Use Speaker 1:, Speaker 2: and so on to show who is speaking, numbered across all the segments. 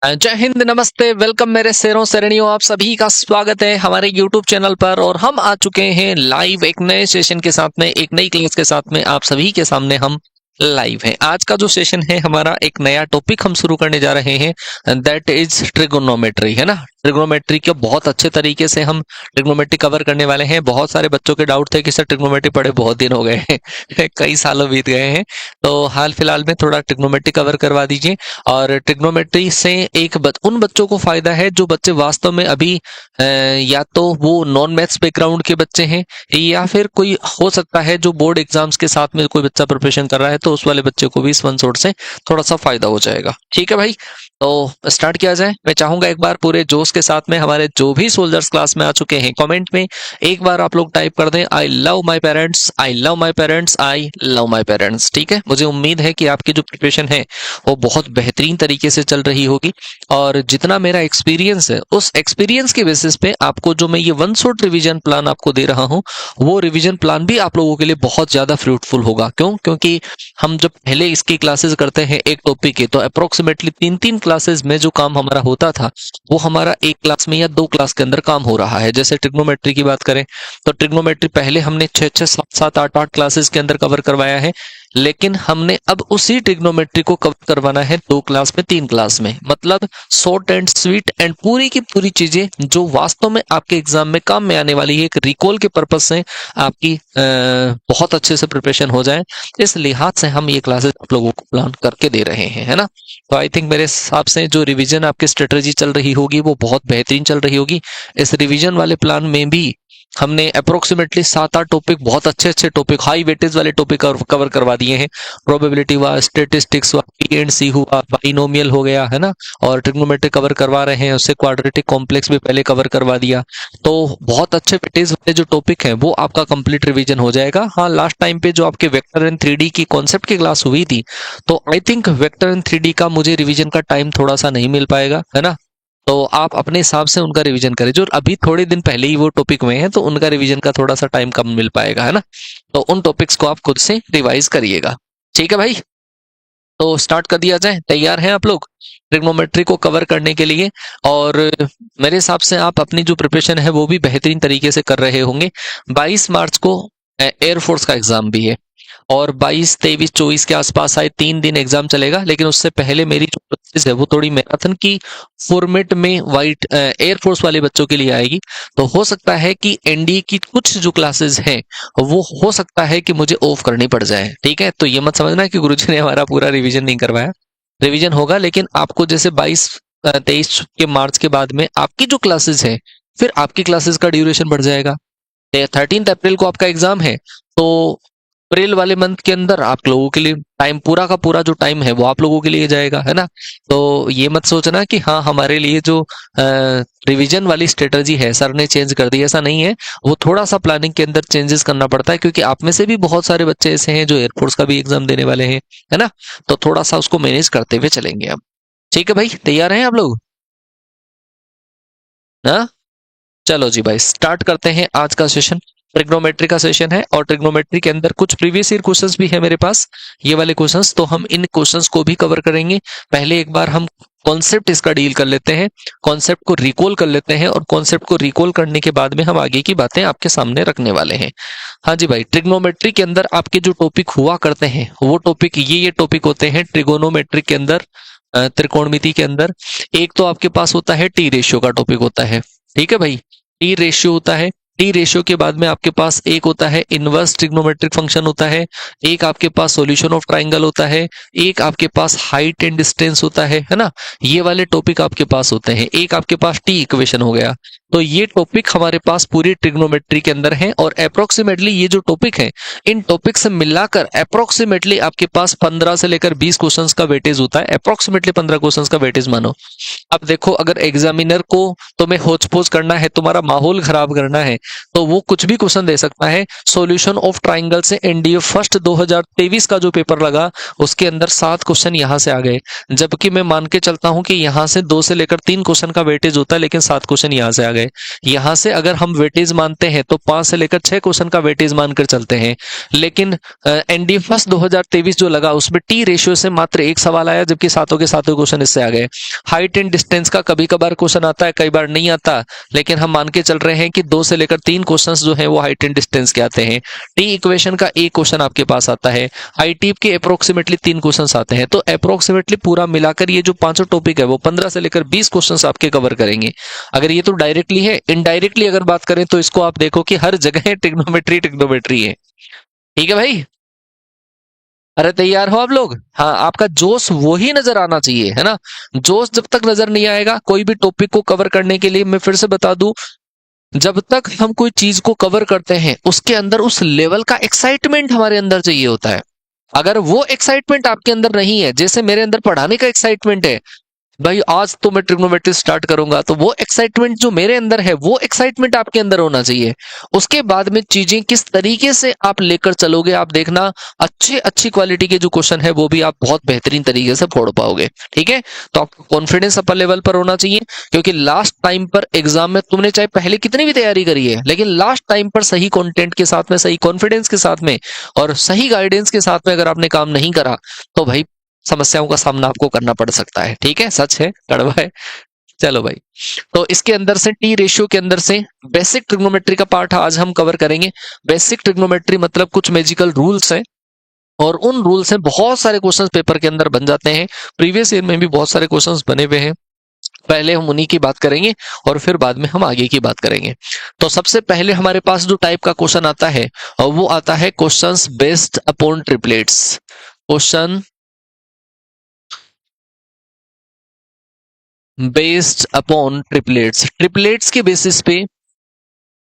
Speaker 1: जय हिंद, नमस्ते, वेलकम मेरे शेरों शेरनियों। आप सभी का स्वागत है हमारे यूट्यूब चैनल पर और हम आ चुके हैं लाइव एक नए सेशन के साथ में, एक नई क्लास के साथ में। आप सभी के सामने हम लाइव हैं। आज का जो सेशन है हमारा, एक नया टॉपिक हम शुरू करने जा रहे हैं, दैट इज ट्रिगोनोमेट्री, है ना। ट्रिगोनोमेट्री के बहुत अच्छे तरीके से हम ट्रिगोनोमेट्री कवर करने वाले हैं। बहुत सारे बच्चों के डाउट थे कि सर ट्रिगोनोमेट्री पढ़े बहुत दिन हो गए हैं कई सालों बीत गए हैं, तो हाल फिलहाल में थोड़ा ट्रिगोनोमेट्री कवर करवा दीजिए। और ट्रिग्नोमेट्री से उन बच्चों को फायदा है जो बच्चे वास्तव में अभी या तो वो नॉन मैथ्स बैकग्राउंड के बच्चे हैं, या फिर कोई हो सकता है जो बोर्ड एग्जाम्स के साथ में कोई बच्चा प्रिपरेशन कर रहा है, तो उस वाले बच्चे को भी इस वन सोर्ट से थोड़ा सा फायदा हो जाएगा। ठीक है भाई, तो स्टार्ट किया जाए। मैं चाहूंगा एक बार पूरे जोश के साथ में हमारे जो भी सोल्जर्स क्लास में आ चुके हैं, कमेंट में एक बार आप लोग टाइप कर दें, I love my parents, I love my parents, I love my parents. ठीक है, मुझे उम्मीद है कि आपकी जो प्रिपरेशन है वो बहुत बेहतरीन तरीके से चल रही होगी। और जितना मेरा एक्सपीरियंस है, उस एक्सपीरियंस के बेसिस पे आपको जो मैं ये वन शॉट रिवीजन प्लान आपको दे रहा हूँ, वो रिवीजन प्लान भी आप लोगों के लिए बहुत ज्यादा फ्रूटफुल होगा। क्यों? क्योंकि हम जब पहले इसकी क्लासेस करते हैं एक टॉपिक के, तो अप्रोक्सीमेटली 3-3 क्लासेस में जो काम हमारा होता था, वो हमारा एक क्लास में या 2 क्लास के अंदर काम हो रहा है। जैसे ट्रिग्नोमेट्री की बात करें तो ट्रिग्नोमेट्री पहले हमने 6-6, 7-7, 8-8 क्लासेस के अंदर कवर करवाया है, लेकिन हमने अब उसी ट्रिग्नोमेट्री को कवर करवाना है 2 क्लास में, 3 क्लास में। मतलब शॉर्ट एंड स्वीट एंड पूरी की पूरी चीजें जो वास्तव में आपके एग्जाम में काम में आने वाली है, एक रिकॉल के पर्पज से आपकी बहुत अच्छे से प्रिपरेशन हो जाए, इस लिहाज से हम ये क्लासेस आप लोगों को प्लान करके दे रहे हैं, है ना। तो आई थिंक मेरे हिसाब से जो रिवीजन आपकी स्ट्रेटेजी चल रही होगी वो बहुत बेहतरीन चल रही होगी। इस रिवीजन वाले प्लान में भी हमने अप्रोक्सीमेटली 7-8 टॉपिक, बहुत अच्छे अच्छे टॉपिक, हाई वेटेज वाले टॉपिक कवर करवा दिए हैं। प्रोबेबिलिटी हुआ, स्टेटिस्टिक्स हुआ, पी&सी हुआ, बाइनोमियल हो गया, है ना। और ट्रिग्नोमेट्री कवर करवा रहे हैं, उससे क्वाड्रेटिक कॉम्प्लेक्स भी पहले कवर करवा दिया। तो बहुत अच्छे वेटेज वाले जो टॉपिक हैं वो आपका कंप्लीट रिवीजन हो जाएगा। हाँ, लास्ट टाइम पे जो आपके वेक्टर एंड 3D की कॉन्सेप्ट की क्लास हुई थी, तो I think vector and 3D का मुझे रिवीजन का टाइम थोड़ा सा नहीं मिल पाएगा, है ना। तो आप अपने हिसाब से उनका रिवीजन करें। जो अभी थोड़े दिन पहले ही वो टॉपिक में है, तो उनका रिवीजन का थोड़ा सा टाइम कम मिल पाएगा, है ना। तो उन टॉपिक्स को आप खुद से रिवाइज करिएगा। ठीक है भाई, तो स्टार्ट कर दिया जाए। तैयार हैं आप लोग ट्रिग्नोमेट्री को कवर करने के लिए? और मेरे हिसाब से आप अपनी जो प्रिपरेशन है वो भी बेहतरीन तरीके से कर रहे होंगे। 22 मार्च को एयरफोर्स का एग्जाम भी है, और 22, 23, 24 के आसपास आए 3 दिन एग्जाम चलेगा। लेकिन उससे पहले मेरी जो प्रैक्टिस है वो थोड़ी मैराथन की फॉर्मेट में वाइट एयरफोर्स वाले बच्चों के लिए आएगी। तो हो सकता है कि एनडीए की कुछ जो क्लासेस हैं वो हो सकता है कि मुझे ऑफ करनी पड़ जाए। ठीक है, तो ये मत समझना कि गुरुजी ने हमारा पूरा रिवीजन नहीं करवाया, रिवीजन होगा। लेकिन आपको जैसे 22, 23 के मार्च के बाद में आपकी जो क्लासेस है, फिर आपकी क्लासेस का ड्यूरेशन बढ़ जाएगा। 13 अप्रैल को आपका एग्जाम है, तो अप्रैल वाले मंथ के अंदर आप लोगों के लिए टाइम, पूरा का पूरा जो टाइम है वो आप लोगों के लिए जाएगा, है ना। तो ये मत सोचना कि हाँ हमारे लिए जो रिवीजन वाली स्ट्रेटजी है सर ने चेंज कर दी, ऐसा नहीं है। वो थोड़ा सा प्लानिंग के अंदर चेंजेस करना पड़ता है, क्योंकि आप में से भी बहुत सारे बच्चे ऐसे हैं जो एयरफोर्स का भी एग्जाम देने वाले हैं, है ना। तो थोड़ा सा उसको मैनेज करते हुए चलेंगे अब। ठीक है भाई, तैयार हैं आप लोग? हाँ, चलो जी भाई, स्टार्ट करते हैं आज का सेशन। ट्रिग्नोमेट्री का सेशन है, और ट्रिग्नोमेट्री के अंदर कुछ प्रीवियस ईयर क्वेश्चंस भी है मेरे पास, ये वाले क्वेश्चंस। तो हम इन क्वेश्चंस को भी कवर करेंगे। पहले एक बार हम कॉन्सेप्ट इसका डील कर लेते हैं, कॉन्सेप्ट को रिकॉल कर लेते हैं, और कॉन्सेप्ट को रिकॉल करने के बाद में हम आगे की बातें आपके सामने रखने वाले हैं। हाँ जी भाई, ट्रिग्नोमेट्री के अंदर आपके जो टॉपिक हुआ करते हैं वो टॉपिक ये टॉपिक होते हैं ट्रिगोनोमेट्री के अंदर, त्रिकोणमिति के अंदर। एक तो आपके पास होता है टी रेशियो का टॉपिक होता है। ठीक है भाई, टी रेशियो होता है। टी रेशियो के बाद में आपके पास एक होता है इनवर्स ट्रिग्नोमेट्रिक फंक्शन होता है, एक आपके पास सॉल्यूशन ऑफ ट्राइंगल होता है, एक आपके पास हाइट एंड डिस्टेंस होता है ना। ये वाले टॉपिक आपके पास होते हैं। एक आपके पास टी इक्वेशन हो गया। तो ये टॉपिक हमारे पास पूरी ट्रिग्नोमेट्री के अंदर है, और अप्रोक्सीमेटली ये जो टॉपिक है, इन टॉपिक से मिलाकर अप्रोक्सीमेटली आपके पास 15 से लेकर 20 क्वेश्चंस का वेटेज होता है। अप्रोक्सीमेटली 15 क्वेश्चंस का वेटेज मानो। अब देखो, अगर एग्जामिनर को तुम्हें होच पोच करना है, तुम्हारा माहौल खराब करना है, तो वो कुछ भी क्वेश्चन दे सकता है। सॉल्यूशन ऑफ ट्राइंगल से एनडीए फर्स्ट 2023 का जो पेपर लगा, उसके अंदर 7 क्वेश्चन यहां से आ गए। जबकि मैं मान के चलता हूं कि यहां से 2 से लेकर 3 क्वेश्चन का वेटेज होता है, लेकिन 7 क्वेश्चन यहां से आ गए। गए। यहाँ से अगर हम वेटेज मानते हैं तो 5 से लेकर 6 क्वेश्चन का वेटेज मानकर चलते हैं। लेकिन एनडी फर्स्ट 2023 जो लगा उसमें टी रेशियो से मात्र एक सवाल आया, जबकि सातों के सातों क्वेश्चन इससे आ गए। हाइट एंड डिस्टेंस का कभी कभार क्वेश्चन आता है, कई बार नहीं आता, लेकिन हम मान के चल रहे हैं कि 2 से लेकर 3 क्वेश्चन जो है वो हाइट एंड डिस्टेंस के आते हैं। टी इक्वेशन का एक क्वेश्चन आपके पास आता है। आई टीप के अप्रोक्सीमेटली 3 क्वेश्चन आते हैं। तो अप्रोक्सीमेटली पूरा मिलाकर ये जो पांचों टॉपिक है वो 15 से लेकर 20 क्वेश्चन आपके कवर करेंगे। अगर ये तो डायरेक्टली है, इनडायरेक्टली अगर बात करें तो इसको आप देखो कि हर जगह ट्रिग्नोमेट्री ट्रिग्नोमेट्री है। ठीक है भाई, अरे तैयार हो आप लोग? हाँ, आपका जोश वो ही नजर आना चाहिए, है ना। जोश जब तक नजर नहीं आएगा कोई भी टॉपिक को कवर करने के लिए, मैं फिर से बता दूं, जब तक हम कोई चीज को कवर करते हैं उसके अंदर उस लेवल का एक्साइटमेंट हमारे अंदर चाहिए होता है। अगर वो एक्साइटमेंट आपके अंदर नहीं है, जैसे मेरे अंदर पढ़ाने का एक्साइटमेंट है, भाई आज तो मैं ट्रिग्नोमेट्री स्टार्ट करूंगा, तो वो एक्साइटमेंट जो मेरे अंदर है वो एक्साइटमेंट आपके अंदर होना चाहिए। उसके बाद में चीजें किस तरीके से आप लेकर चलोगे, आप देखना अच्छी क्वालिटी के जो क्वेश्चन है वो भी आप बहुत बेहतरीन तरीके से फोड़ पाओगे। ठीक है, तो आपको कॉन्फिडेंस अपर लेवल पर होना चाहिए, क्योंकि लास्ट टाइम पर एग्जाम में तुमने चाहे पहले कितनी भी तैयारी करी है, लेकिन लास्ट टाइम पर सही कंटेंट के साथ में, सही कॉन्फिडेंस के साथ में और सही गाइडेंस के साथ में अगर आपने काम नहीं करा तो भाई समस्याओं का सामना आपको करना पड़ सकता है। ठीक है, सच है, कड़वा है। चलो भाई, तो इसके अंदर से टी रेशियो के अंदर से बेसिक ट्रिग्नोमेट्री का पार्ट आज हम कवर करेंगे। बेसिक ट्रिग्नोमेट्री मतलब कुछ मैजिकल रूल्स हैं, और उन रूल से बहुत सारे क्वेश्चंस पेपर के अंदर बन जाते हैं। प्रीवियस ईयर में भी बहुत सारे क्वेश्चंस बने हुए हैं। पहले हम उन्हीं की बात करेंगे और फिर बाद में हम आगे की बात करेंगे। तो सबसे पहले हमारे पास जो टाइप का क्वेश्चन आता है वो आता है questions based upon triplets. Question based upon triplets, triplets के बेसिस पे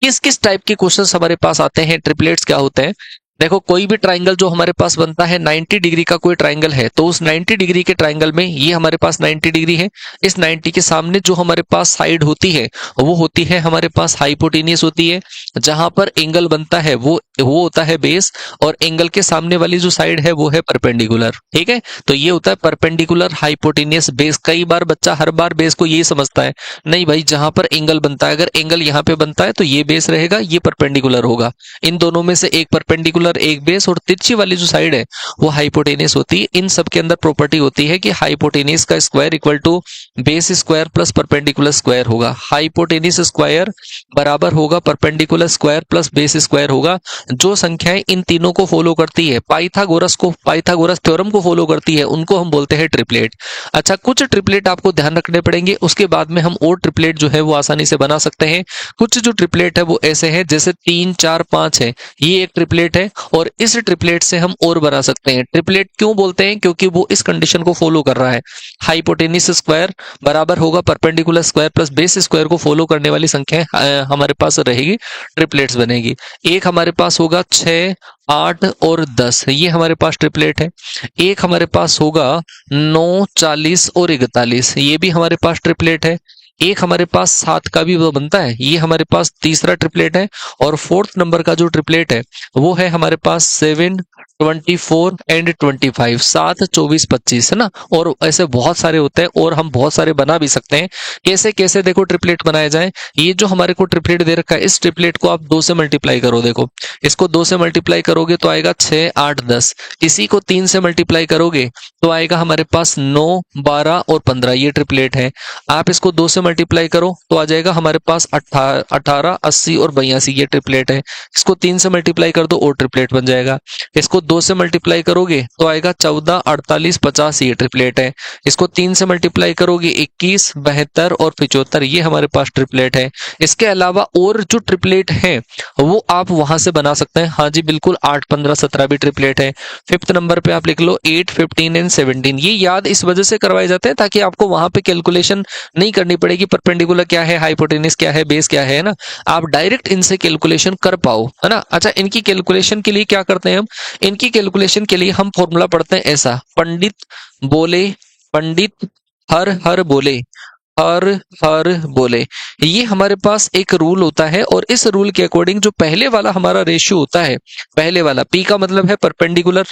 Speaker 1: किस किस टाइप के क्वेश्चंस हमारे पास आते हैं, ट्रिपलेट्स क्या होते हैं। देखो, कोई भी ट्राइंगल जो हमारे पास बनता है 90 डिग्री का कोई ट्राइंगल है, तो उस 90 डिग्री के ट्राइंगल में ये हमारे पास 90 डिग्री है। इस 90 के सामने जो हमारे पास साइड होती है वो होती है हमारे पास हाइपोटेनियस होती है। जहां पर एंगल बनता है वो होता है बेस, और एंगल के सामने वाली जो साइड है वो है परपेंडिकुलर। ठीक है, तो ये होता है परपेंडिकुलर हाइपोटेनियस बेस। कई बार बच्चा हर बार बेस को यही समझता है, नहीं भाई, जहां पर एंगल बनता है, अगर एंगल यहाँ पे बनता है तो ये बेस रहेगा, ये परपेंडिकुलर होगा। इन दोनों में से एक परपेंडिकुलर, एक बेस, और तिरछी वाली जो साइड है वो हाइपोटेनियस होती है। इन सब के अंदर प्रॉपर्टी होती है कि हाइपोटेनियस का square equal to base square plus perpendicular square होगा। हाइपोटेनियस स्क्वायर बराबर होगा perpendicular square plus base square होगा। जो संख्याएं इन तीनों को फॉलो करती है, पाइथागोरस थ्योरम को फॉलो करती है, उनको हम बोलते हैं ट्रिपलेट। अच्छा, कुछ ट्रिपलेट आपको ध्यान रखने पड़ेंगे, उसके बाद में हम और ट्रिपलेट जो है वो आसानी से बना सकते हैं। कुछ जो ट्रिपलेट है वो ऐसे है, जैसे 3 4 5 है, ये एक ट्रिपलेट है, और इस ट्रिपलेट से हम और बना सकते हैं। ट्रिपलेट क्यों बोलते हैं? क्योंकि वो इस कंडीशन को फॉलो कर रहा है। हाइपोटेनियस स्क्वायर बराबर होगा perpendicular square plus base square को फॉलो करने वाली संख्या हमारे पास रहेगी, ट्रिपलेट्स बनेगी। एक हमारे पास होगा 6 8 और 10, ये हमारे पास ट्रिपलेट है। एक हमारे पास होगा 9 40 और 41, ये भी हमारे पास ट्रिपलेट है। एक हमारे पास 7 का भी वो बनता है, ये हमारे पास तीसरा ट्रिपलेट है। और फोर्थ नंबर का जो ट्रिपलेट है वो है हमारे पास 7 24 एंड 25, 7 24 25, है ना। और ऐसे बहुत सारे होते हैं, और हम बहुत सारे बना भी सकते हैं। कैसे कैसे देखो ट्रिपलेट बनाए जाए। ये जो हमारे को ट्रिपलेट दे रखा है, इस ट्रिपलेट को आप 2 से मल्टीप्लाई करो। देखो, इसको 2 से मल्टीप्लाई करोगे तो आएगा 6 8 10। इसी को 3 से मल्टीप्लाई करोगे तो आएगा हमारे पास 9 12 और 15, ये ट्रिपलेट है। आप इसको 2 से मल्टीप्लाई करो तो आ जाएगा हमारे पास 18 80 और 82, ये ट्रिपलेट है। इसको 3 से मल्टीप्लाई कर दो और ट्रिपलेट बन जाएगा। इसको 2 से मल्टीप्लाई करोगे तो आएगा 14 48 50, ये ट्रिपलेट है। इसको 3 से मल्टीप्लाई करोगे 21 72 और 75, ये हमारे पास ट्रिपलेट है। इसके अलावा और जो ट्रिपलेट है वो आप वहां से बना सकते हैं। हाँ जी बिल्कुल, 8 15 17 भी ट्रिपलेट है। फिफ्थ नंबर पे आप लिख लो 8 15 एंड 17। ये याद इस वजह से करवाए जाते हैं ताकि आपको वहां पे कैलकुलेशन नहीं करनी पड़ेगी, परपेंडिकुलर क्या है, हाइपोटेनिस क्या है, बेस क्या है ना। आप डायरेक्ट इनसे कैलकुलेशन कर पाओ, है ना। अच्छा, इनकी कैलकुलेशन के लिए क्या करते हैं हम? इनकी कैलकुलेशन के लिए हम फॉर्मूला पढ़ते हैं ऐसा, पंडित बोले पंडित हर हर बोले हर हर बोले। ये हमारे पास एक रूल होता है, और इस रूल के अकॉर्डिंग जो पहले वाला हमारा रेशियो होता है, पहले वाला पी का मतलब है परपेंडिकुलर,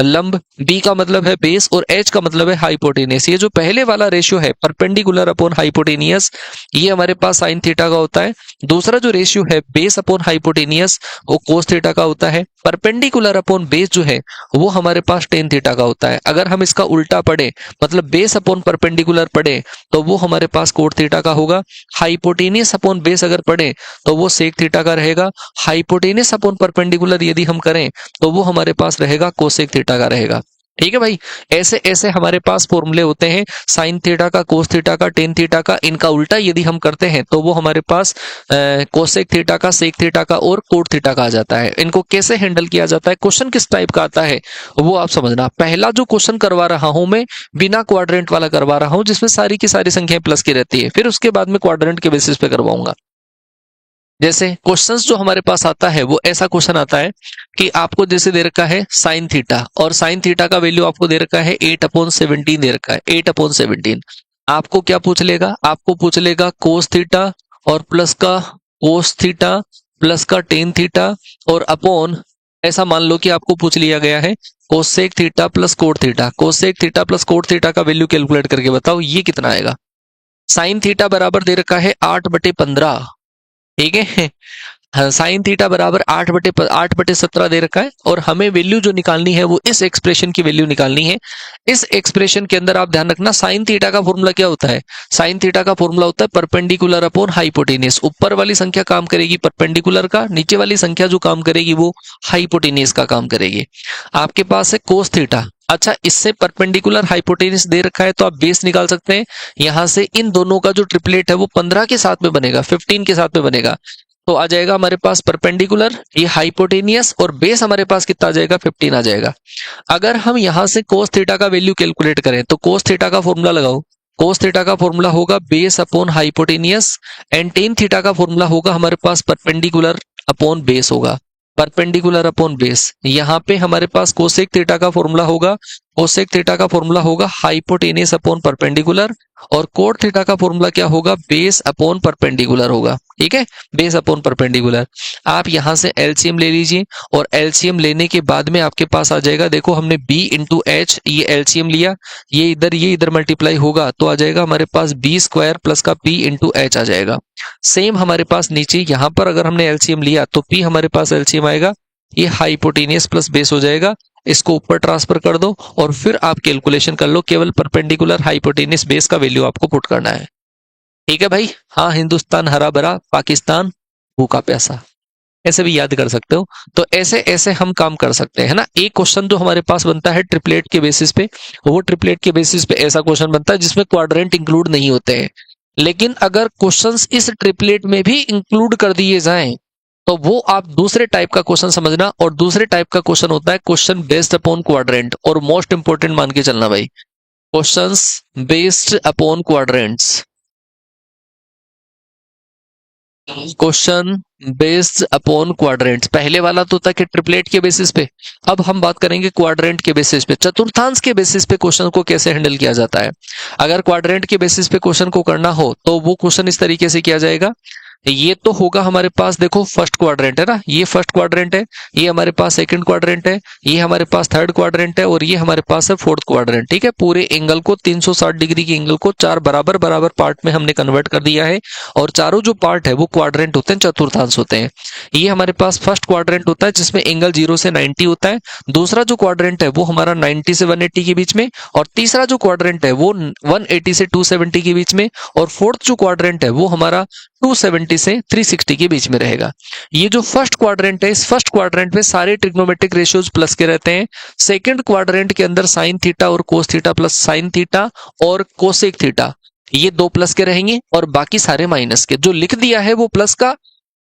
Speaker 1: लंब, बी का मतलब है बेस और एच का मतलब है हाइपोटेनियस। ये जो पहले वाला रेशियो है परपेंडिकुलर अपॉन हाइपोटेनियस, ये हमारे पास साइन थीटा का होता है। दूसरा जो रेशियो है बेस अपॉन हाइपोटेनियस, वो कोस थीटा का होता है। परपेंडिकुलर अपॉन बेस जो है वो हमारे पास टेन थीटा का होता है। अगर हम इसका उल्टा पढ़े, मतलब बेस अपॉन परपेंडिकुलर पढ़े, तो वो हमारे पास कोट थीटा का होगा। हाइपोटेनियस अपॉन बेस अगर पढ़े तो वो सेक थीटा का रहेगा। हाइपोटेनियस अपॉन परपेंडिकुलर यदि हम करें तो वो हमारे पास रहेगा कोसेक थीटा का रहेगा। ठीक है भाई, ऐसे ऐसे हमारे पास फॉर्मूले होते हैं साइन थीटा का, कोस थीटा का, टेन थीटा का। इनका उल्टा यदि हम करते हैं तो वो हमारे पास कोसेक थीटा का, सेक थीटा का और कोट थीटा का आ जाता है। इनको कैसे हैंडल किया जाता है, क्वेश्चन किस टाइप का आता है, वो आप समझना। पहला जो क्वेश्चन करवा रहा हूं मैं, बिना क्वाड्रेंट वाला करवा रहा हूं, जिसमें सारी की सारी संख्याएं प्लस की रहती है। फिर उसके बाद में क्वाड्रेंट के बेसिस पे करवाऊंगा। जैसे क्वेश्चंस जो हमारे पास आता है वो ऐसा क्वेश्चन आता है कि आपको जैसे दे रखा है साइन थीटा, और साइन थीटा का वैल्यू आपको दे रखा है 8/17 दे रखा है, 8/17। आपको क्या पूछ लेगा, आपको पूछ लेगा कोस थीटा और प्लस का कोस थीटा प्लस का टेन थीटा और अपॉन, ऐसा मान लो कि आपको पूछ लिया गया है cosec theta plus cot theta. Cosec theta plus cot theta का वैल्यू कैलकुलेट करके बताओ ये कितना आएगा। साइन थीटा बराबर दे रखा है 8/15। ठीक है, साइन थीटा बराबर 8/17 दे रखा है, और हमें वैल्यू जो निकालनी है वो इस एक्सप्रेशन की वैल्यू निकालनी है। इस एक्सप्रेशन के अंदर आप ध्यान रखना साइन थीटा का फॉर्मूला क्या होता है। साइन थीटा का फॉर्मूला होता है परपेंडिकुलर अपॉन हाइपोटेनियस। ऊपर वाली संख्या काम करेगी परपेंडिकुलर का, नीचे वाली संख्या जो काम करेगी वो हाइपोटेनियस का काम करेगी। आपके पास है कोस थीटा। अच्छा, इससे परपेंडिकुलर हाइपोटेनियस दे रखा है तो आप बेस निकाल सकते हैं। यहां से इन दोनों का जो ट्रिपलेट है वो 15 के साथ में बनेगा, 15 के साथ में बनेगा। तो आ जाएगा हमारे पास परपेंडिकुलर, ये हाइपोटेनियस, और बेस हमारे पास कितना आ जाएगा, 15 आ जाएगा। अगर हम यहां से कोस थीटा का वैल्यू कैलकुलेट करें तो कोस थीटा का फॉर्मूला लगाओ। कोस थीटा का फॉर्मूला होगा base upon hypotenuse, and ten theta का फॉर्मूला होगा हमारे पास परपेंडिकुलर अपॉन बेस होगा। परपेंडिकुलर अपॉन बेस, यहाँ पे हमारे पास कोसेक थीटा का फॉर्मूला होगा, कोसेक थीटा का फॉर्मूला होगा हाइपोटेनियस अपॉन परपेंडिकुलर, और कोट थीटा का फॉर्मूला क्या होगा, बेस अपॉन परपेंडिकुलर होगा। ठीक है, बेस अपॉन परपेंडिकुलर। आप यहां से एलसीएम ले लीजिए, और एलसीएम लेने के बाद में आपके पास आ जाएगा, देखो हमने बी इंटू एच, ये एलसीएम लिया, ये इधर मल्टीप्लाई होगा तो आ जाएगा हमारे पास बी स्क्वायर प्लस का पी इंटू एच आ जाएगा। सेम हमारे पास नीचे यहां पर अगर हमने एलसीएम लिया तो पी हमारे पास एलसीएम आएगा, ये हाइपोटेनियस प्लस बेस हो जाएगा। इसको ऊपर ट्रांसफर कर दो और फिर आप कैलकुलेशन कर लो, केवल परपेंडिकुलर हाइपोटेनियस बेस का वैल्यू आपको पुट करना है। ठीक है भाई, हाँ, हिंदुस्तान हरा भरा, पाकिस्तान भूखा प्यासा, ऐसे भी याद कर सकते हो। तो ऐसे ऐसे हम काम कर सकते हैं ना। एक क्वेश्चन जो हमारे पास बनता है ट्रिपलेट के बेसिस पे, वो ट्रिपलेट के बेसिस पे ऐसा क्वेश्चन बनता है जिसमें क्वाड्रेंट इंक्लूड नहीं होते हैं। लेकिन अगर क्वेश्चंस इस ट्रिपलेट में भी इंक्लूड कर दिए जाएं तो वो आप दूसरे टाइप का क्वेश्चन समझना, और दूसरे टाइप का क्वेश्चन होता है क्वेश्चन बेस्ड अपॉन क्वाड्रेंट, और मोस्ट इंपोर्टेंट मान के चलना भाई, questions based upon quadrants. Question based upon quadrants, पहले वाला तो था कि ट्रिपलेट के बेसिस पे, अब हम बात करेंगे क्वाड्रेंट के बेसिस पे, चतुर्थांश के बेसिस पे क्वेश्चन को कैसे हैंडल किया जाता है। अगर क्वाड्रेंट के बेसिस पे क्वेश्चन को करना हो तो वो क्वेश्चन इस तरीके से किया जाएगा। ये तो होगा हमारे पास, देखो फर्स्ट क्वाड्रेंट है ना, ये फर्स्ट क्वाड्रेंट है, ये हमारे पास सेकंड क्वाड्रेंट है, ये हमारे पास थर्ड क्वाड्रेंट है, और ये हमारे पास है फोर्थ क्वाड्रेंट। ठीक है, पूरे एंगल को 360 डिग्री के एंगल को चार बराबर बराबर पार्ट में हमने कन्वर्ट कर दिया है, और चारों जो पार्ट है वो क्वाड्रेंट होते हैं, चतुर्थांश होते हैं। ये हमारे पास फर्स्ट क्वाड्रेंट होता है जिसमें एंगल 0 से 90 होता है। दूसरा जो क्वाड्रेंट है वो हमारा 90 से 180 के बीच में, और तीसरा जो क्वाड्रेंट है वो 180 से 270 के बीच में, और फोर्थ जो क्वाड्रेंट है वो हमारा 270 से 360 के बीच में रहेगा। ये जो फर्स्ट क्वाड्रेंट है, इस फर्स्ट क्वाड्रेंट में सारे ट्रिग्नोमेट्रिक रेशियोज प्लस के रहते हैं। सेकंड क्वाड्रेंट के अंदर साइन थीटा और cos theta plus sine theta और कोसेक थीटा, ये दो प्लस के रहेंगे, और बाकी सारे माइनस के। जो लिख दिया है वो प्लस का,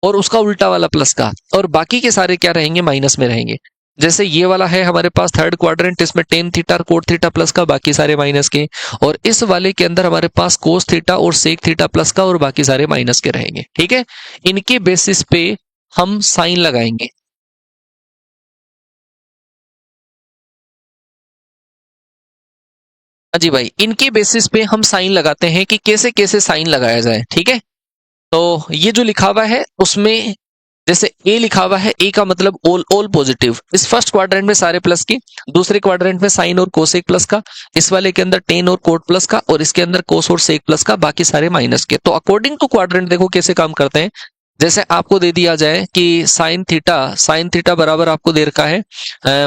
Speaker 1: और उसका उल्टा वाला प्लस का, और बाकी के सारे क्या रहेंगे, माइनस में रहेंगे। जैसे ये वाला है हमारे पास थर्ड क्वाड्रेंट, इसमें टेन थीटा और कोट थीटा प्लस का, बाकी सारे माइनस के। और इस वाले के अंदर हमारे पास कोस थीटा और सेक थीटा प्लस का, और बाकी सारे माइनस के रहेंगे। ठीक है, इनके बेसिस पे हम साइन लगाएंगे। हाँ जी भाई, इनके बेसिस पे हम साइन लगाते हैं कि कैसे कैसे साइन लगाया जाए। ठीक है, तो ये जो लिखा हुआ है उसमें जैसे ए लिखा हुआ है, ए का मतलब ऑल पॉजिटिव, इस फर्स्ट क्वाड्रेंट में सारे प्लस के, दूसरे क्वाड्रेंट में साइन और कोसेक प्लस का, इस वाले के अंदर टेन और कोट प्लस का, और इसके अंदर कोस और सेक प्लस का, बाकी सारे माइनस के। तो अकॉर्डिंग टू क्वाड्रेंट देखो कैसे काम करते हैं। जैसे आपको दे दिया जाए कि साइन थीटा बराबर आपको दे रखा है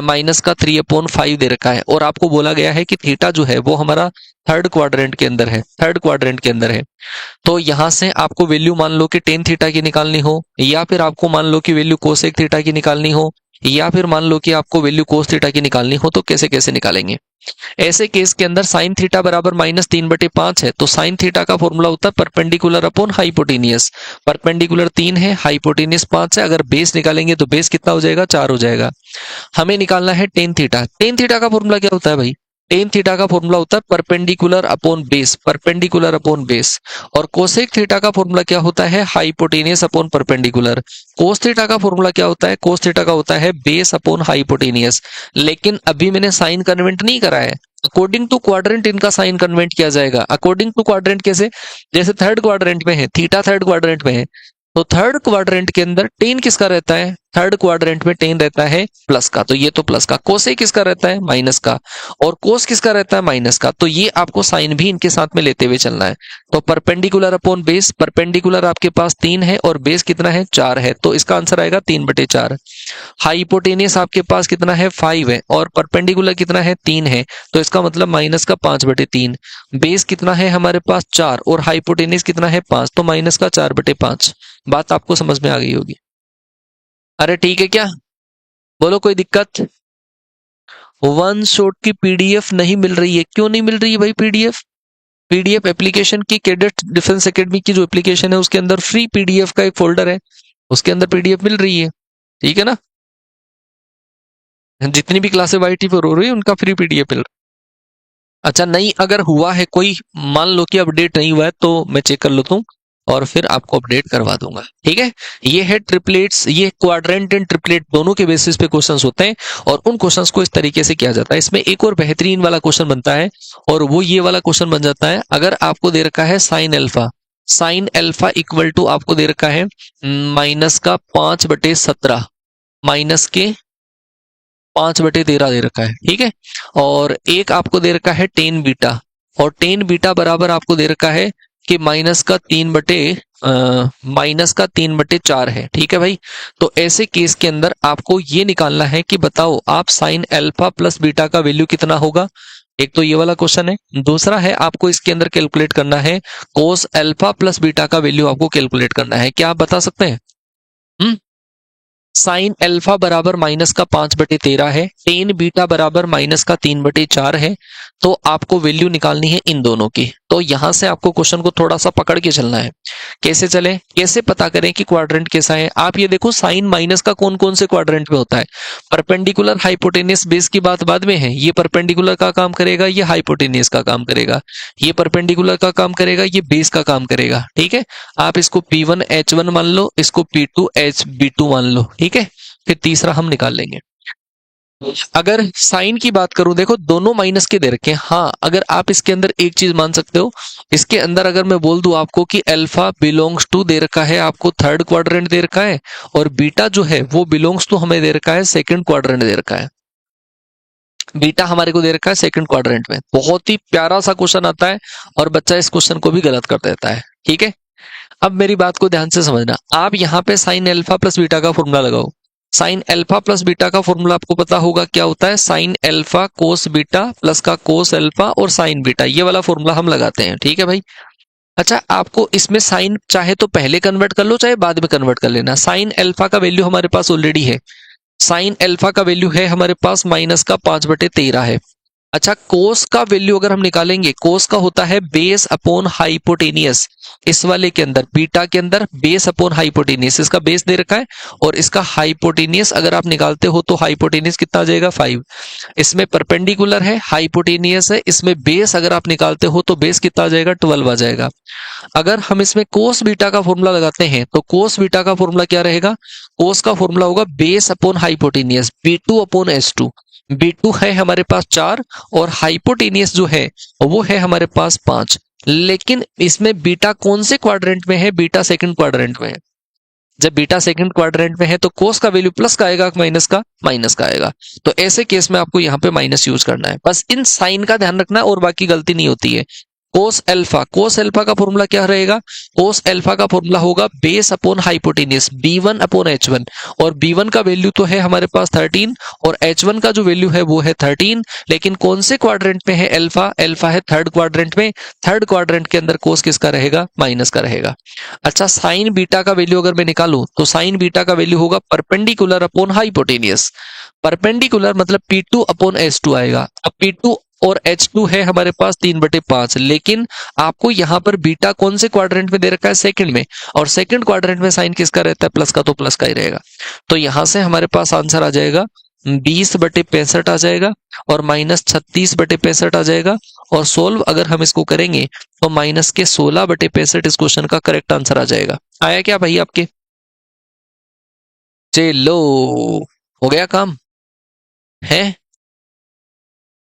Speaker 1: माइनस का 3/5 दे रखा है, और आपको बोला गया है कि थीटा जो है वो हमारा थर्ड क्वाड्रेंट के अंदर है। तो यहां से आपको वैल्यू मान लो कि टेन थीटा की निकालनी हो, या फिर आपको मान लो कि वैल्यू कोसेक थीटा की निकालनी हो, या फिर मान लो कि आपको वैल्यू कोस थीटा की निकालनी हो, तो कैसे कैसे निकालेंगे। ऐसे केस के अंदर साइन थीटा बराबर -3/5 है, तो साइन थीटा का फॉर्मूला होता है परपेंडिकुलर अपॉन हाइपोटेनियस। परपेंडिकुलर 3 है, हाइपोटेनियस 5 है, अगर बेस निकालेंगे तो बेस कितना हो जाएगा, 4 हो जाएगा। हमें निकालना है टेन थीटा। टेन थीटा का फॉर्मूला क्या होता है भाई, टेन थीटा का फॉर्मूला होता है परपेंडिकुलर अपॉन बेस। और कोसेक थीटा का फॉर्मूला क्या होता है, hypotenuse upon perpendicular. Cos theta का फॉर्मूला क्या होता है, कोस थीटा का होता है बेस अपॉन हाइपोटेनियस। लेकिन अभी मैंने साइन कन्वेंट नहीं करा है, अकॉर्डिंग टू क्वाड्रेंट इनका साइन कन्वेंट किया जाएगा। अकॉर्डिंग टू क्वाड्रेंट कैसे, जैसे थर्ड क्वाड्रेंट में है, थीटा थर्ड क्वाड्रेंट में है, तो थर्ड क्वाड्रेंट के अंदर टेन किसका रहता है, थर्ड क्वाड्रेंट में टेन रहता है प्लस का, तो ये तो प्लस का। कोसेक किसका रहता है, माइनस का। और कोस किसका रहता है, माइनस का। तो ये आपको साइन भी इनके साथ में लेते हुए चलना है। तो परपेंडिकुलर अपॉन बेस, परपेंडिकुलर आपके पास 3 है और बेस कितना है, 4 है, तो इसका आंसर आएगा 3/4। हाइपोटेनियस आपके पास कितना है, 5 है, और परपेंडिकुलर कितना है, 3 है, तो इसका मतलब माइनस का 5/3। बेस कितना है हमारे पास, 4, और हाइपोटेनियस कितना है, 5, तो माइनस का 4/5। बात आपको समझ में आ गई होगी। अरे ठीक है क्या, बोलो कोई दिक्कत। वन शॉट की पीडीएफ नहीं मिल रही है, क्यों नहीं मिल रही है भाई पीडीएफ। पीडीएफ एप्लीकेशन की कैडेट डिफेंस एकेडमी की जो एप्लीकेशन है उसके अंदर फ्री पीडीएफ का एक फोल्डर है, उसके अंदर पीडीएफ मिल रही है, ठीक है ना। जितनी भी क्लासेस वाईटी पर हो रही है उनका फ्री पीडीएफ मिल रहा है। अच्छा नहीं, अगर हुआ है कोई, मान लो कि अपडेट नहीं हुआ है, तो मैं चेक कर लेता हूँ और फिर आपको अपडेट करवा दूंगा, ठीक है। ये है ट्रिपलेट्स, ये क्वाड्रेंट एंड ट्रिपलेट दोनों के बेसिस पे क्वेश्चंस होते हैं, और उन क्वेश्चंस को इस तरीके से किया जाता है। इसमें एक और बेहतरीन वाला क्वेश्चन बनता है, और वो ये वाला क्वेश्चन बन जाता है। अगर आपको दे रखा है साइन एल्फा इक्वल टू आपको दे रखा है माइनस का 5/17, माइनस के 5/13 दे रखा है, ठीक है। और एक आपको दे रखा है टेन बीटा, और टेन बीटा बराबर आपको दे रखा है कि -3/4 है, ठीक है भाई। तो ऐसे केस के अंदर आपको ये निकालना है कि बताओ आप साइन अल्फा प्लस बीटा का वैल्यू कितना होगा। एक तो ये वाला क्वेश्चन है, दूसरा है आपको इसके अंदर कैलकुलेट करना है कोस अल्फा प्लस बीटा का वैल्यू आपको कैलकुलेट करना है। क्या आप बता सकते हैं। साइन अल्फा बराबर माइनस का 5/13 है, टेन बीटा बराबर माइनस का 3/4 है, तो आपको वैल्यू निकालनी है इन दोनों की। तो यहां से आपको क्वेश्चन को थोड़ा सा पकड़ के चलना है। कैसे चले, कैसे पता करें कि क्वाड्रेंट कैसा है। आप ये देखो साइन माइनस का कौन कौन से क्वाड्रेंट में होता है। परपेंडिकुलर हाइपोटेनियस बेस की बात बाद में है, ये परपेंडिकुलर का काम करेगा, ये हाइपोटेनियस का काम करेगा, ये परपेंडिकुलर का काम करेगा, ये बेस का काम करेगा, ठीक है। आप इसको P1 H1 मान लो, इसको P2 HB2 मान लो, ठीक है। फिर तीसरा हम निकाल लेंगे। अगर साइन की बात करूं, देखो दोनों माइनस के दे रखे हैं। हाँ, अगर आप इसके अंदर एक चीज मान सकते हो, इसके अंदर अगर मैं बोल दूं आपको कि अल्फा बिलोंग्स टू दे रखा है, आपको थर्ड क्वाड्रेंट दे रखा है, और बीटा जो है वो बिलोंग्स टू हमें दे रखा है सेकंड क्वाड्रेंट दे रखा है। बीटा हमारे को दे रखा है सेकंड क्वाड्रेंट में। बहुत ही प्यारा सा क्वेश्चन आता है, और बच्चा इस क्वेश्चन को भी गलत कर देता है, ठीक है। अब मेरी बात को ध्यान से समझना, आप यहाँ पे साइन अल्फा प्लस बीटा का फॉर्मूला लगाओ। साइन अल्फा प्लस बीटा का फॉर्मूला आपको पता होगा क्या होता है, sine alpha cos beta plus का कोस अल्फा और साइन बीटा, ये वाला फॉर्मूला हम लगाते हैं, ठीक है भाई। अच्छा, आपको इसमें साइन चाहे तो पहले कन्वर्ट कर लो, चाहे बाद में कन्वर्ट कर लेना। साइन अल्फा का वैल्यू हमारे पास ऑलरेडी है, साइन अल्फा का वैल्यू है हमारे पास माइनस का 5/13 है। अच्छा, कोस का वैल्यू अगर हम निकालेंगे, कोस का होता है बेस अपॉन हाइपोटेनियस। इस वाले के अंदर बीटा के अंदर बेस अपॉन हाइपोटेनियस, इसका बेस दे रखा है, और इसका हाइपोटेनियस अगर आप निकालते हो तो हाइपोटेनियस कितना आ जाएगा, 5। इसमें परपेंडिकुलर है, हाइपोटेनियस है, इसमें बेस अगर आप निकालते हो तो बेस कितना आ जाएगा, 12 आ जाएगा। अगर हम इसमें कोस बीटा का फॉर्मूला लगाते हैं तो कोस बीटा का फॉर्मूला क्या रहेगा, कोस का फॉर्मूला होगा base upon hypotenuse, B2/S2। B2 है हमारे पास 4, और हाइपोटेनियस जो है वो है हमारे पास 5। लेकिन इसमें बीटा कौन से क्वाड्रेंट में है, बीटा सेकंड क्वाड्रेंट में है। जब बीटा सेकंड क्वाड्रेंट में है तो कोस का वैल्यू प्लस का आएगा, माइनस का माइनस का आएगा। तो ऐसे केस में आपको यहाँ पे माइनस यूज करना है, बस इन साइन का ध्यान रखना और बाकी गलती नहीं होती है। कोस एल्फा का फॉर्मूला क्या रहेगा? कोस एल्फा का फॉर्मूला होगा base upon hypotenuse b1 upon h1, और b1 का वैल्यू तो है हमारे पास 13 और h1 का जो वैल्यू है वो है 13, लेकिन कौन से क्वाड्रेंट में है एल्फा? एल्फा है थर्ड क्वाड्रेंट में। थर्ड क्वाड्रेंट के अंदर कोस किसका रहेगा? माइनस का रहेगा। अच्छा, साइन बीटा का वैल्यू अगर मैं निकालूं तो साइन बीटा का वैल्यू होगा परपेंडिकुलर अपॉन हाइपोटेनियस। परपेंडिकुलर मतलब P2 अपॉन H2 आएगा। अब P2 और H2 है हमारे पास 3/5, लेकिन आपको यहाँ पर बीटा कौन से क्वाड्रेंट में दे रखा है? सेकंड में, और सेकंड क्वाड्रेंट में साइन किसका रहता है? प्लस का, तो प्लस का ही रहेगा। तो यहां से हमारे पास आंसर आ जाएगा 20/65 आ जाएगा और माइनस 36/65 आ जाएगा। और सोल्व अगर हम इसको करेंगे तो माइनस के 16/65 इस क्वेश्चन का करेक्ट आंसर आ जाएगा। आया क्या भाई आपके? चलो, हो गया काम है?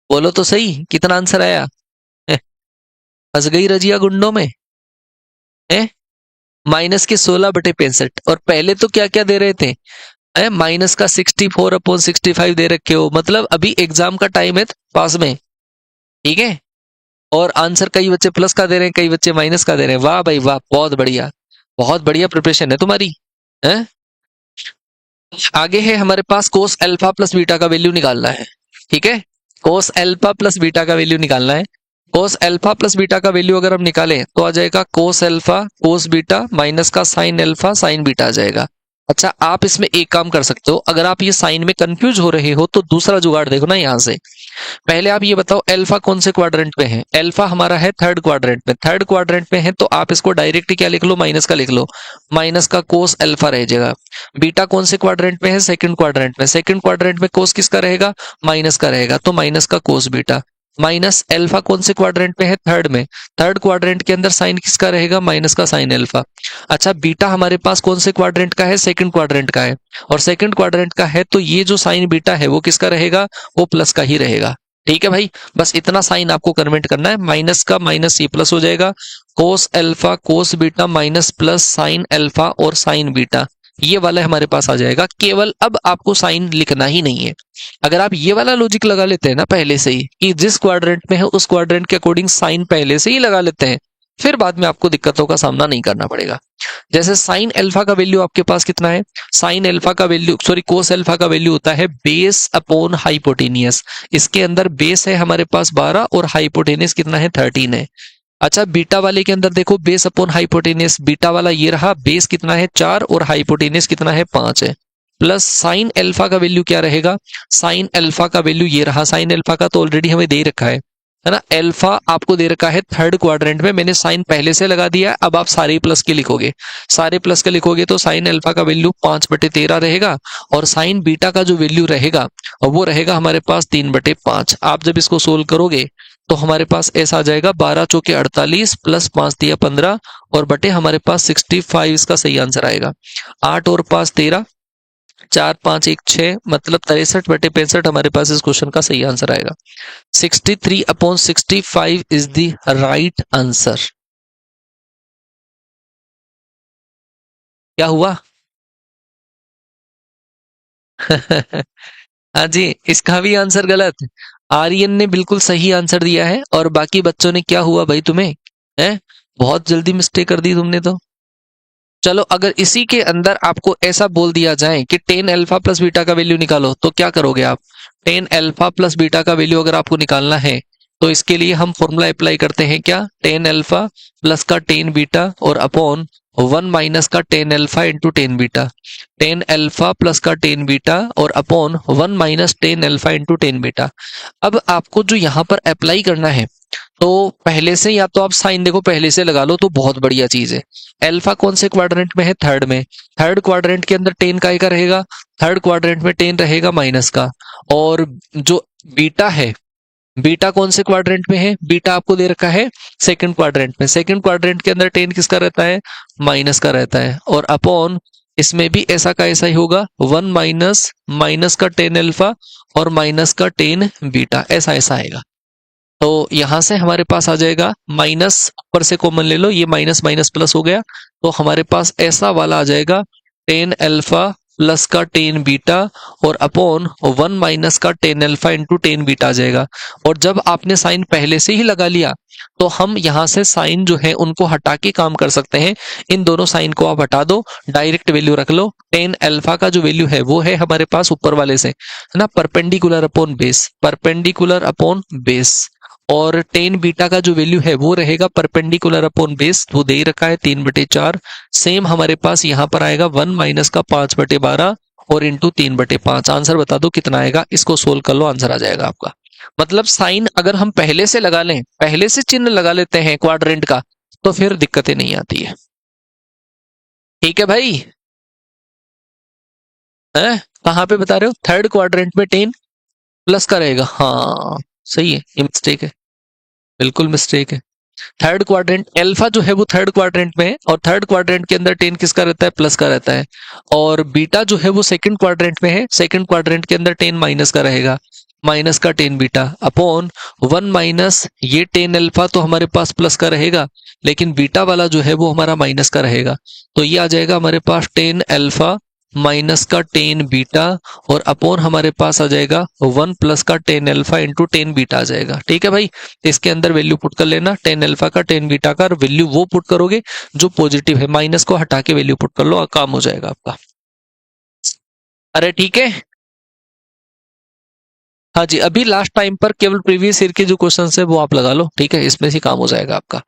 Speaker 1: बोलो तो सही, कितना आंसर आया? फंस गई रजिया गुंडों में है। माइनस के 16/65, और पहले तो क्या क्या दे रहे थे? माइनस का 64/65 दे रखे हो, मतलब अभी एग्जाम का टाइम है पास में, ठीक है। और आंसर कई बच्चे प्लस का दे रहे हैं, कई बच्चे माइनस का दे रहे हैं। वाह भाई वाह, बहुत बढ़िया, बहुत बढ़िया प्रिपरेशन है तुम्हारी है। आगे है हमारे पास कोस अल्फा प्लस बीटा का वैल्यू निकालना है, ठीक है। कोस अल्फा प्लस बीटा का वैल्यू निकालना है। कोस अल्फा प्लस बीटा का वैल्यू अगर हम निकालें तो आ जाएगा cos alpha cos beta minus का साइन अल्फा साइन बीटा आ जाएगा। अच्छा, आप इसमें एक काम कर सकते हो, अगर आप ये साइन में कंफ्यूज हो रहे हो तो दूसरा जुगाड़ देखो ना। यहाँ से पहले आप ये बताओ अल्फा कौन से क्वाड्रेंट में है? अल्फा हमारा है थर्ड क्वाड्रेंट में। थर्ड क्वाड्रेंट में है तो आप इसको डायरेक्ट क्या लिख लो? माइनस का लिख लो, माइनस का कोस अल्फा रह जाएगा। बीटा कौन से क्वाड्रेंट में है? सेकंड क्वाड्रेंट में। सेकंड क्वाड्रेंट में कोस किसका रहेगा? माइनस का रहेगा, तो माइनस का कोस बीटा। माइनस अल्फा कौन से क्वाड्रेंट में है? थर्ड में। थर्ड क्वाड्रेंट के अंदर साइन किसका रहेगा? माइनस का साइन अल्फा। अच्छा, बीटा हमारे पास कौन से क्वाड्रेंट का है? सेकंड क्वाड्रेंट का है, और सेकंड क्वाड्रेंट का है तो ये जो साइन बीटा है वो किसका रहेगा? वो प्लस का ही रहेगा, ठीक है भाई। बस इतना साइन आपको कन्वर्ट करना है, माइनस का माइनस ये प्लस हो जाएगा। Cos alpha cos beta minus plus sine alpha और साइन बीटा, ये वाला हमारे पास आ जाएगा। केवल अब आपको साइन लिखना ही नहीं है। अगर आप ये वाला लॉजिक लगा लेते हैं ना पहले से ही कि जिस क्वाड्रेंट में है उस क्वाड्रेंट के अकॉर्डिंग साइन पहले से ही लगा लेते हैं, फिर बाद में आपको दिक्कतों का सामना नहीं करना पड़ेगा। जैसे साइन अल्फा का वैल्यू आपके पास कितना है? साइन अल्फा का वैल्यू कोस अल्फा का वैल्यू होता है बेस अपॉन हाइपोटेनियस। इसके अंदर बेस है हमारे पास 12 और हाइपोटेनियस कितना है? 13 है। अच्छा, बीटा वाले के अंदर देखो बेस अपॉन हाइपोटेनियस, बीटा वाला ये रहा, बेस कितना है? 4 और हाइपोटेनियस कितना है? 5 है। प्लस साइन अल्फा का वैल्यू क्या रहेगा? साइन अल्फा का वैल्यू ये रहा, साइन अल्फा का तो ऑलरेडी हमें दे रखा है ना। अल्फा आपको दे रखा है थर्ड क्वाड्रेंट में, मैंने साइन पहले से लगा दिया है। अब आप सारे प्लस के लिखोगे, सारे प्लस के लिखोगे तो साइन अल्फा का वैल्यू 5/13 रहेगा, और साइन बीटा का जो वैल्यू रहेगा वो रहेगा हमारे पास 3/5। आप जब इसको सोल्व करोगे तो हमारे पास ऐसा आ जाएगा 12 चौके 48 प्लस 5 दिया 15 और बटे हमारे पास 65 इसका सही आंसर आएगा। 8 और 5 13, 4 5 1 6, मतलब 63/65 हमारे पास इस क्वेश्चन का सही आंसर आएगा। 63/65 इज द राइट आंसर। क्या हुआ? हाँ जी, इसका भी आंसर गलत। आर्यन ने बिल्कुल सही आंसर दिया है, और बाकी बच्चों ने क्या हुआ भाई तुम्हें? है बहुत जल्दी मिस्टेक कर दी तुमने तो। चलो, अगर इसी के अंदर आपको ऐसा बोल दिया जाए कि टेन अल्फा प्लस बीटा का वैल्यू निकालो तो क्या करोगे आप? टेन अल्फा प्लस बीटा का वैल्यू अगर आपको निकालना है तो इसके लिए हम फॉर्मूला अप्लाई करते हैं क्या? टेन अल्फा प्लस का टेन बीटा और अपॉन 1 माइनस का tan alpha into tan beta. Ten alpha plus का टेन बीटा और upon 1 minus ten alpha into tan beta. अब आपको जो यहाँ पर अप्लाई करना है तो पहले से, या तो आप साइन देखो पहले से लगा लो तो बहुत बढ़िया चीज है। अल्फा कौन से क्वाड्रेंट में है? थर्ड में। थर्ड क्वाड्रेंट के अंदर टेन का रहेगा, थर्ड क्वाड्रेंट में टेन रहेगा माइनस का। और जो बीटा है, बीटा कौन से क्वाड्रेंट में है? बीटा आपको दे रखा है सेकंड क्वाड्रेंट में। सेकंड क्वाड्रेंट के अंदर टेन किसका रहता है? माइनस का रहता है। और अपॉन इसमें भी ऐसा का ऐसा ही होगा, 1 माइनस माइनस का टेन अल्फा और माइनस का टेन बीटा, ऐसा ऐसा आएगा। तो यहां से हमारे पास आ जाएगा माइनस, ऊपर से कॉमन ले लो, ये माइनस माइनस प्लस हो गया, तो हमारे पास ऐसा वाला आ जाएगा टेन अल्फा प्लस का टेन बीटा और अपॉन 1 माइनस का tan alpha into tan beta आ जाएगा। और जब आपने साइन पहले से ही लगा लिया तो हम यहाँ से साइन जो है उनको हटा के काम कर सकते हैं। इन दोनों साइन को आप हटा दो, डायरेक्ट वैल्यू रख लो। टेन अल्फा का जो वैल्यू है वो है हमारे पास ऊपर वाले से, है ना, perpendicular upon base, perpendicular upon base. और टेन बीटा का जो वैल्यू है वो रहेगा परपेंडिकुलर अपॉन बेस, वो दे ही रखा है 3/4। सेम हमारे पास यहाँ पर आएगा 1 माइनस का 5/12 और इंटू 3/5। आंसर बता दो कितना आएगा, इसको सोल्व कर लो, आंसर आ जाएगा आपका। मतलब साइन अगर हम पहले से लगा लें, पहले से चिन्ह लगा लेते हैं क्वाड्रेंट का, तो फिर दिक्कतें नहीं आती है। ठीक है भाई, है कहाँ पे बता रहे हो? थर्ड क्वाड्रेंट में टेन प्लस का रहेगा, हाँ सही है, ये मिस्टेक है, बिल्कुल मिस्टेक है। थर्ड क्वाड्रेंट अल्फा जो है वो थर्ड क्वाड्रेंट में है, और थर्ड क्वाड्रेंट के अंदर टेन किसका रहता है? प्लस का रहता है। और बीटा जो है वो सेकंड क्वाड्रेंट में है, सेकंड क्वाड्रेंट के अंदर टेन माइनस का रहेगा, माइनस का टेन बीटा अपॉन 1 माइनस ये टेन अल्फा तो हमारे पास प्लस का रहेगा, लेकिन बीटा वाला जो है वो हमारा माइनस का रहेगा। तो ये आ जाएगा हमारे पास टेन अल्फा माइनस का टेन बीटा और अपॉन हमारे पास आ जाएगा 1 प्लस का tan alpha into tan beta आ जाएगा। ठीक है भाई, इसके अंदर वैल्यू पुट कर लेना, टेन अल्फा का टेन बीटा का, वैल्यू वो पुट करोगे जो पॉजिटिव है, माइनस को हटा के वैल्यू पुट कर लो, काम हो जाएगा आपका। अरे ठीक है, हाँ जी, अभी लास्ट टाइम पर केवल प्रीवियस ईयर के जो क्वेश्चन है वो आप लगा लो, ठीक है, इसमें से काम हो जाएगा आपका।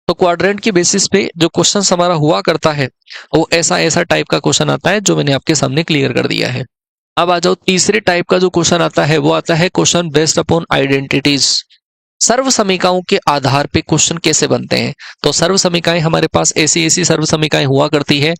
Speaker 1: तो क्वाड्रेंट की बेसिस पे जो क्वेश्चन हमारा हुआ करता है वो ऐसा ऐसा टाइप का क्वेश्चन आता है जो मैंने आपके सामने क्लियर कर दिया है। अब आ जाओ तीसरे टाइप का जो क्वेश्चन आता है, वो आता है क्वेश्चन बेस्ड अपॉन आइडेंटिटीज। सर्व समीकरणों के आधार पे क्वेश्चन कैसे बनते हैं? तो सर्व समीकरण हमारे पास ऐसी ऐसी सर्व समीकरण हुआ करती है।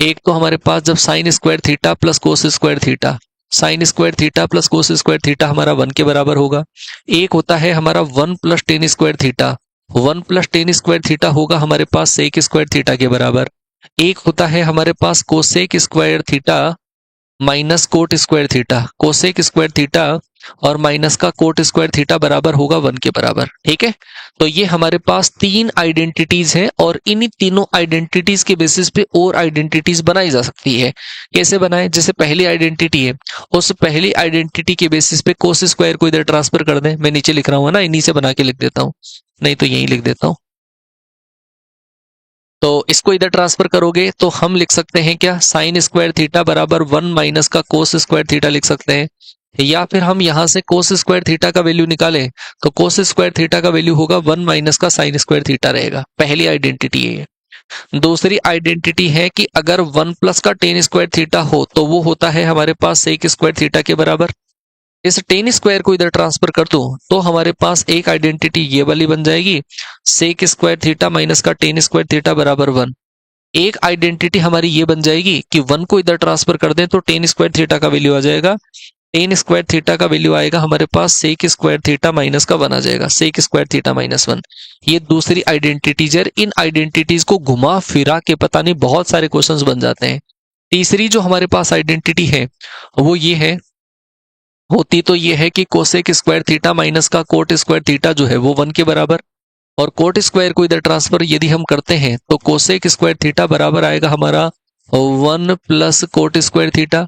Speaker 1: एक तो हमारे पास जब साइन स्क्वायर थीटा प्लस कोस square theta, sine square theta plus कोस स्क्वायर थीटा हमारा 1 के बराबर होगा। एक होता है हमारा 1 plus ten square theta, 1 plus ten square theta होगा हमारे पास सेक स्क्वायर थीटा के बराबर। एक होता है हमारे पास cosec square theta minus cot square theta, cosec square theta और माइनस का कोट स्क्वायर थीटा बराबर होगा 1 के बराबर। ठीक है, तो ये हमारे पास तीन आइडेंटिटीज हैं और इन्हीं तीनों आइडेंटिटीज के बेसिस पे और आइडेंटिटीज बनाई जा सकती है। कैसे बनाए? जैसे पहली आइडेंटिटी है, उस पहली आइडेंटिटी के बेसिस पे कोस स्क्वायर को इधर ट्रांसफर कर दें। मैं नीचे लिख रहा हूँ ना, इन्हीं से बना के लिख देता हूँ, नहीं तो यही लिख देता हूँ। तो इसको इधर ट्रांसफर करोगे तो हम लिख सकते हैं क्या? साइन स्क्वायर थीटा बराबर 1 माइनस का कोस स्क्वायर थीटा लिख सकते हैं। या फिर हम यहां से कोस स्क्वायर थीटा का वैल्यू निकालें तो कोस स्क्वायर थीटा का वैल्यू होगा 1 माइनस का साइन स्क्वायर थीटा रहेगा। पहली आइडेंटिटी है। दूसरी आइडेंटिटी है कि अगर 1 प्लस का टेन स्क्वायर थीटा हो तो वो होता है हमारे पास सेक स्क्वायर थीटा के बराबर। इस टेन स्क्वायर को इधर ट्रांसफर कर दो तो हमारे पास एक आइडेंटिटी ये वाली बन जाएगी, सेक स्क्वायर थीटा माइनस का टेन स्क्वायर थीटा बराबर 1। एक आइडेंटिटी हमारी ये बन जाएगी कि 1 को इधर ट्रांसफर कर दें तो टेन स्क्वायर थीटा का वैल्यू आ जाएगा, टेन स्क्वायर थीटा का वैल्यू आएगा हमारे पास सेक स्क्वायर थीटा माइनस का 1 आ जाएगा, सेक स्क्वायर थीटा माइनस 1। ये दूसरी आइडेंटिटीज है। इन आइडेंटिटीज को घुमा फिरा के पता नहीं बहुत सारे क्वेश्चंस बन जाते हैं। तीसरी जो हमारे पास आइडेंटिटी है वो ये है, होती तो ये है कि कोसेक स्क्वायर थीटा माइनस का कोट स्क्वायर थीटा जो है वो 1 के बराबर, और कोट स्क्वायर को इधर ट्रांसफर यदि हम करते हैं तो कोसेक स्क्वायर थीटा बराबर आएगा हमारा 1 प्लस कोट स्क्वायर थीटा।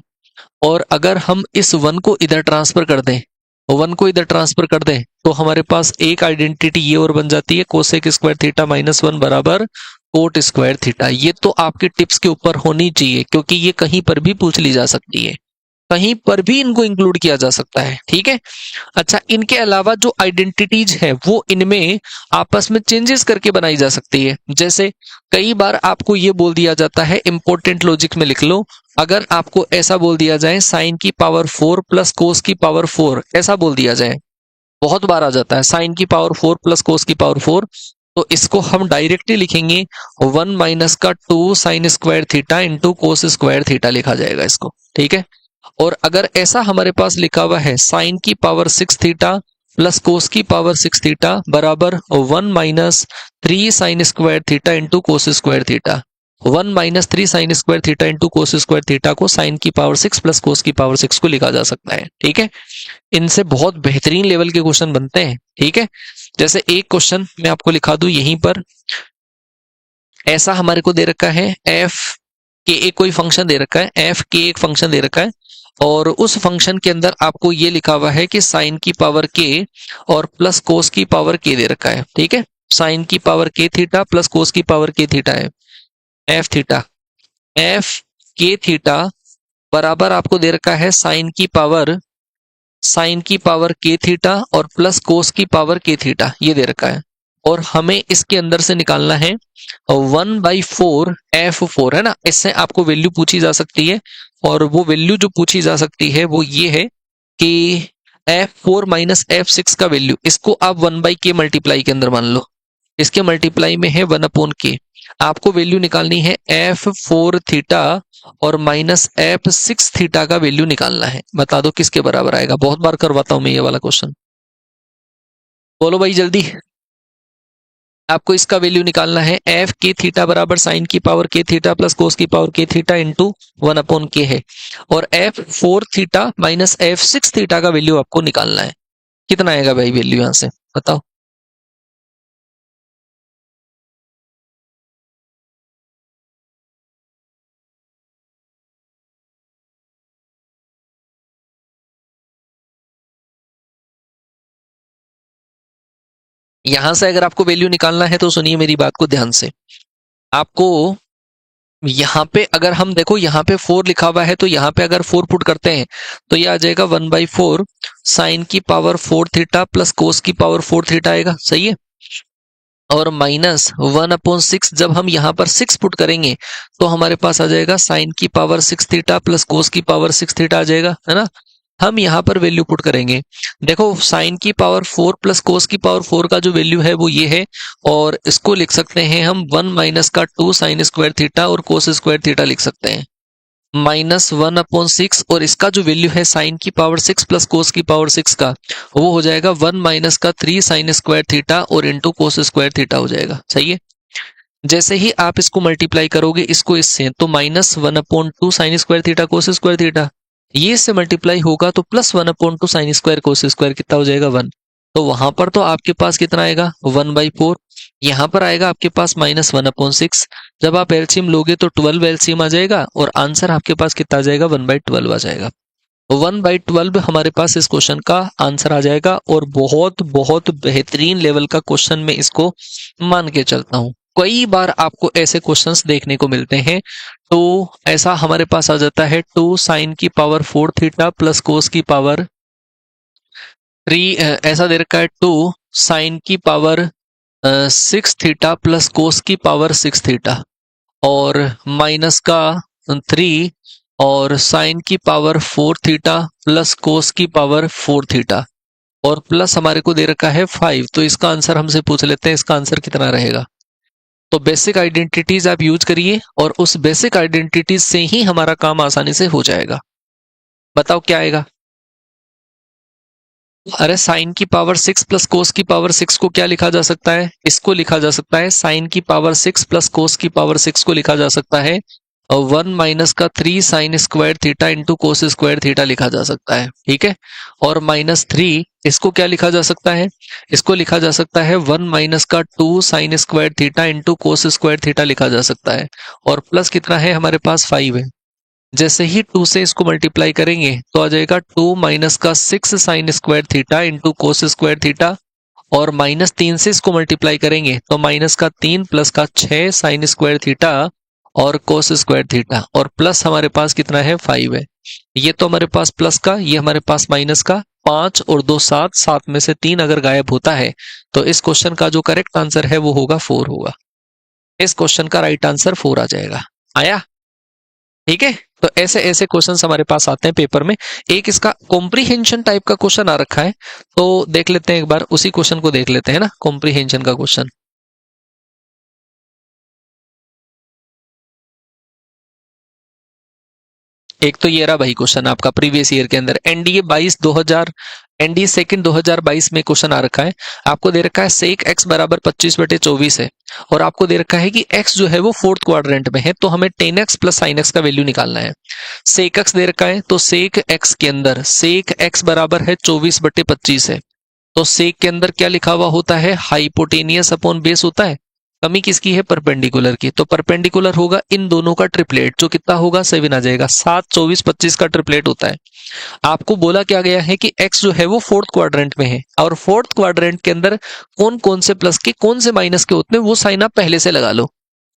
Speaker 1: और अगर हम इस 1 को इधर ट्रांसफर कर दें, 1 को इधर ट्रांसफर कर दें तो हमारे पास एक आइडेंटिटी ये और बन जाती है, कोसेक स्क्वायर थीटा माइनस 1 बराबर कोट स्क्वायर थीटा। ये तो आपके टिप्स के ऊपर होनी चाहिए क्योंकि ये कहीं पर भी पूछ ली जा सकती है, कहीं पर भी इनको इंक्लूड किया जा सकता है। ठीक है, अच्छा, इनके अलावा जो आइडेंटिटीज है वो इनमें आपस में चेंजेस करके बनाई जा सकती है। जैसे कई बार आपको ये बोल दिया जाता है, इंपॉर्टेंट लॉजिक में लिख लो, अगर आपको ऐसा बोल दिया जाए साइन की पावर 4 प्लस कोस की पावर 4, ऐसा बोल दिया जाए, बहुत बार आ जाता है साइन की पावर 4 प्लस कोस की पावर 4, तो इसको हम डायरेक्टली लिखेंगे 1 माइनस का 2 sign square theta into cos square theta लिखा जाएगा इसको। ठीक है, और अगर ऐसा हमारे पास लिखा हुआ है साइन की पावर 6 थीटा प्लस कोस की पावर 6 थीटा बराबर 1 minus 3 sign square theta into cos square theta, 1 minus 3 sign square theta into cos square theta को साइन की पावर 6 प्लस कोस की पावर 6 को लिखा जा सकता है। ठीक है, इनसे बहुत बेहतरीन लेवल के क्वेश्चन बनते हैं। ठीक है, जैसे एक क्वेश्चन मैं आपको लिखा दूं यहीं पर, ऐसा हमारे को दे रखा है एफ के एक कोई फंक्शन दे रखा है, एफ के एक फंक्शन दे रखा है और उस फंक्शन के अंदर आपको ये लिखा हुआ है कि साइन की पावर के और प्लस कोस की पावर के दे रखा है। ठीक है, साइन की पावर के थीटा प्लस कोस की पावर के थीटा है। एफ थीटा, एफ के थीटा बराबर आपको दे रखा है साइन की पावर के थीटा और प्लस कोस की पावर के थीटा, ये दे रखा है। और हमें इसके अंदर से निकालना है 1/4 F4, है ना। इससे आपको वैल्यू पूछी जा सकती है और वो वैल्यू जो पूछी जा सकती है वो ये है कि F4 माइनस F6 का वैल्यू, इसको आप 1/k मल्टीप्लाई के अंदर मान लो, इसके मल्टीप्लाई में है 1/k। आपको वैल्यू निकालनी है F4 थीटा और माइनस F6 थीटा का वैल्यू निकालना है। बता दो किसके बराबर आएगा। बहुत बार करवाता हूं मैं ये वाला क्वेश्चन, बोलो भाई जल्दी। आपको इसका वैल्यू निकालना है एफ के थीटा बराबर साइन की पावर के थीटा प्लस कोस की पावर के थीटा इंटू 1/k है और F4 theta minus F6 theta का वैल्यू आपको निकालना है। कितना आएगा भाई वैल्यू यहां से, बताओ। यहां से अगर आपको वैल्यू निकालना है तो सुनिए मेरी बात को ध्यान से। आपको यहाँ पे अगर हम देखो, यहाँ पे 4 लिखा हुआ है तो यहाँ पे अगर 4 पुट करते हैं तो ये आ जाएगा 1/4 साइन की पावर 4 थीटा प्लस कोस की पावर 4 थीटा आएगा, सही है। और माइनस 1/6 जब हम यहाँ पर 6 पुट करेंगे तो हमारे पास आ जाएगा साइन की पावर 6 थीटा प्लस कोस की पावर 6 थीटा आ जाएगा, है ना। हम यहाँ पर वैल्यू पुट करेंगे। देखो साइन की पावर 4 प्लस कोस की पावर 4 का जो वैल्यू है वो ये है और इसको लिख सकते हैं हम 1 माइनस का 2 साइन स्क्वायर थीटा और कोस स्क्वायर थीटा लिख सकते हैं। माइनस 1/6 और इसका जो वैल्यू है साइन की पावर 6 प्लस कोस की पावर 6 का, वो हो जाएगा 1 माइनस का 3 साइन स्क्वायर थीटा और इंटू कोस स्क्वायर थीटा हो जाएगा, सही है। जैसे ही आप इसको मल्टीप्लाई करोगे इसको इससे, तो minus 1/2 sign square theta cos square theta, ये इससे मल्टीप्लाई होगा तो plus 1/2 sign square cos square कितना हो जाएगा 1। तो वहां पर तो आपके पास कितना आएगा 1/4, यहाँ पर आएगा आपके पास माइनस 1/6। जब आप एलसीएम लोगे तो 12 एलसीएम आ जाएगा और आंसर आपके पास कितना आ जाएगा 1/12 आ जाएगा। 1/12 हमारे पास इस क्वेश्चन का आंसर आ जाएगा और बहुत बहुत बेहतरीन लेवल का क्वेश्चन में इसको मान के चलता हूं। कई बार आपको ऐसे क्वेश्चंस देखने को मिलते हैं। तो ऐसा हमारे पास आ जाता है 2 साइन की पावर 4 थीटा प्लस कोस की पावर 3, ऐसा दे रखा है 2 साइन की पावर 6 थीटा प्लस कोस की पावर 6 थीटा और माइनस का 3 और साइन की पावर 4 थीटा प्लस कोस की पावर 4 थीटा और प्लस हमारे को दे रखा है 5। तो इसका आंसर हमसे पूछ लेते हैं, इसका आंसर कितना रहेगा। तो बेसिक आइडेंटिटीज आप यूज करिए और उस बेसिक आइडेंटिटीज से ही हमारा काम आसानी से हो जाएगा। बताओ क्या आएगा। अरे साइन की पावर 6 प्लस कोस की पावर 6 को क्या लिखा जा सकता है, इसको लिखा जा सकता है साइन की पावर 6 प्लस कोस की पावर 6 को लिखा जा सकता है और 1 माइनस का 3 sign square theta into cos square theta लिखा जा सकता है, ठीक है। और माइनस 3 इसको क्या लिखा जा सकता है, इसको लिखा जा सकता है 1 माइनस का 2 sign square theta into cos square theta लिखा जा सकता है और प्लस कितना है हमारे पास 5 है। जैसे ही 2 से इसको मल्टीप्लाई करेंगे तो आ जाएगा 2 माइनस का 6 sign square theta into cos square theta और माइनस 3 से इसको मल्टीप्लाई करेंगे तो माइनस का 3 प्लस का 6 साइन स्क्वायर थीटा और कोस स्क्वायर थीटा और प्लस हमारे पास कितना है 5 है। ये तो हमारे पास प्लस का, ये हमारे पास माइनस का, 5 और 2 7, 7 में से 3 अगर गायब होता है तो इस क्वेश्चन का जो करेक्ट आंसर है वो होगा 4 होगा। इस क्वेश्चन का राइट आंसर 4 आ जाएगा। आया, ठीक है। तो ऐसे ऐसे क्वेश्चंस हमारे पास आते हैं पेपर में। एक इसका कॉम्प्रीहेंशन टाइप का क्वेश्चन आ रखा है, तो देख लेते हैं एक बार, उसी क्वेश्चन को देख लेते हैं ना, कॉम्प्रीहेंशन का क्वेश्चन। एक तो ये रहा भाई क्वेश्चन आपका प्रीवियस ईयर के अंदर एनडीए सेकंड 2022 में क्वेश्चन आ रखा है। आपको दे रखा है सेक एक्स बराबर 25/24 है और आपको दे रखा है कि एक्स जो है वो फोर्थ क्वाड्रेंट में है, तो हमें 10x प्लस साइन एक्स का वैल्यू निकालना है। सेक एक्स दे रखा है तो सेक एक्स के अंदर सेक एक्स बराबर है 24/25 है। तो सेक के अंदर क्या लिखा हुआ होता है, हाइपोटेनियस अपॉन बेस होता है। कमी किसकी है? परपेंडिकुलर की। तो परपेंडिकुलर होगा इन दोनों का ट्रिपलेट, जो कितना होगा? 7 आ जाएगा। 7, 24, 25 का ट्रिपलेट होता है। आपको बोला क्या गया है कि x जो है वो फोर्थ क्वाड्रेंट में है, और फोर्थ क्वाड्रेंट के अंदर कौन कौन से प्लस के कौन से माइनस के होते हैं वो साइन आप पहले से लगा लो।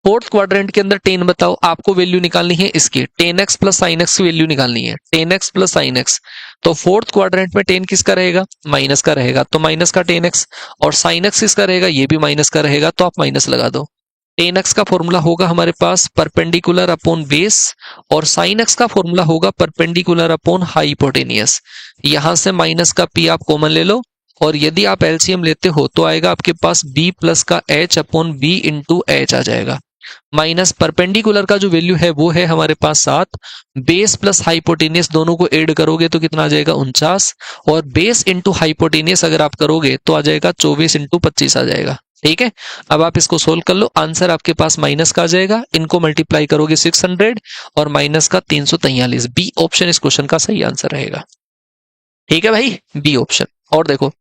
Speaker 1: फोर्थ क्वाड्रेंट के अंदर 10 बताओ, आपको वैल्यू निकालनी है इसकी, 10x प्लस साइन एक्स की वैल्यू निकालनी है, 10x प्लस साइन एक्स। तो फोर्थ क्वाड्रेंट में 10 किसका रहेगा? माइनस का रहेगा, तो माइनस का 10x। और साइन एक्स किसका रहेगा? ये भी माइनस का रहेगा, तो आप माइनस लगा दो। 10x का फॉर्मूला होगा हमारे पास परपेंडिकुलर अपॉन बेस, और साइन एक्स का फॉर्मूला होगा परपेंडिकुलर अपॉन हाइपोटेनियस। यहां से माइनस का p आप कॉमन ले लो, और यदि आप एलसीएम लेते हो तो आएगा आपके पास b प्लस का h upon b into H आ जाएगा। माइनस परपेंडिकुलर का जो वैल्यू है वो है हमारे पास 7, बेस प्लस हाइपोटेनियस दोनों को ऐड करोगे तो कितना आ जाएगा? 49, और बेस इंटू हाइपोटेनियस अगर आप करोगे तो आ जाएगा 24 इंटू 25 आ जाएगा। ठीक है, अब आप इसको सोल्व कर लो, आंसर आपके पास माइनस का आ जाएगा, इनको मल्टीप्लाई करोगे 600 और माइनस का 343। बी ऑप्शन इस क्वेश्चन का सही आंसर रहेगा। ठीक है भाई, बी ऑप्शन। और देखो,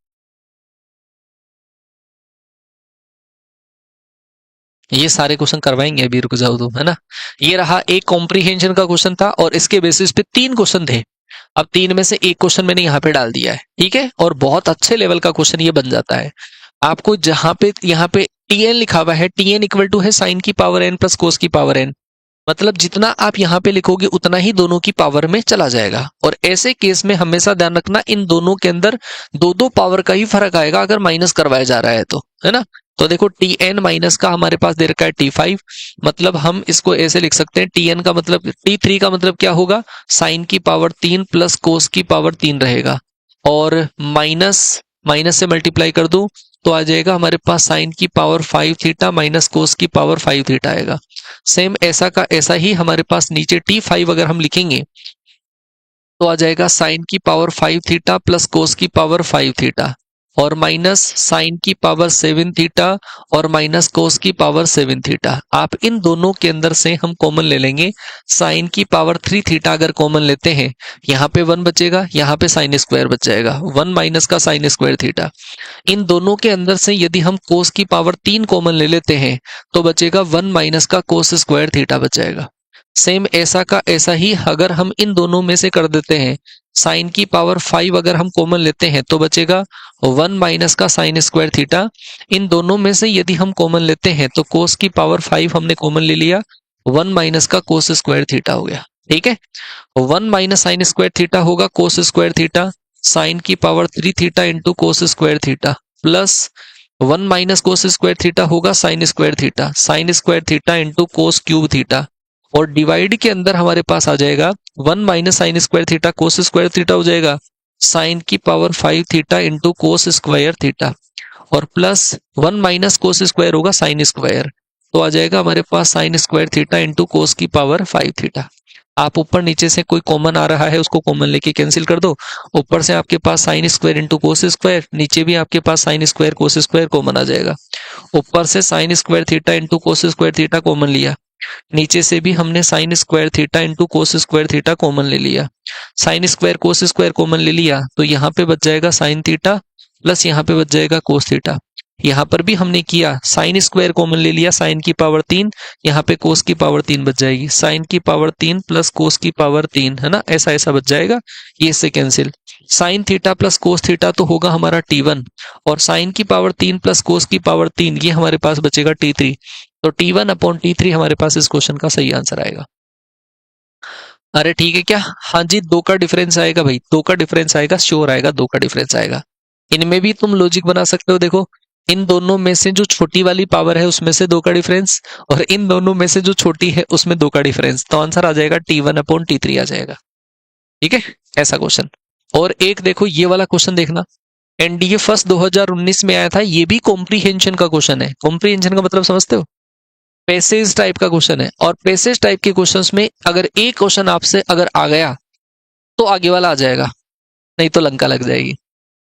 Speaker 1: ये सारे क्वेश्चन करवाएंगे, अभी रुक जाओ तुम, है ना। ये रहा एक कॉम्प्रीहेंशन का क्वेश्चन था, और इसके बेसिस पे 3 क्वेश्चन थे। अब 3 में से एक क्वेश्चन मैंने यहाँ पे डाल दिया है, ठीक है, और बहुत अच्छे लेवल का क्वेश्चन ये बन जाता है। आपको जहां पे यहाँ पे टीएन लिखा हुआ है, टीएन इक्वल टू है साइन की पावर एन प्लस कोस की पावर एन, मतलब जितना आप यहाँ पे लिखोगे उतना ही दोनों की पावर में चला जाएगा। और ऐसे केस में हमेशा ध्यान रखना, इन दोनों के अंदर दो दो पावर का ही फर्क आएगा अगर माइनस करवाया जा रहा है तो, है ना। तो देखो टी एन माइनस का हमारे पास दे रखा है T5, मतलब हम इसको ऐसे लिख सकते हैं, टी एन का मतलब, T3 का मतलब क्या होगा? साइन की पावर 3 प्लस कोस की पावर 3 रहेगा, और माइनस माइनस से मल्टीप्लाई कर दो तो आ जाएगा हमारे पास साइन की पावर 5 थीटा माइनस कोस की पावर 5 थीटा आएगा। सेम ऐसा का ऐसा ही हमारे पास नीचे T5 अगर हम लिखेंगे तो आ जाएगा साइन की पावर 5 थीटा प्लस कोस की पावर 5 थीटा, और माइनस साइन की पावर 7 थीटा और माइनस कोस की पावर 7 थीटा। आप इन दोनों के अंदर से हम कॉमन ले लेंगे, साइन की पावर 3 थीटा अगर कॉमन लेते हैं, यहाँ पे 1 बचेगा, यहाँ पे साइन स्क्वायर बच जाएगा, 1 माइनस का साइन स्क्वायर थीटा। इन दोनों के अंदर से यदि हम कोस की पावर 3 कॉमन ले लेते हैं तो बचेगा 1 माइनस का कोस स्क्वायर थीटा बच जाएगा। सेम ऐसा का ऐसा ही अगर हम इन दोनों में से कर देते हैं, साइन की पावर 5 अगर हम कॉमन लेते हैं तो बचेगा 1 माइनस का साइन स्क्वायर थीटा। इन दोनों में से यदि हम कॉमन लेते हैं तो कोस की पावर 5 हमने कॉमन ले लिया, 1 माइनस का कोस स्क्वायर थीटा हो गया। ठीक है, 1 माइनस साइन स्क्वायर थीटा होगा कोस स्क्वायर थीटा, साइन की power 3 theta into cos square theta, plus 1 minus cos square theta होगा sine square theta, sine square theta into cos cube theta, और divide के अंदर हमारे पास आ जाएगा 1 minus sine square theta cos square theta हो जाएगा साइन की power 5 theta into cos square theta, और प्लस 1 माइनस कोस स्क्वायर होगा साइन स्क्वायर, तो आ जाएगा हमारे पास sine square theta into cos की पावर 5 थीटा। आप ऊपर नीचे से कोई कॉमन आ रहा है उसको कॉमन लेके कैंसिल कर दो, ऊपर से आपके पास sine square into cos square, नीचे भी आपके पास sine square cos square common आ जाएगा। ऊपर से sine square theta into cos square theta common लिया, नीचे से भी हमने sine square theta into cos square theta common ले लिया, sine square cos square common ले लिया तो यहाँ पे बच जाएगा साइन थीटा, प्लस यहाँ पे बच जाएगा कोस थीटा। यहाँ पर भी हमने किया, साइन स्क्वायर कॉमन ले लिया, साइन की पावर 3, यहाँ पे कोस की पावर 3 बच जाएगी, साइन की पावर 3 प्लस कोस की पावर 3, है ना, ऐसा ऐसा बच जाएगा, ये इससे cancel. Sign theta plus cos theta तो होगा हमारा T1, और साइन की पावर 3 प्लस कोस की पावर 3 ये हमारे पास बचेगा T3, तो T1 अपॉन T3 हमारे पास इस क्वेश्चन का सही आंसर आएगा। अरे ठीक है क्या? हाँ जी, 2 का डिफरेंस आएगा भाई, 2 का डिफरेंस आएगा, श्योर आएगा, 2 का डिफरेंस आएगा। इनमें भी तुम लॉजिक बना सकते हो, देखो इन दोनों में से जो छोटी वाली पावर है उसमें से 2 का डिफरेंस, और इन दोनों में से जो छोटी है उसमें 2 का डिफरेंस, तो आंसर आ जाएगा T1 अपॉन T3 आ जाएगा। ठीक है, ऐसा क्वेश्चन। और एक देखो ये वाला क्वेश्चन देखना, एनडीए फर्स्ट 2019 में आया था, ये भी कॉम्प्रीहेंशन का क्वेश्चन है। कॉम्प्रीहेंशन का मतलब समझते हो? पैसेज टाइप का क्वेश्चन है, और पैसेज टाइप के क्वेश्चंस में अगर एक क्वेश्चन आपसे अगर आ गया तो आगे वाला आ जाएगा, नहीं तो लंका लग जाएगी।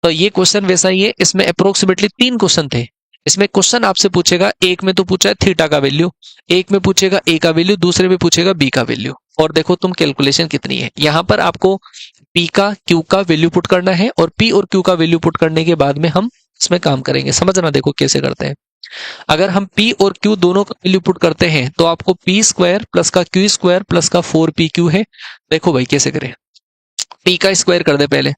Speaker 1: तो ये क्वेश्चन वैसा ही है, इसमें अप्रोक्सीमेटली 3 क्वेश्चन थे। इसमें क्वेश्चन आपसे पूछेगा, एक में तो पूछा है थीटा का वैल्यू, एक में पूछेगा ए का वैल्यू, दूसरे में पूछेगा बी का वैल्यू, और देखो तुम कैलकुलेशन कितनी है। यहां पर आपको पी का क्यू का वैल्यू पुट करना है, और पी और क्यू का वैल्यू पुट करने के बाद में हम इसमें काम करेंगे। समझना देखो कैसे करते हैं। अगर हम p और q दोनों का वैल्यू पुट करते हैं तो आपको p स्क्वायर प्लस का q स्क्वायर प्लस का 4pq है। देखो भाई कैसे करें, p का स्क्वायर कर दे पहले।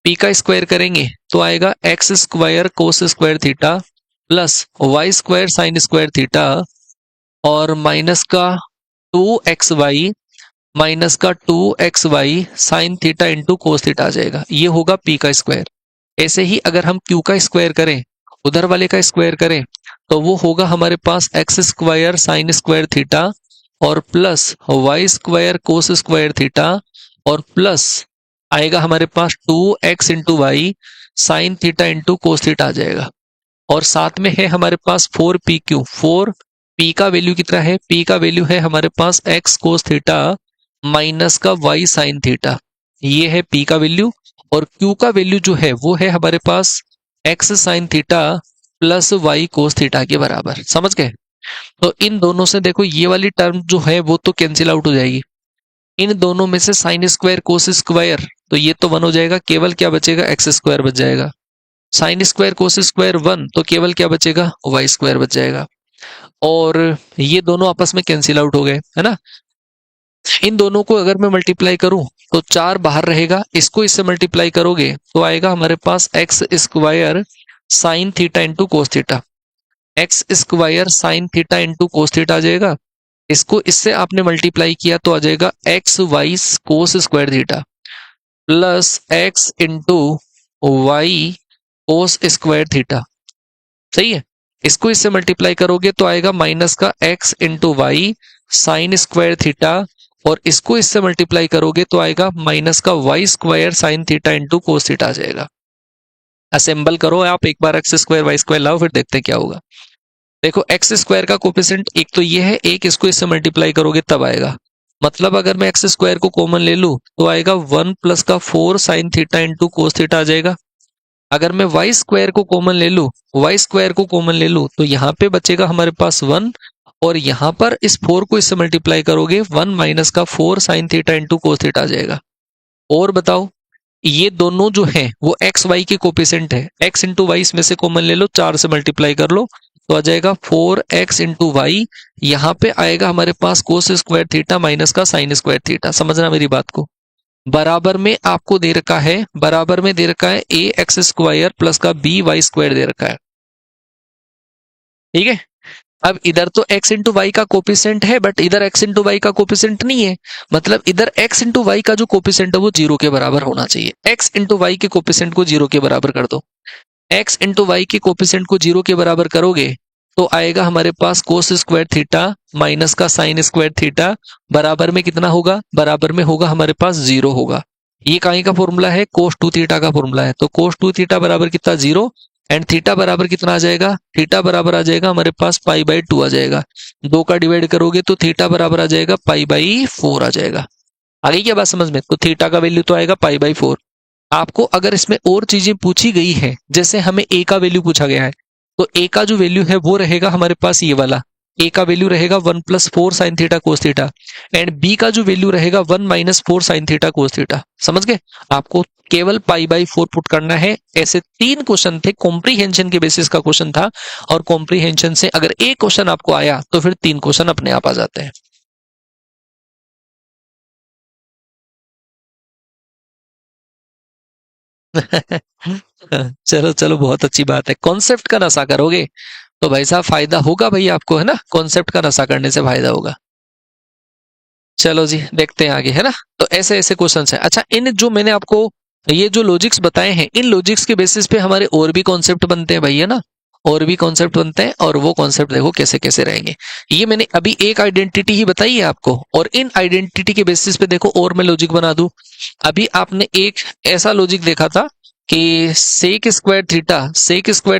Speaker 1: p का स्क्वायर करेंगे तो आएगा x square cos square theta plus y square sine square theta और माइनस का 2xy माइनस का 2xy sine theta into cos theta आ जाएगा। ये होगा p का स्क्वायर। ऐसे ही अगर हम q का स्क्वायर करें, उधर वाले का स्क्वायर करें, तो वो होगा हमारे पास X square sine square theta और plus Y square cos square theta और प्लस आएगा हमारे पास 2x into Y sine theta into cos theta आ जाएगा। और साथ में है हमारे पास 4pq। 4p का वैल्यू कितना है, p का वैल्यू है हमारे पास x कोस थीटा माइनस का y साइन थीटा, ये है p का वैल्यू। और q का वैल्यू जो है वो है हमारे पास x sign theta plus y कोस थीटा के बराबर। समझ गए? तो इन दोनों से देखो ये वाली टर्म जो है वो तो कैंसिल आउट हो जाएगी। इन दोनों में से साइन स्क्वायर कोस स्क्वायर तो ये तो 1 हो जाएगा, केवल क्या बचेगा एक्स स्क्वायर बच जाएगा। साइन स्क्वायर कोस स्क्वायर 1 तो केवल क्या बचेगा वाई स्क्वायर बच जाएगा। और ये दोनों आपस में कैंसिल आउट हो गए, है ना। इन दोनों को अगर मैं मल्टीप्लाई करूं तो 4 बाहर रहेगा, इसको इससे मल्टीप्लाई करोगे तो आएगा हमारे पास X square sine theta into cos theta. X square sine theta into cos theta आ जाएगा। इसको इससे आपने मल्टीप्लाई किया तो आ जाएगा X Y cos square theta plus X into Y cos square theta. सही है। इसको इससे मल्टीप्लाई करोगे तो आएगा माइनस का X into Y sine square theta और इसको इससे मल्टीप्लाई करोगे तो आएगा माइनस का Y square sine theta into cos theta आ जाएगा। असेंबल करो आप एक बार, एक्स स्क्वायर वाई स्क्वायर लाओ, फिर देखते हैं क्या होगा। देखो एक्स स्क्वायर का कोफिशिएंट एक तो ये है, एक इसको इससे मल्टीप्लाई करोगे तब आएगा। मतलब अगर मैं एक्स स्क्वायर को कॉमन ले लूं तो आएगा 1 प्लस का 4 sine theta into cos theta आ जाएगा। अगर मैं वाई स्क्वायर को कॉमन ले लूं, वाई स्क्वायर को कॉमन ले लूं तो यहाँ पे बचेगा हमारे पास 1 और यहाँ पर इस 4 को इससे मल्टीप्लाई करोगे 1 माइनस का 4 sine theta into cos theta आ जाएगा। और बताओ ये दोनों जो है वो एक्स वाई के कोफिशिएंट है, एक्स इंटू वाई इसमें से कॉमन ले लो, 4 से मल्टीप्लाई कर लो तो आ जाएगा 4x इंटू वाई। यहाँ पे आएगा हमारे पास कोस स्क्वायर थीटा माइनस का साइन स्क्वायर थीटा। समझना मेरी बात को। बराबर में आपको दे रखा है, बराबर में दे रखा है ए एक्स स्क्वायर प्लस का बी वाई स्क्वायर दे रखा है। ठीक है। अब इधर तो x इंटू वाई का कोफिशिएंट है बट इधर x इंटू वाई का कोफिशिएंट नहीं है। मतलब इधर x इंटू वाई का जो कोफिशिएंट है वो 0 के बराबर होना चाहिए। x इंटू वाई के कोफिशिएंट को 0 के बराबर कर दो। x इंटू वाई के कोफिशिएंट को 0 के बराबर करोगे तो आएगा हमारे पास कोस स्क्वायर थीटा माइनस का साइन स्क्वायर थीटा बराबर में कितना होगा, बराबर में होगा हमारे पास 0 होगा। ये काहे का फॉर्मूला है, कोस 2 थीटा का फॉर्मूला है। तो कोस 2 थीटा बराबर कितना 0 एंड थीटा बराबर कितना आ जाएगा, थीटा बराबर आ जाएगा हमारे पास पाई बाई 2 आ जाएगा। 2 का डिवाइड करोगे तो थीटा बराबर आ जाएगा पाई बाई 4 आ जाएगा। आ गई क्या बात समझ में? तो थीटा का वैल्यू तो आएगा पाई बाई 4। आपको अगर इसमें और चीजें पूछी गई है, जैसे हमें ए का वैल्यू पूछा गया है, तो ए का जो वैल्यू है वो रहेगा हमारे पास ये वाला। ए का वैल्यू रहेगा 1 plus 4 sine theta cos theta and B का जो वैल्यू रहेगा 1 minus 4 sine theta cos theta. समझ गए? आपको केवल पाई बाई 4 पुट करना है। ऐसे 3 क्वेश्चन थे, कॉम्प्रीहेंशन के बेसिस का क्वेश्चन था और कॉम्प्रीहेंशन से अगर एक क्वेश्चन आपको आया तो फिर 3 क्वेश्चन अपने आप आ जाते हैं। चलो चलो बहुत अच्छी बात है। कॉन्सेप्ट का नशा करोगे तो भाई साहब फायदा होगा भाई आपको, है ना। कॉन्सेप्ट का नशा करने से फायदा होगा। चलो जी देखते हैं आगे, है ना। तो ऐसे ऐसे क्वेश्चन है। अच्छा, इन जो मैंने आपको ये जो लॉजिक्स बताए हैं, इन लॉजिक्स के बेसिस पे हमारे और भी कॉन्सेप्ट बनते हैं भाई, है ना। और भी कॉन्सेप्ट बनते हैं और वो कॉन्सेप्ट देखो कैसे कैसे रहेंगे। ये मैंने अभी एक आइडेंटिटी ही बताई है आपको और इन आइडेंटिटी के बेसिस पे देखो और मैं लॉजिक बना दूं। अभी आपने एक ऐसा लॉजिक देखा था कि सेक स्क्वायर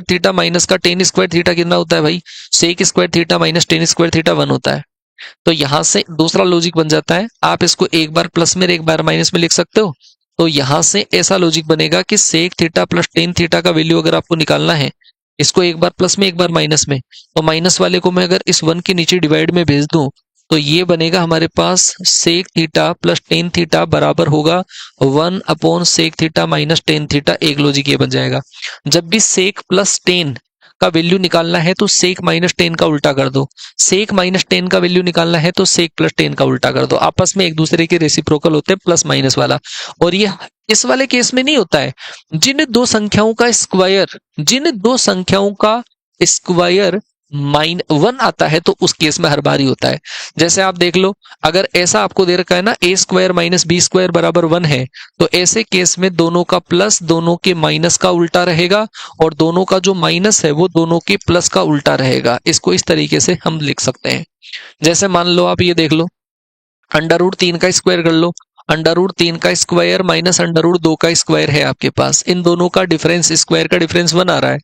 Speaker 1: थीटा माइनस का टेन स्क्वायर थीटा कितना होता है भाई, sec square theta minus tan square theta 1 होता है। तो यहां से दूसरा लॉजिक बन जाता है, आप इसको एक बार प्लस में एक बार माइनस में लिख सकते हो। तो यहां से ऐसा लॉजिक बनेगा कि sec theta plus tan theta का वैल्यू अगर आपको निकालना है, इसको एक बार प्लस में एक बार माइनस में, तो माइनस वाले को मैं अगर इस 1 के नीचे डिवाइड में भेज दूं तो ये बनेगा हमारे पास sec theta plus tan theta बराबर होगा 1 upon sec theta minus tan theta. एक लॉजिक ये बन जाएगा। जब भी सेक प्लस टेन का वैल्यू निकालना है तो सेक माइनस 10 का उल्टा कर दो, सेक माइनस 10 का वैल्यू निकालना है तो सेक प्लस 10 का उल्टा कर दो। आपस में एक दूसरे के रेसिप्रोकल होते हैं प्लस माइनस वाला। और ये इस वाले केस में नहीं होता है। जिन दो संख्याओं का स्क्वायर -1 आता है तो उस केस में हर बार ही होता है। जैसे आप देख लो, अगर ऐसा आपको दे रखा है ना, a square minus B square बराबर 1 है, तो ऐसे केस में दोनों का प्लस दोनों के माइनस का उल्टा रहेगा, और दोनों का जो माइनस है वो दोनों के प्लस का उल्टा रहेगा। इसको इस तरीके से हम लिख सकते हैं। जैसे मान लो आप ये देख लो, √3 का स्क्वायर कर लो, √3 का स्क्वायर माइनस √2 का स्क्वायर है आपके पास। इन दोनों का डिफरेंस, स्क्वायर का डिफरेंस 1 आ रहा है,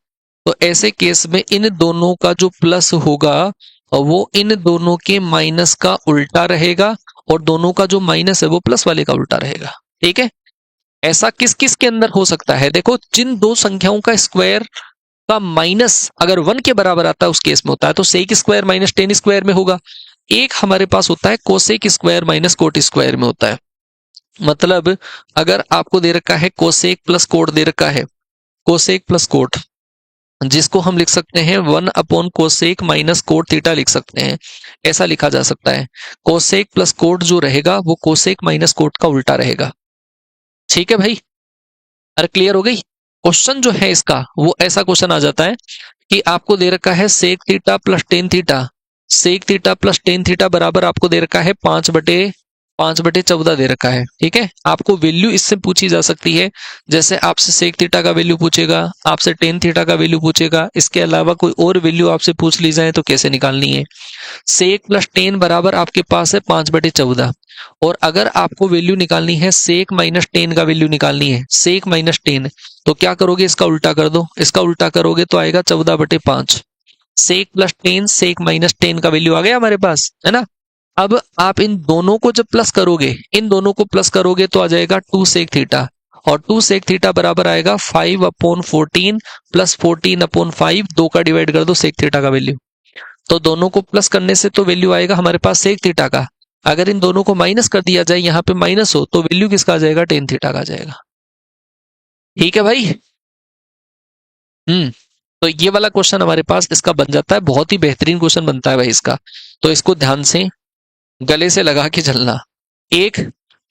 Speaker 1: तो ऐसे केस में इन दोनों का जो प्लस होगा वो इन दोनों के माइनस का उल्टा रहेगा, और दोनों का जो माइनस है वो प्लस वाले का उल्टा रहेगा। ठीक है, ऐसा किस किस के अंदर हो सकता है? देखो, जिन दो संख्याओं का स्क्वायर का माइनस अगर 1 के बराबर आता है उस केस में होता है तो सेक स्क्वायर माइनस 10 स्क्वायर में होगा। एक हमारे पास होता है cosec square minus cot square में होता है। मतलब अगर आपको दे रखा है कोसेक प्लस कोट दे रखा है, कोसेक प्लस कोट, जिसको हम लिख सकते हैं 1 upon cosec minus cot theta लिख सकते हैं। ऐसा लिखा जा सकता है, कोसेक प्लस कोट जो रहेगा वो कोसेक माइनस कोट का उल्टा रहेगा। ठीक है भाई, अरे क्लियर हो गई? क्वेश्चन जो है इसका वो ऐसा क्वेश्चन आ जाता है कि आपको दे रखा है sec theta plus tan theta, sec theta plus tan theta बराबर आपको दे रखा है 5/14 दे रखा है। ठीक है, आपको वैल्यू इससे पूछी जा सकती है, जैसे आपसे सेक थीटा का वैल्यू पूछेगा, आपसे टेन थीटा का वैल्यू पूछेगा, इसके अलावा कोई और वैल्यू आपसे पूछ ली जाए तो कैसे निकालनी है। सेक प्लस टेन बराबर आपके पास है 5/14, और अगर आपको वैल्यू निकालनी है सेक माइनस 10 का वैल्यू निकालनी है, सेक माइनस 10, तो क्या करोगे? इसका उल्टा कर दो, इसका उल्टा करोगे तो आएगा 14/5। सेक प्लस 10 सेक माइनस 10 का वैल्यू आ गया हमारे पास, है ना। अब आप इन दोनों को जब प्लस करोगे, इन दोनों को प्लस करोगे तो आ जाएगा 2 सेक थीटा, और 2 सेक थीटा बराबर आएगा 5/14 प्लस 14/5, 2 का डिवाइड कर दो सेक थीटा का वैल्यू, तो दोनों को प्लस करने से तो वैल्यू आएगा हमारे पास सेक थीटा का। अगर इन दोनों को माइनस कर दिया जाए, यहाँ पे माइनस हो, तो वैल्यू किसका आ जाएगा? टेन थीटा का आ जाएगा। ठीक है भाई। तो ये वाला क्वेश्चन हमारे पास इसका बन जाता है, बहुत ही बेहतरीन क्वेश्चन बनता है भाई इसका। तो इसको ध्यान से गले से लगा के चलना। एक,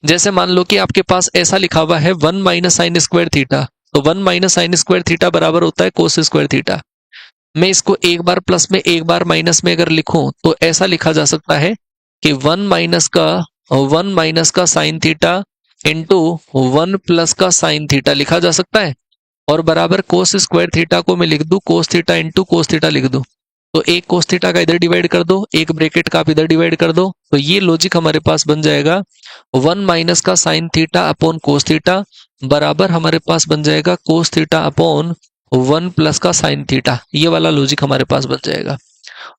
Speaker 1: जैसे मान लो कि आपके पास ऐसा लिखा हुआ है 1 माइनस साइन स्क्वायर थीटा, तो 1 माइनस साइन स्क्वायर थीटा बराबर होता है कोस स्क्वायर थीटा। मैं इसको एक बार प्लस में एक बार माइनस में अगर लिखूं तो ऐसा लिखा जा सकता है कि 1 माइनस का साइन थीटा इंटू 1 प्लस का साइन थीटा लिखा जा सकता है, और बराबर कोस स्क्वायर थीटा को मैं लिख दूं कोस थीटा इंटू कोस थीटा लिख दूं, तो एक कोस थीटा का इधर डिवाइड कर दो, एक ब्रैकेट का आप इधर डिवाइड कर दो, तो ये लॉजिक हमारे पास बन जाएगा 1 माइनस का sine theta upon cos theta बराबर हमारे पास बन जाएगा कोस थीटा अपॉन 1 प्लस का साइन थीटा। ये वाला लॉजिक हमारे पास बन जाएगा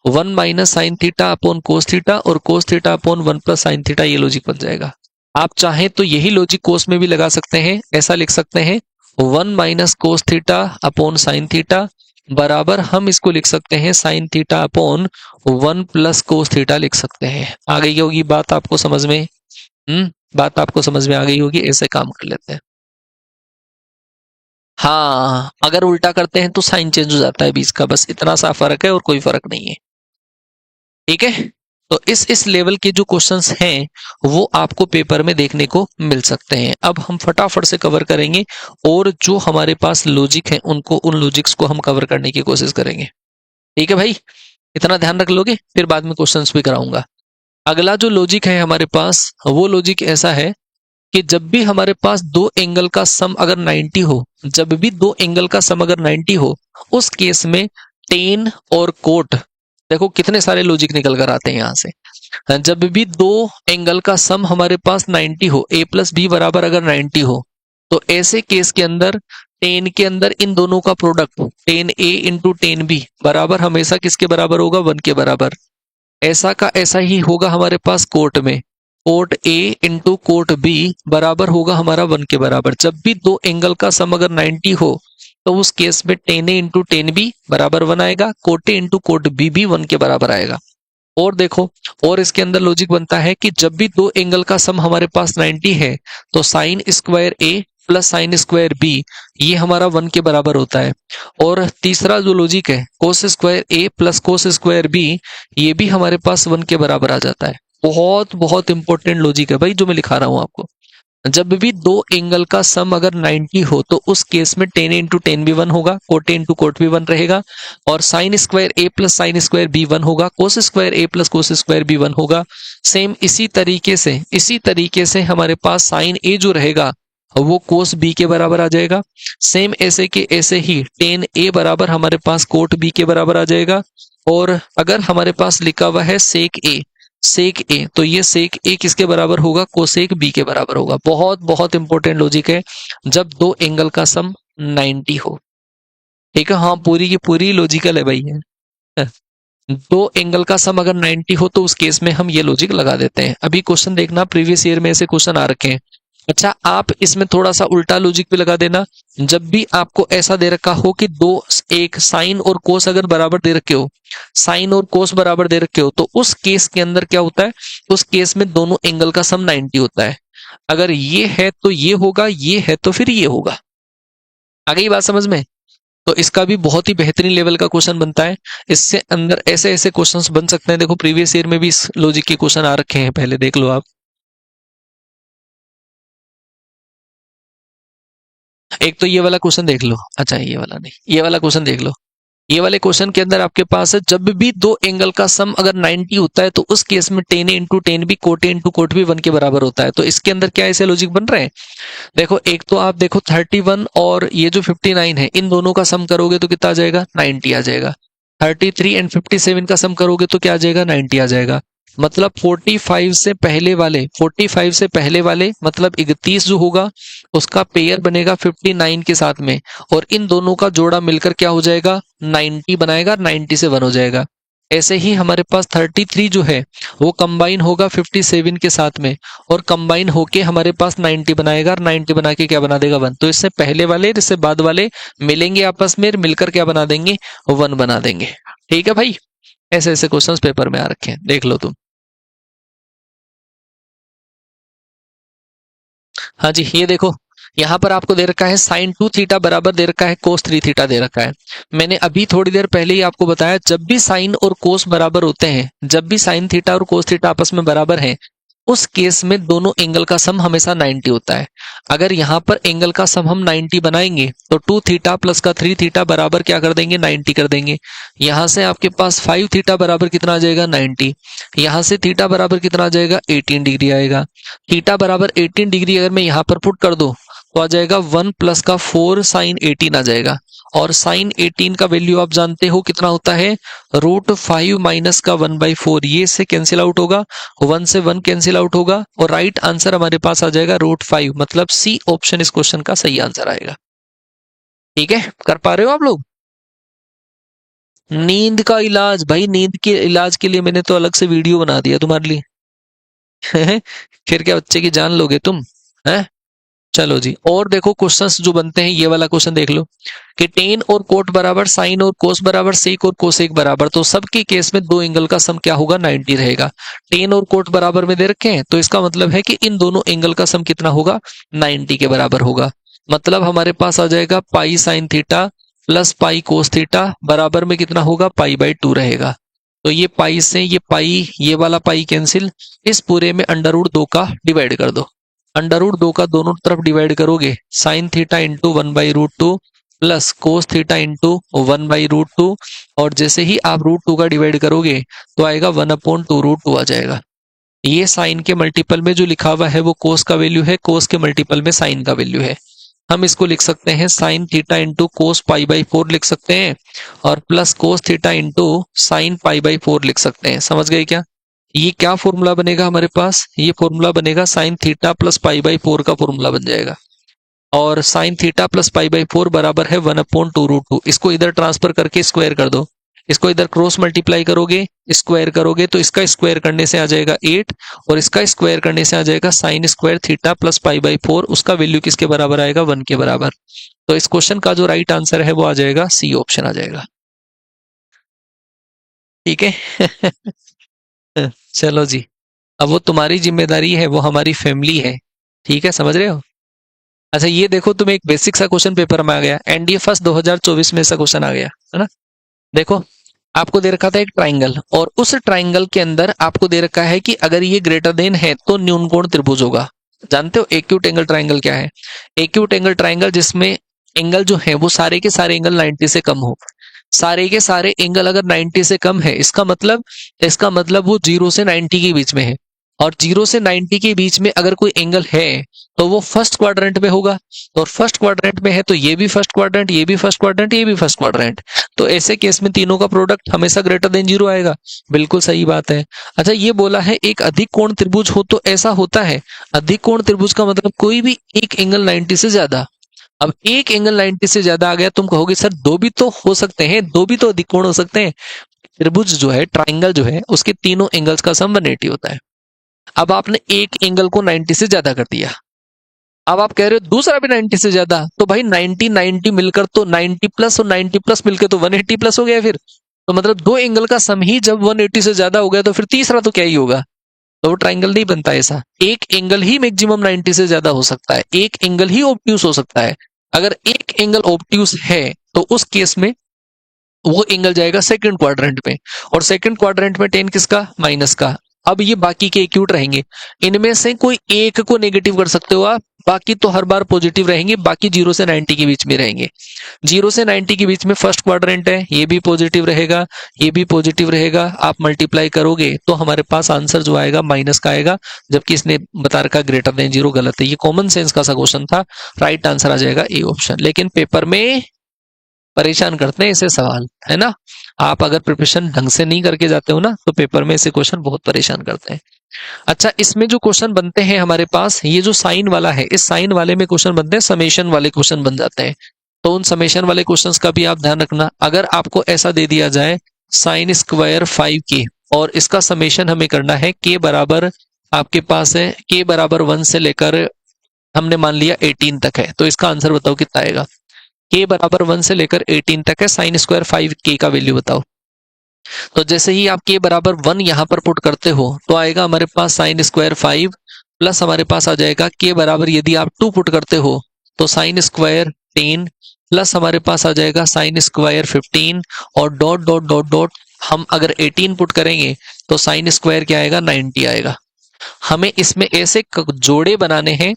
Speaker 1: 1 minus sine theta upon cos theta और cos theta upon 1 plus sine theta, ये लॉजिक बन जाएगा। आप चाहें तो यही लॉजिक कोस में भी लगा सकते हैं, ऐसा लिख सकते हैं 1 माइनस कोस थीटा अपॉन साइन थीटा बराबर हम इसको लिख सकते हैं sine theta upon 1 plus cos theta लिख सकते हैं। आ गई होगी बात आपको समझ में? बात आपको समझ में आ गई होगी। ऐसे काम कर लेते हैं। हाँ, अगर उल्टा करते हैं तो साइन चेंज हो जाता है बीच का, बस इतना सा फर्क है और कोई फर्क नहीं है। ठीक है, तो इस लेवल के जो क्वेश्चंस हैं वो आपको पेपर में देखने को मिल सकते हैं। अब हम फटाफट से कवर करेंगे, और जो हमारे पास लॉजिक है उनको, उन लॉजिक्स को हम कवर करने की कोशिश करेंगे। ठीक है भाई, इतना ध्यान रख लोगे, फिर बाद में क्वेश्चंस भी कराऊंगा। अगला जो लॉजिक है हमारे पास, वो लॉजिक ऐसा है कि जब भी हमारे पास दो एंगल का सम अगर 90 हो, जब भी दो एंगल का सम अगर 90 हो, उस केस में टेन और कोट, देखो कितने सारे लॉजिक निकल कर आते हैं यहां से। जब भी दो एंगल का सम हमारे पास 90 हो, a प्लस बी बराबर अगर 90 हो, तो ऐसे केस के अंदर टेन के अंदर इन दोनों का product ten A into tan B बराबर हमेशा किसके बराबर होगा? 1 के बराबर। ऐसा का ऐसा ही होगा हमारे पास कोट में, cot A into cot B बराबर होगा हमारा 1 के बराबर। जब भी दो एंगल का सम अगर 90 हो तो उस केस में tan A into tan B बराबर 1 आएगा, cot A into cot B भी 1 के बराबर आएगा। और देखो, और इसके अंदर लॉजिक बनता है कि जब भी दो एंगल का सम हमारे पास 90 है तो साइन स्क्वायर ए प्लस साइन स्क्वायर बी, ये हमारा 1 के बराबर होता है। और तीसरा जो लॉजिक है कोस स्क्वायर ए प्लस कोस स्क्वायर बी, ये भी हमारे पास 1 के बराबर आ जाता है। बहुत बहुत इंपॉर्टेंट लॉजिक है भाई जो मैं लिखा रहा हूं आपको। जब भी दो एंगल का सम अगर 90 हो तो उस केस में टेन इंटू टेन भी 1 होगा, कोट इंटू कोट भी 1 रहेगा, और साइन स्क्वायर ए प्लस साइन स्क्वायर बी 1 होगा, कोस स्क्वायर ए प्लस कोस स्क्वायर बी 1 होगा। सेम इसी तरीके से हमारे पास साइन ए जो रहेगा वो कोस बी के बराबर आ जाएगा। सेम ऐसे के ऐसे ही टेन ए बराबर हमारे पास कोट बी के बराबर आ जाएगा। और अगर हमारे पास लिखा हुआ है सेक ए तो ये सेक ए किसके बराबर होगा, कोसेक बी के बराबर होगा। बहुत बहुत इंपॉर्टेंट लॉजिक है जब दो एंगल का सम 90 हो। ठीक है, हाँ पूरी की पूरी लॉजिकल है भाई है। दो एंगल का सम अगर 90 हो तो उस केस में हम ये लॉजिक लगा देते हैं। अभी क्वेश्चन देखना, प्रीवियस ईयर में ऐसे क्वेश्चन आ रखे हैं। अच्छा, आप इसमें थोड़ा सा उल्टा लॉजिक भी लगा देना। जब भी आपको ऐसा दे रखा हो कि दो एक साइन और कोस अगर बराबर दे रखे हो, साइन और कोस बराबर दे रखे हो, तो उस केस के अंदर क्या होता है, उस केस में दोनों एंगल का सम 90 होता है। अगर ये है तो ये होगा, ये है तो फिर ये होगा। आ गई बात समझ में? तो इसका भी बहुत ही बेहतरीन लेवल का क्वेश्चन बनता है। इससे अंदर ऐसे ऐसे क्वेश्चंस बन सकते हैं। देखो प्रीवियस ईयर में भी इस लॉजिक के क्वेश्चन आ रखे हैं, पहले देख लो आप। एक तो ये वाला क्वेश्चन देख लो। अच्छा, ये वाला नहीं, ये वाला क्वेश्चन देख लो। ये वाले क्वेश्चन के अंदर आपके पास है, जब भी दो एंगल का सम अगर 90 होता है तो उस केस में टेन इंटू टेन भी कोट इंटू कोट भी 1 के बराबर होता है। तो इसके अंदर क्या ऐसे लॉजिक बन रहे हैं? देखो, एक तो आप देखो 31 और ये जो 59 है, इन दोनों का सम करोगे तो कितना आ जाएगा, 90 आ जाएगा। 33 एंड 57 का सम करोगे तो क्या आ जाएगा, 90 आ जाएगा। मतलब 45 से पहले वाले मतलब 31 जो होगा उसका पेयर बनेगा 59 के साथ में, और इन दोनों का जोड़ा मिलकर क्या हो जाएगा, 90 बनाएगा, 90 से 1 हो जाएगा। ऐसे ही हमारे पास 33 जो है वो कंबाइन होगा 57 के साथ में, और कंबाइन होके हमारे पास 90 बनाएगा, और 90 बना के क्या बना देगा, 1। तो इससे पहले वाले इससे बाद वाले मिलेंगे आपस में, मिलकर क्या बना देंगे, 1 बना देंगे। ठीक है भाई, ऐसे ऐसे क्वेश्चंस पेपर में आ रखे हैं, देख लो तुम। हाँ जी, ये देखो, यहाँ पर आपको दे रखा है साइन 2 थीटा बराबर दे रखा है कोस 3 थीटा दे रखा है। मैंने अभी थोड़ी देर पहले ही आपको बताया, जब भी साइन और कोस बराबर होते हैं, जब भी साइन थीटा और कोस थीटा आपस में बराबर हैं, उस केस में दोनों एंगल का सम हमेशा 90 होता है। अगर यहाँ पर एंगल का सम हम 90 बनाएंगे तो 2 थीटा प्लस का 3 थीटा बराबर क्या कर देंगे, 90 कर देंगे। यहाँ से आपके पास 5 थीटा बराबर कितना आ जाएगा, 90। यहाँ से थीटा बराबर कितना आ जाएगा, 18 डिग्री आएगा। थीटा बराबर 18 डिग्री अगर मैं यहाँ पर पुट कर दूं तो आ जाएगा 1 प्लस का 4 साइन 18 आ जाएगा। और साइन 18 का वैल्यू आप जानते हो कितना होता है, √5 माइनस का 1/4। ये से कैंसिल आउट होगा, 1 से 1 कैंसिल आउट होगा, और राइट आंसर हमारे पास आ जाएगा √5। मतलब सी ऑप्शन इस क्वेश्चन का सही आंसर आएगा। ठीक है, कर पा रहे हो आप लोग? नींद का इलाज भाई, नींद के इलाज के लिए मैंने तो अलग से वीडियो बना दिया तुम्हारे लिए। फिर क्या बच्चे की जान लोगे तुम, हैं? चलो जी, और देखो क्वेश्चंस जो बनते हैं, ये वाला क्वेश्चन देख लो कि टेन और कोट बराबर साइन और कोस बराबर सेक और कोसेक बराबर, तो सबके केस में दो एंगल का सम क्या होगा, 90 रहेगा। टेन और कोट बराबर में दे रखे हैं तो इसका मतलब है कि इन दोनों एंगल का सम कितना होगा, 90 के बराबर होगा। मतलब हमारे पास आ जाएगा pi sine theta plus pi कोस थीटा बराबर में कितना होगा, पाई/2 रहेगा। तो ये पाई से ये पाई, ये वाला पाई कैंसिल, इस पूरे में √2 का डिवाइड कर दो। √2 का दोनों तरफ डिवाइड करोगे, sign theta into 1/√2 plus cos theta into 1/√2, और जैसे ही आप √2 का डिवाइड करोगे तो आएगा 1/2√2 आ जाएगा। ये साइन के मल्टीपल में जो लिखा हुआ है वो कोस का वैल्यू है, कोस के मल्टीपल में साइन का वैल्यू है। हम इसको लिख सकते हैं साइन थीटा इंटू कोस पाई/4 लिख सकते हैं, और plus cos theta into sine पाई/4 लिख सकते हैं। समझ गए क्या? ये क्या फॉर्मूला बनेगा हमारे पास, ये फॉर्मूला बनेगा साइन थीटा प्लस पाई/4 का फॉर्मूला बन जाएगा। और साइन थीटा प्लस पाई/4 बराबर है 1/2√2। इसको इधर ट्रांसफर करके स्क्वायर कर दो, इसको इधर क्रॉस मल्टीप्लाई करोगे, स्क्वायर करोगे तो इसका स्क्वायर करने से आ जाएगा 8, और इसका स्क्वायर करने से आ जाएगा साइन स्क्वायर थीटा प्लस पाई/4। उसका वैल्यू किसके बराबर आएगा, 1 के बराबर। तो इस क्वेश्चन का जो राइट आंसर है वो आ जाएगा सी ऑप्शन आ जाएगा। ठीक है। चलो जी, अब वो तुम्हारी जिम्मेदारी है, वो हमारी फैमिली है। ठीक है, समझ रहे हो? अच्छा ये देखो, तुम्हें एक बेसिक सा क्वेश्चन पेपर में आ गया, एनडीए फर्स्ट 2024 में ऐसा क्वेश्चन आ गया है ना। देखो, आपको दे रखा था एक ट्राइंगल, और उस ट्राइंगल के अंदर आपको दे रखा है कि अगर ये ग्रेटर देन है तो न्यून कोण त्रिभुज होगा। जानते हो एक्यूट एंगल ट्राइंगल क्या है? एक्यूट एंगल ट्राइंगल जिसमें एंगल जो है वो सारे के सारे एंगल 90 से कम हो। सारे के सारे एंगल अगर 90 से कम है, इसका मतलब वो 0 से 90 के बीच में है। और 0 से 90 के बीच में अगर कोई एंगल है तो वो फर्स्ट क्वाड्रेंट में होगा। और फर्स्ट क्वाड्रेंट में है तो ये भी फर्स्ट क्वाड्रेंट, ये भी फर्स्ट क्वाड्रेंट, ये भी फर्स्ट क्वाड्रेंट। तो ऐसे केस में तीनों का प्रोडक्ट हमेशा ग्रेटर देन 0 आएगा। बिल्कुल सही बात है। अच्छा ये बोला है एक अधिक कोण त्रिभुज हो तो ऐसा होता है। अधिक कोण त्रिभुज का मतलब कोई भी एक एंगल 90 से ज्यादा। अब एक एंगल 90 से ज्यादा आ गया, तुम कहोगे सर दो भी तो हो सकते हैं, दो भी तो अधिक कोण हो सकते हैं। त्रिभुज जो है, ट्राइंगल जो है, उसके तीनों एंगल्स का सम 180 होता है। अब आपने एक एंगल को 90 से ज्यादा कर दिया, अब आप कह रहे हो दूसरा भी 90 से ज्यादा, तो भाई 90 90 मिलकर तो 90 प्लस और 90 प्लस मिलकर तो 180 प्लस हो गया। फिर तो मतलब दो एंगल का सम ही जब 180 से ज्यादा हो गया तो फिर तीसरा तो क्या ही होगा। तो वो ट्राइंगल नहीं बनता ऐसा। एक एंगल ही मैक्सिमम 90 से ज्यादा हो सकता है, एक एंगल ही ऑब्ट्यूस हो सकता है। अगर एक एंगल ऑब्ट्यूस है तो उस केस में वो एंगल जाएगा सेकंड क्वाड्रेंट में, और सेकंड क्वाड्रेंट में टेन किसका? माइनस का। अब ये बाकी के एक्यूट रहेंगे, इनमें से कोई एक को नेगेटिव कर सकते हो आप, बाकी तो हर बार पॉजिटिव रहेंगे। बाकी 0 से 90 के बीच में रहेंगे। 0 से 90 के बीच में फर्स्ट क्वाड्रेंट है, ये भी पॉजिटिव रहेगा, ये भी पॉजिटिव रहेगा। आप मल्टीप्लाई करोगे तो हमारे पास आंसर जो आएगा माइनस का आएगा, जबकि इसने बता रखा ग्रेटर देन 0, गलत है। ये कॉमन सेंस का सा क्वेश्चन था, राइट आंसर आ जाएगा ए ऑप्शन। लेकिन पेपर में परेशान करते हैं ऐसे सवाल, है ना। आप अगर प्रिपरेशन ढंग से नहीं करके जाते हो ना तो पेपर में ऐसे क्वेश्चन बहुत परेशान करते हैं। अच्छा इसमें जो क्वेश्चन बनते हैं हमारे पास, ये जो साइन वाला है, इस साइन वाले में क्वेश्चन बनते हैं, समेशन वाले क्वेश्चन बन जाते हैं। तो उन समेशन वाले क्वेश्चंस का भी आप ध्यान रखना। अगर आपको ऐसा दे दिया जाए साइन स्क्वायर 5k और इसका समेशन हमें करना है के बराबर, आपके पास है के बराबर 1 से लेकर हमने मान लिया 18 तक है, तो इसका आंसर बताओ कितना आएगा। के बराबर 1 से लेकर 18 तक है, साइन स्क्वायर 5k का वैल्यू बताओ। तो जैसे ही आप के बराबर 1 यहां पर पुट करते हो तो आएगा हमारे पास साइन स्क्वायर 5 प्लस हमारे पास आ जाएगा के बराबर, यदि आप 2 पुट करते हो तो साइन स्क्वायर 10 प्लस हमारे पास आ जाएगा साइन स्क्वायर 15 और डॉट डॉट डॉट डॉट। हम अगर 18 पुट करेंगे तो साइन स्क्वायर क्या आएगा? 90 आएगा। हमें इसमें ऐसे जोड़े बनाने हैं,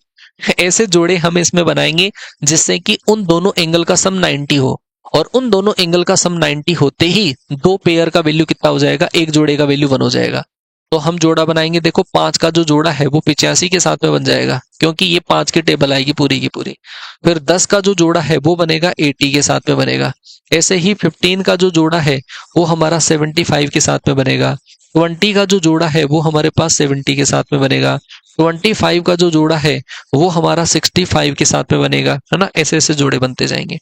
Speaker 1: ऐसे जोड़े हम इसमें बनाएंगे जिससे कि उन दोनों एंगल का सम 90 हो, और उन दोनों एंगल का सम 90 होते ही दो पेयर का वैल्यू कितना हो जाएगा? एक जोड़े का वैल्यू 1 हो जाएगा। तो हम जोड़ा बनाएंगे, देखो 5 का जो जोड़ा है वो 85 के साथ में बन जाएगा, क्योंकि ये 5 की टेबल आएगी पूरी की पूरी। फिर 10 का जो जोड़ा है वो बनेगा 80 के साथ में बनेगा। ऐसे ही 15 का जो जोड़ा है वो हमारा 75 के साथ में बनेगा। 20 का जो जोड़ा है वो हमारे पास 70 के साथ में बनेगा। 25 का जो जोड़ा है वो हमारा 65 के साथ में बनेगा, है ना। ऐसे ऐसे जोड़े बनते जाएंगे।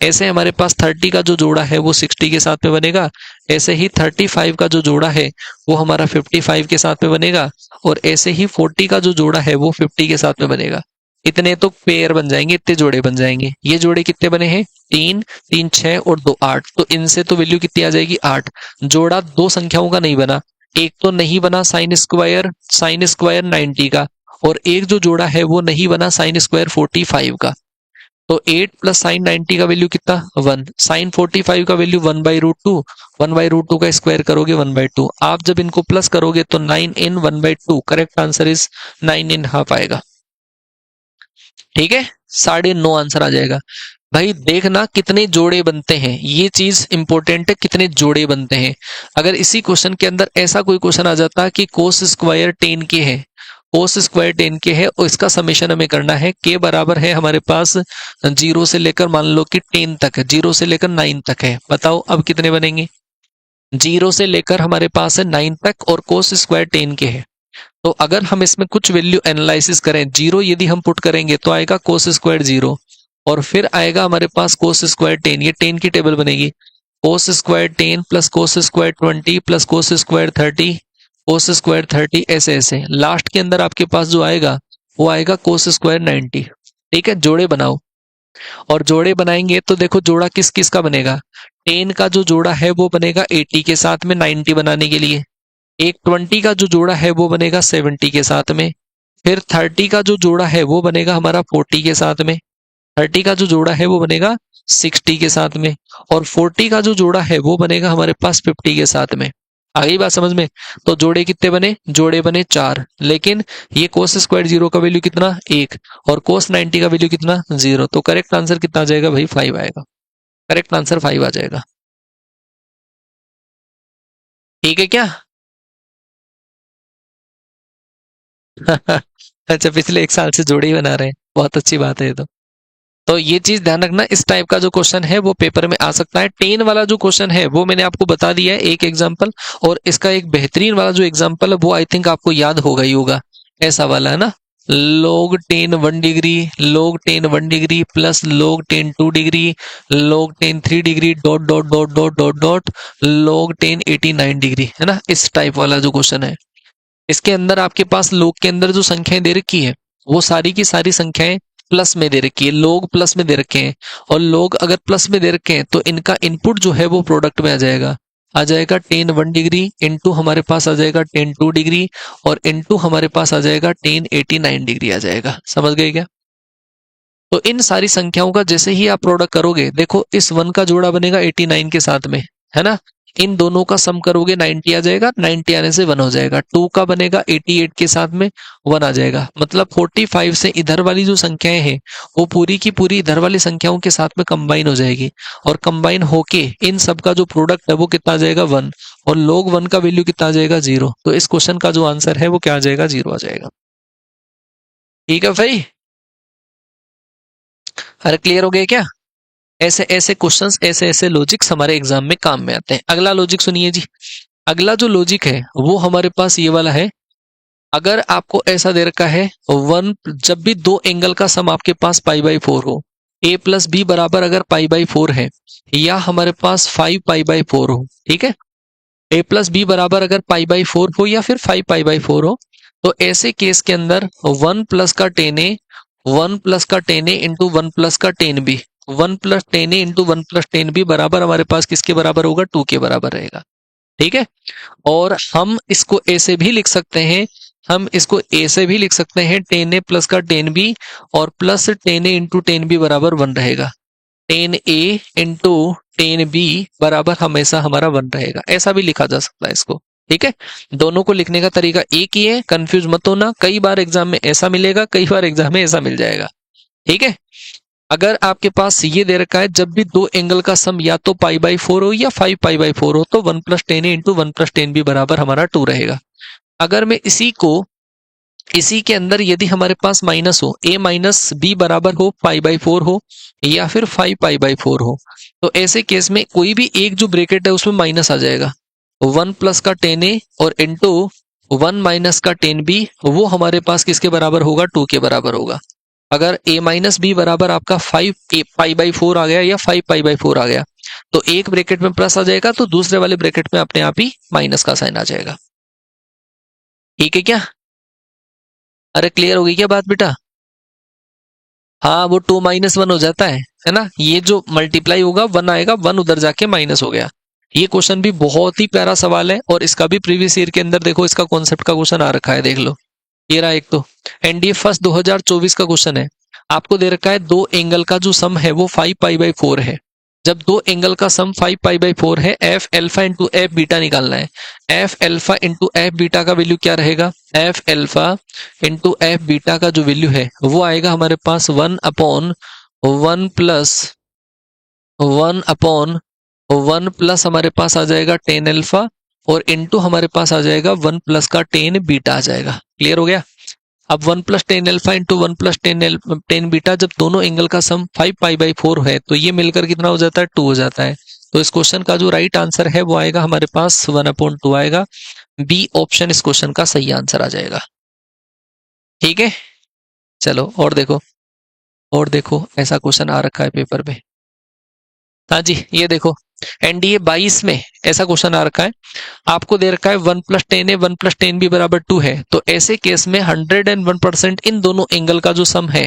Speaker 1: ऐसे हमारे पास 30 का जो जोड़ा है वो 60 के साथ में बनेगा। ऐसे ही 35 का जो जोड़ा है वो हमारा 55 के साथ में बनेगा। और ऐसे ही 40 का जो जोड़ा है वो 50 के साथ में बनेगा। इतने तो पेयर बन जाएंगे, इतने जोड़े बन जाएंगे। ये जोड़े कितने बने हैं? 3 3 6 और 2 8। तो इनसे तो वैल्यू कितनी आ जाएगी? 8। जोड़ा दो संख्याओं का नहीं बना, एक तो नहीं बना साइन स्क्वायर 90 का, और एक जो जोड़ा है वो नहीं बना साइन स्क्वायर 45 का। तो 8 प्लस साइन 90 का वैल्यू कितना? 1। साइन 45 का वैल्यू 1/√2, 1/√2 का स्क्वायर करोगे 1/2। आप जब इनको प्लस करोगे तो 9 इन 1/2, correct answer is 9 in half आएगा। ठीक है, 9.5 आंसर आ जाएगा। भाई देखना कितने जोड़े बनते हैं, ये चीज इंपॉर्टेंट है, कितने जोड़े बनते हैं। अगर इसी क्वेश्चन के अंदर ऐसा कोई क्वेश्चन आ जाता कि कोस स्क्वायर 10k है, कोस स्क्वायर 10k है और इसका समेशन हमें करना है, के बराबर है हमारे पास 0 से लेकर मान लो कि 10 तक है, 0 से लेकर 9 तक है। बताओ अब कितने बनेंगे? 0 से लेकर हमारे पास है 9 तक और कोस स्क्वायर 10k है। तो अगर हम इसमें कुछ वैल्यू एनालिसिस करें, 0 यदि हम पुट करेंगे तो आएगा कोस स्क्वायर 0, और फिर आएगा हमारे पास कोस स्क्वायर 10, ये 10 की टेबल बनेगी। Cos square 10 plus cos square 20 plus cos square 30, cos square 30, ऐसे ऐसे लास्ट के अंदर आपके पास जो आएगा वो आएगा कोस स्क्वायर 90। ठीक है, जोड़े बनाओ। और जोड़े बनाएंगे तो देखो जोड़ा किस किस का बनेगा। 10 का जो जोड़ा है वो बनेगा 80 के साथ में 90 बनाने के लिए। एक 20 का जो जोड़ा है वो बनेगा 70 के साथ में। फिर 30 का जो जोड़ा है वो बनेगा हमारा 40 के साथ में, 30 का जो जोड़ा है वो बनेगा 60 के साथ में, और 40 का जो जोड़ा है वो बनेगा हमारे पास 50 के साथ में। आ गई बात समझ में? तो जोड़े कितने बने? जोड़े बने 4, लेकिन ये कोस स्क्वायर 0 का वैल्यू कितना? 1, और कोस 90 का वैल्यू कितना? 0। तो करेक्ट आंसर कितना आ जाएगा भाई? 5 आएगा। करेक्ट आंसर 5 आ जाएगा। ठीक है क्या? अच्छा, पिछले 1 साल से जोड़े ही बना रहे हैं, बहुत अच्छी बात है ये तो ये चीज ध्यान रखना, इस टाइप का जो क्वेश्चन है वो पेपर में आ सकता है। 10 वाला जो क्वेश्चन है वो मैंने आपको बता दिया है एक एग्जांपल, और इसका एक बेहतरीन वाला जो एग्जांपल है वो आई थिंक आपको याद होगा ही होगा। ऐसा वाला है ना, log 10 1 degree, log 10 1 degree plus log 10 2 degree, log 10 3 degree dot dot dot dot dot dot log 10 89 degree, है ना, इस टाइप वाला जो क्वेश्चन है। इसके अंदर आपके पास लोग के अंदर जो संख्याएं दे रखी है वो सारी की सारी संख्याएं प्लस में दे रखी है, लोग प्लस में दे रखे हैं, और लोग अगर प्लस में दे रखे हैं तो इनका इनपुट जो है वो प्रोडक्ट में आ जाएगा 10 1 डिग्री इंटू हमारे पास आ जाएगा 10 2 डिग्री, और इंटू हमारे पास आ जाएगा 10 89 डिग्री आ जाएगा। समझ गए क्या? तो इन सारी संख्याओं का जैसे ही आप प्रोडक्ट करोगे, देखो इस 1 का जोड़ा बनेगा 89 के साथ में, है ना, इन दोनों का सम करोगे 90 आ जाएगा, 90 आने से 1 हो जाएगा, 2 का बनेगा 88 के साथ में 1 आ जाएगा, मतलब 45 से इधर वाली जो संख्याएं हैं वो पूरी की पूरी इधर वाली संख्याओं के साथ में कंबाइन हो जाएगी, और कंबाइन होके इन सब का जो प्रोडक्ट है वो कितना आ जाएगा? 1, और log 1 का वैल्यू कितना आ जाएगा? 0। तो इस क्वेश्चन का जो आंसर है वो क्या आ जाएगा? 0 आ जाएगा। ठीक है भाई, अरे क्लियर हो गया क्या? ऐसे ऐसे क्वेश्चंस, ऐसे ऐसे लॉजिक्स हमारे एग्जाम में काम में आते हैं। अगला लॉजिक सुनिए जी। अगला जो लॉजिक है वो हमारे पास ये वाला है। अगर आपको ऐसा दे रखा है वन, जब भी दो एंगल का सम आपके पास पाई बाई 4 हो, ए प्लस बी बराबर अगर पाई बाई 4 है, या हमारे पास 5 पाई बाई 4 हो, ठीक है, ए प्लस बी बराबर अगर पाई बाई 4 हो या फिर 5 पाई बाई 4 हो, तो ऐसे केस के अंदर 1 प्लस का 10 ए, 1 प्लस का 10 ए इंटू 1 प्लस का 10 बी, 1 प्लस 10 ए इंटू 1 प्लस 10 बी बराबर हमारे पास किसके बराबर होगा? 2 के बराबर रहेगा। ठीक है, और हम इसको ए से भी लिख सकते हैं, हम इसको ए से भी लिख सकते हैं 10 ए प्लस का 10 बी, और प्लस 10 ए इंटू 10 बी बराबर 1 रहेगा। 10 ए इंटू 10 बी बराबर हमेशा हमारा 1 रहेगा, ऐसा भी लिखा जा सकता है इसको। ठीक है, दोनों को लिखने का तरीका एक ही है, कंफ्यूज मत होना, कई बार एग्जाम में ऐसा मिलेगा, कई बार एग्जाम में ऐसा मिल जाएगा। ठीक है, अगर आपके पास ये दे रखा है जब भी दो एंगल का सम या तो पाई बाई 4 हो या 5 पाई बाई 4 हो, तो 1 प्लस 10 ए इंटू 1 प्लस 10 बी बराबर हमारा 2 रहेगा। अगर मैं इसी के अंदर यदि हमारे पास माइनस हो, ए माइनस बी बराबर हो पाई बाई 4 हो या फिर 5 पाई बाई 4 हो, तो ऐसे केस में कोई भी एक जो ब्रैकेट है उसमें माइनस आ जाएगा। 1 प्लस का 10 ए और इंटू 1 माइनस का 10 बी, वो हमारे पास किसके बराबर होगा? 2 के बराबर होगा। अगर a माइनस बी बराबर आपका 5 पाई बाई 4 आ गया या 5 पाई बाई 4 आ गया, तो एक ब्रैकेट में प्लस आ जाएगा, तो दूसरे वाले ब्रैकेट में अपने आप ही माइनस का साइन आ जाएगा। ठीक है क्या? अरे क्लियर हो गई क्या बात बेटा? हाँ, वो 2 माइनस 1 हो जाता है ना, ये जो मल्टीप्लाई होगा 1 आएगा, 1 उधर जाके माइनस हो गया। ये क्वेश्चन भी बहुत ही प्यारा सवाल है, और इसका भी प्रीवियस ईयर के अंदर देखो इसका कॉन्सेप्ट का क्वेश्चन आ रखा है, देख लो। ये रहा एक तो एनडीए फर्स्ट 2024 का क्वेश्चन है। आपको दे रखा है दो एंगल का जो सम है वो 5 पाई बाई 4 है। जब दो एंगल का सम 5 पाई बाई 4 है, F alpha into F beta निकालना है। F alpha into F beta का वैल्यू क्या रहेगा? F alpha into F beta का जो वैल्यू है वो आएगा हमारे पास 1 अपॉन 1 प्लस 1 प्लस हमारे पास आ जाएगा 10 अल्फा, और इंटू हमारे पास आ जाएगा 1 प्लस का 10 बीटा आ जाएगा। क्लियर हो गया? अब 1 plus 10 alpha into 1 plus 10 beta, जब दोनों एंगल का सम 5 पाई बाई 4 है तो ये मिलकर कितना हो जाता है? 2 हो जाता है। तो इस क्वेश्चन का जो राइट आंसर है वो आएगा हमारे पास 1/2 आएगा। बी ऑप्शन इस क्वेश्चन का सही आंसर आ जाएगा। ठीक है, चलो और देखो ऐसा क्वेश्चन आ रखा है पेपर में। हाँ जी, ये देखो एनडीए 22 में ऐसा क्वेश्चन आ रखा है। आपको दे रखा है 1 प्लस 10 ए 1 प्लस 10 बी बराबर 2 है, तो ऐसे केस में 101% इन दोनों एंगल का जो सम है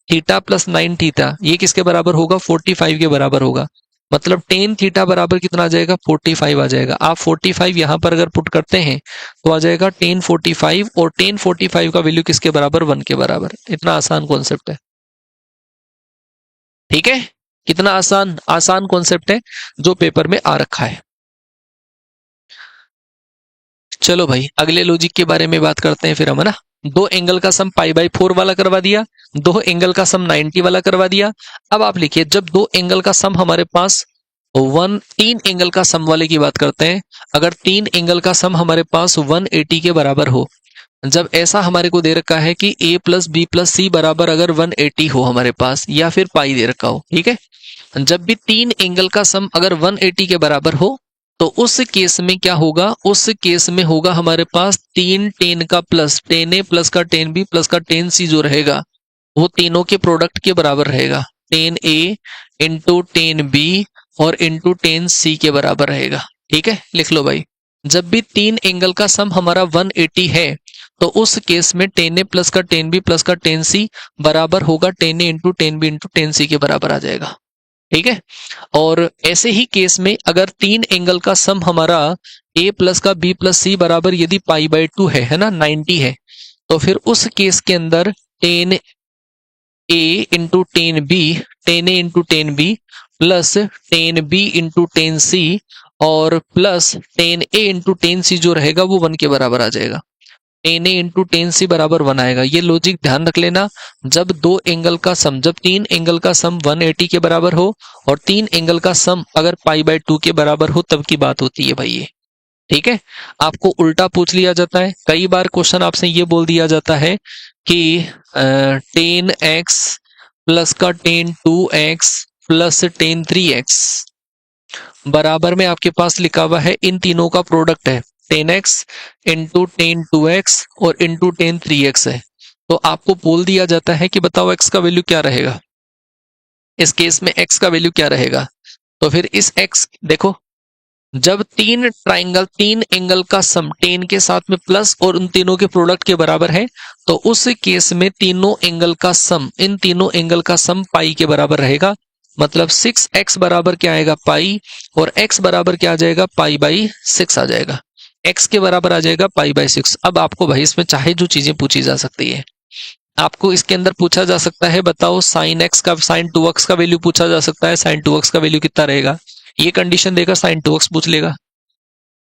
Speaker 1: थीटा प्लस 9 थीटा, ये किसके बराबर होगा? 45 के बराबर होगा। मतलब टेन थीटा बराबर कितना आ जाएगा, 45 आ जाएगा। आप 45 यहां पर अगर पुट करते हैं तो आ जाएगा टेन 45, और टेन 45 का वैल्यू किसके बराबर, 1 के बराबर। इतना आसान कॉन्सेप्ट है, ठीक है। कितना आसान आसान कॉन्सेप्ट है जो पेपर में आ रखा है। चलो भाई अगले लॉजिक के बारे में बात करते हैं फिर हम, है ना। दो एंगल का सम पाई/4 वाला करवा दिया, दो एंगल का सम 90 वाला करवा दिया। अब आप लिखिए, जब दो एंगल का सम हमारे पास तीन एंगल का सम वाले की बात करते हैं। अगर तीन एंगल का सम हमारे पास 180 के बराबर हो, जब ऐसा हमारे को दे रखा है कि a plus B plus C बराबर अगर 180 हो हमारे पास, या फिर पाई दे रखा हो, ठीक है। जब भी तीन एंगल का सम अगर 180 के बराबर हो, तो उस केस में क्या होगा, उस केस में होगा हमारे पास तीन टेन का प्लस, टेन ए प्लस का टेन बी प्लस का टेन सी जो रहेगा वो तीनों के प्रोडक्ट के बराबर रहेगा। Tan A into tan B और इंटू टेन सी के बराबर रहेगा, ठीक है। लिख लो भाई, जब भी तीन एंगल का सम हमारा 180 है, तो उस केस में टेन ए प्लस का टेन बी प्लस का टेन सी बराबर होगा tan A into tan B into tan C के बराबर आ जाएगा, ठीक है। और ऐसे ही केस में अगर तीन एंगल का सम हमारा a प्लस का b प्लस सी बराबर यदि पाई/2 है ना, 90 है, तो फिर उस केस के अंदर tan A into tan B, tan A into tan B plus tan B into tan C और plus tan A into tan C जो रहेगा वो 1 के बराबर आ जाएगा। Tan A into tan C बराबर 1 आएगा। ये लॉजिक ध्यान रख लेना। जब दो एंगल का सम, जब तीन एंगल का सम 180 के बराबर हो और तीन एंगल का सम अगर पाई/2 के बराबर हो, तब की बात होती है भाई ये, ठीक है। आपको उल्टा पूछ लिया जाता है, कई बार क्वेश्चन आपसे ये बोल दिया जाता है कि टेन एक्स प्लस का ten 2x plus ten 3x बराबर में आपके पास लिखा हुआ है इन तीनों का प्रोडक्ट है, ten x into ten 2x और इंटू टेन 3x है। तो आपको बोल दिया जाता है कि बताओ x का वैल्यू क्या रहेगा, इस केस में x का वैल्यू क्या रहेगा। तो फिर इस x देखो, जब तीन ट्राइंगल, तीन एंगल का सम टेन के साथ में प्लस और उन तीनों के प्रोडक्ट के बराबर है, तो उस केस में तीनों एंगल का सम, इन तीनों एंगल का सम पाई के बराबर रहेगा। मतलब 6x बराबर क्या आएगा, पाई, और x बराबर क्या आ जाएगा, पाई/6 आ जाएगा। x के बराबर आ जाएगा पाई/6। अब आपको भाई इसमें चाहे जो चीजें पूछी जा सकती है, आपको इसके अंदर पूछा जा सकता है बताओ साइन एक्स का, साइन 2x का वैल्यू पूछा जा सकता है, साइन 2x का वैल्यू कितना रहेगा। ये कंडीशन देकर साइन 2x पूछ लेगा।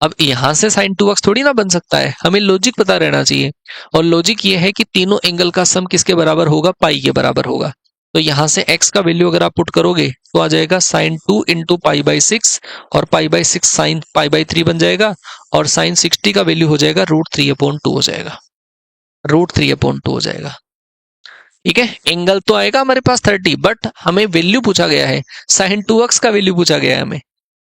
Speaker 1: अब यहां से साइन 2x थोड़ी ना बन सकता है, हमें लॉजिक पता रहना चाहिए। और लॉजिक ये है कि तीनों एंगल का सम किसके बराबर होगा, पाई के बराबर होगा। तो यहां से x का वैल्यू अगर आप पुट करोगे तो आ जाएगा साइन 2 इंटू पाई/6, और पाई/6 साइन पाई/3 बन जाएगा, और साइन 60 का वैल्यू हो जाएगा √3/2 हो जाएगा, √3/2 हो जाएगा, ठीक है। एंगल तो आएगा हमारे पास 30, बट हमें वैल्यू पूछा गया है, साइन 2x का वैल्यू पूछा गया है हमें,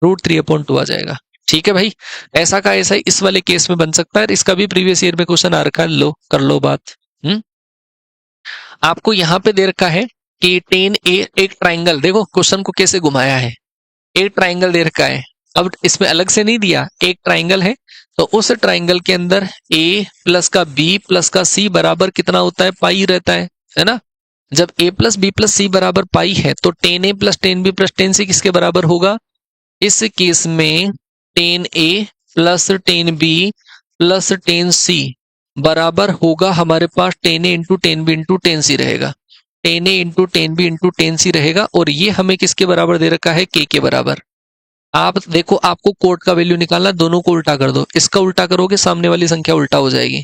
Speaker 1: √3/2 आ जाएगा, ठीक है भाई। ऐसा का ऐसा ही इस वाले केस में बन सकता है। इसका भी प्रीवियस ईयर में क्वेश्चन आ रखा है, लो कर लो बात। आपको यहां पे दे रखा है कि टेन ए, एक ट्राइंगल, देखो क्वेश्चन को कैसे घुमाया है, एक ट्राइंगल दे रखा है। अब इसमें अलग से नहीं दिया, एक ट्राइंगल है, तो उस ट्राइंगल के अंदर a प्लस का b प्लस का c बराबर कितना होता है, पाई रहता है ना। जब a plus B plus C बराबर पाई है, तो tan A plus tan B plus tan C किसके बराबर होगा, इस केस में tan A plus tan B plus tan C बराबर होगा हमारे पास tan A into tan B into tan C रहेगा, tan A into tan B into tan C रहेगा। और ये हमें किसके बराबर दे रखा है, के बराबर। आप देखो, आपको कोट का वैल्यू निकालना, दोनों को उल्टा कर दो, इसका उल्टा करोगे सामने वाली संख्या उल्टा हो जाएगी।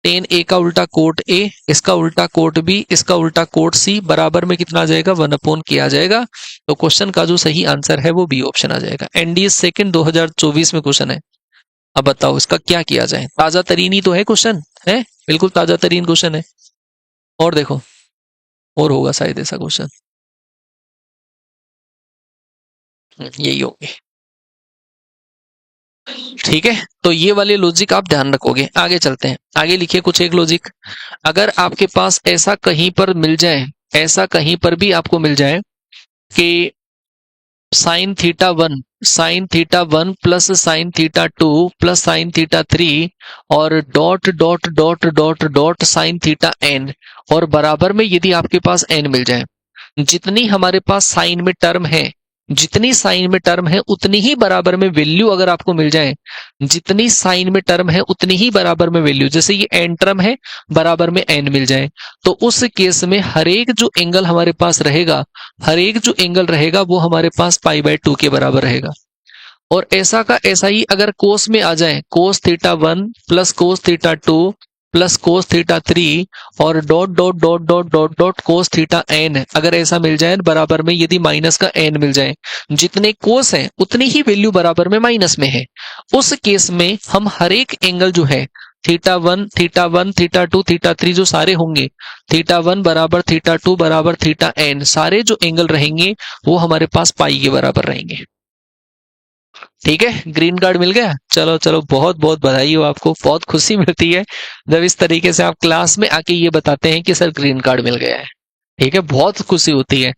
Speaker 1: टेन ए का उल्टा कोट ए, इसका उल्टा कोट बी, इसका उल्टा कोट सी, बराबर में कितना आ जाएगा, 1/k आ जाएगा। तो क्वेश्चन का जो सही आंसर है वो बी ऑप्शन आ जाएगा। एनडीए सेकंड 2024 में क्वेश्चन है। अब बताओ इसका क्या किया जाए, ताजा तरीन ही तो है क्वेश्चन, है बिल्कुल ताजा तरीन क्वेश्चन है। और देखो, और होगा शायद ऐसा क्वेश्चन, यही होंगे, ठीक है। तो ये वाले लॉजिक आप ध्यान रखोगे। आगे चलते हैं, आगे लिखिए कुछ एक लॉजिक। अगर आपके पास ऐसा कहीं पर मिल जाए, ऐसा कहीं पर भी आपको मिल जाए कि sine theta 1 plus sine theta 2 plus sine theta 3 और dot dot dot dot dot sine theta n, और बराबर में यदि आपके पास n मिल जाए, जितनी हमारे पास साइन में टर्म है जितनी साइन में टर्म है उतनी ही बराबर में वैल्यू अगर आपको मिल जाए, जितनी साइन में टर्म है उतनी ही बराबर में वैल्यू, जैसे ये एन टर्म है बराबर में एन मिल जाए, तो उस केस में हर एक जो एंगल हमारे पास रहेगा, हर एक जो एंगल रहेगा वो हमारे पास π/2 के बराबर रहेगा। और ऐसा का ऐसा ही अगर कोस में आ जाए, cos theta 1 plus cos theta 2 plus cos theta 3 और dot dot dot dot dot dot cos theta n, अगर ऐसा मिल जाए बराबर में, यदि माइनस का n मिल जाए, जितने कोस हैं उतनी ही वैल्यू बराबर में माइनस में है, उस केस में हम हर एक एंगल जो है थीटा 1 थीटा 1 थीटा 2 थीटा 3 जो सारे होंगे, थीटा 1 बराबर थीटा 2 बराबर थीटा n, सारे जो एंगल रहेंगे वो हमारे पास पाई के बराबर रहेंगे। ठीक है, ग्रीन कार्ड मिल गया। चलो चलो, बहुत बहुत बधाई हो आपको, बहुत खुशी मिलती है जब इस तरीके से आप क्लास में आके ये बताते हैं कि सर ग्रीन कार्ड मिल गया है। ठीक है, बहुत खुशी होती है।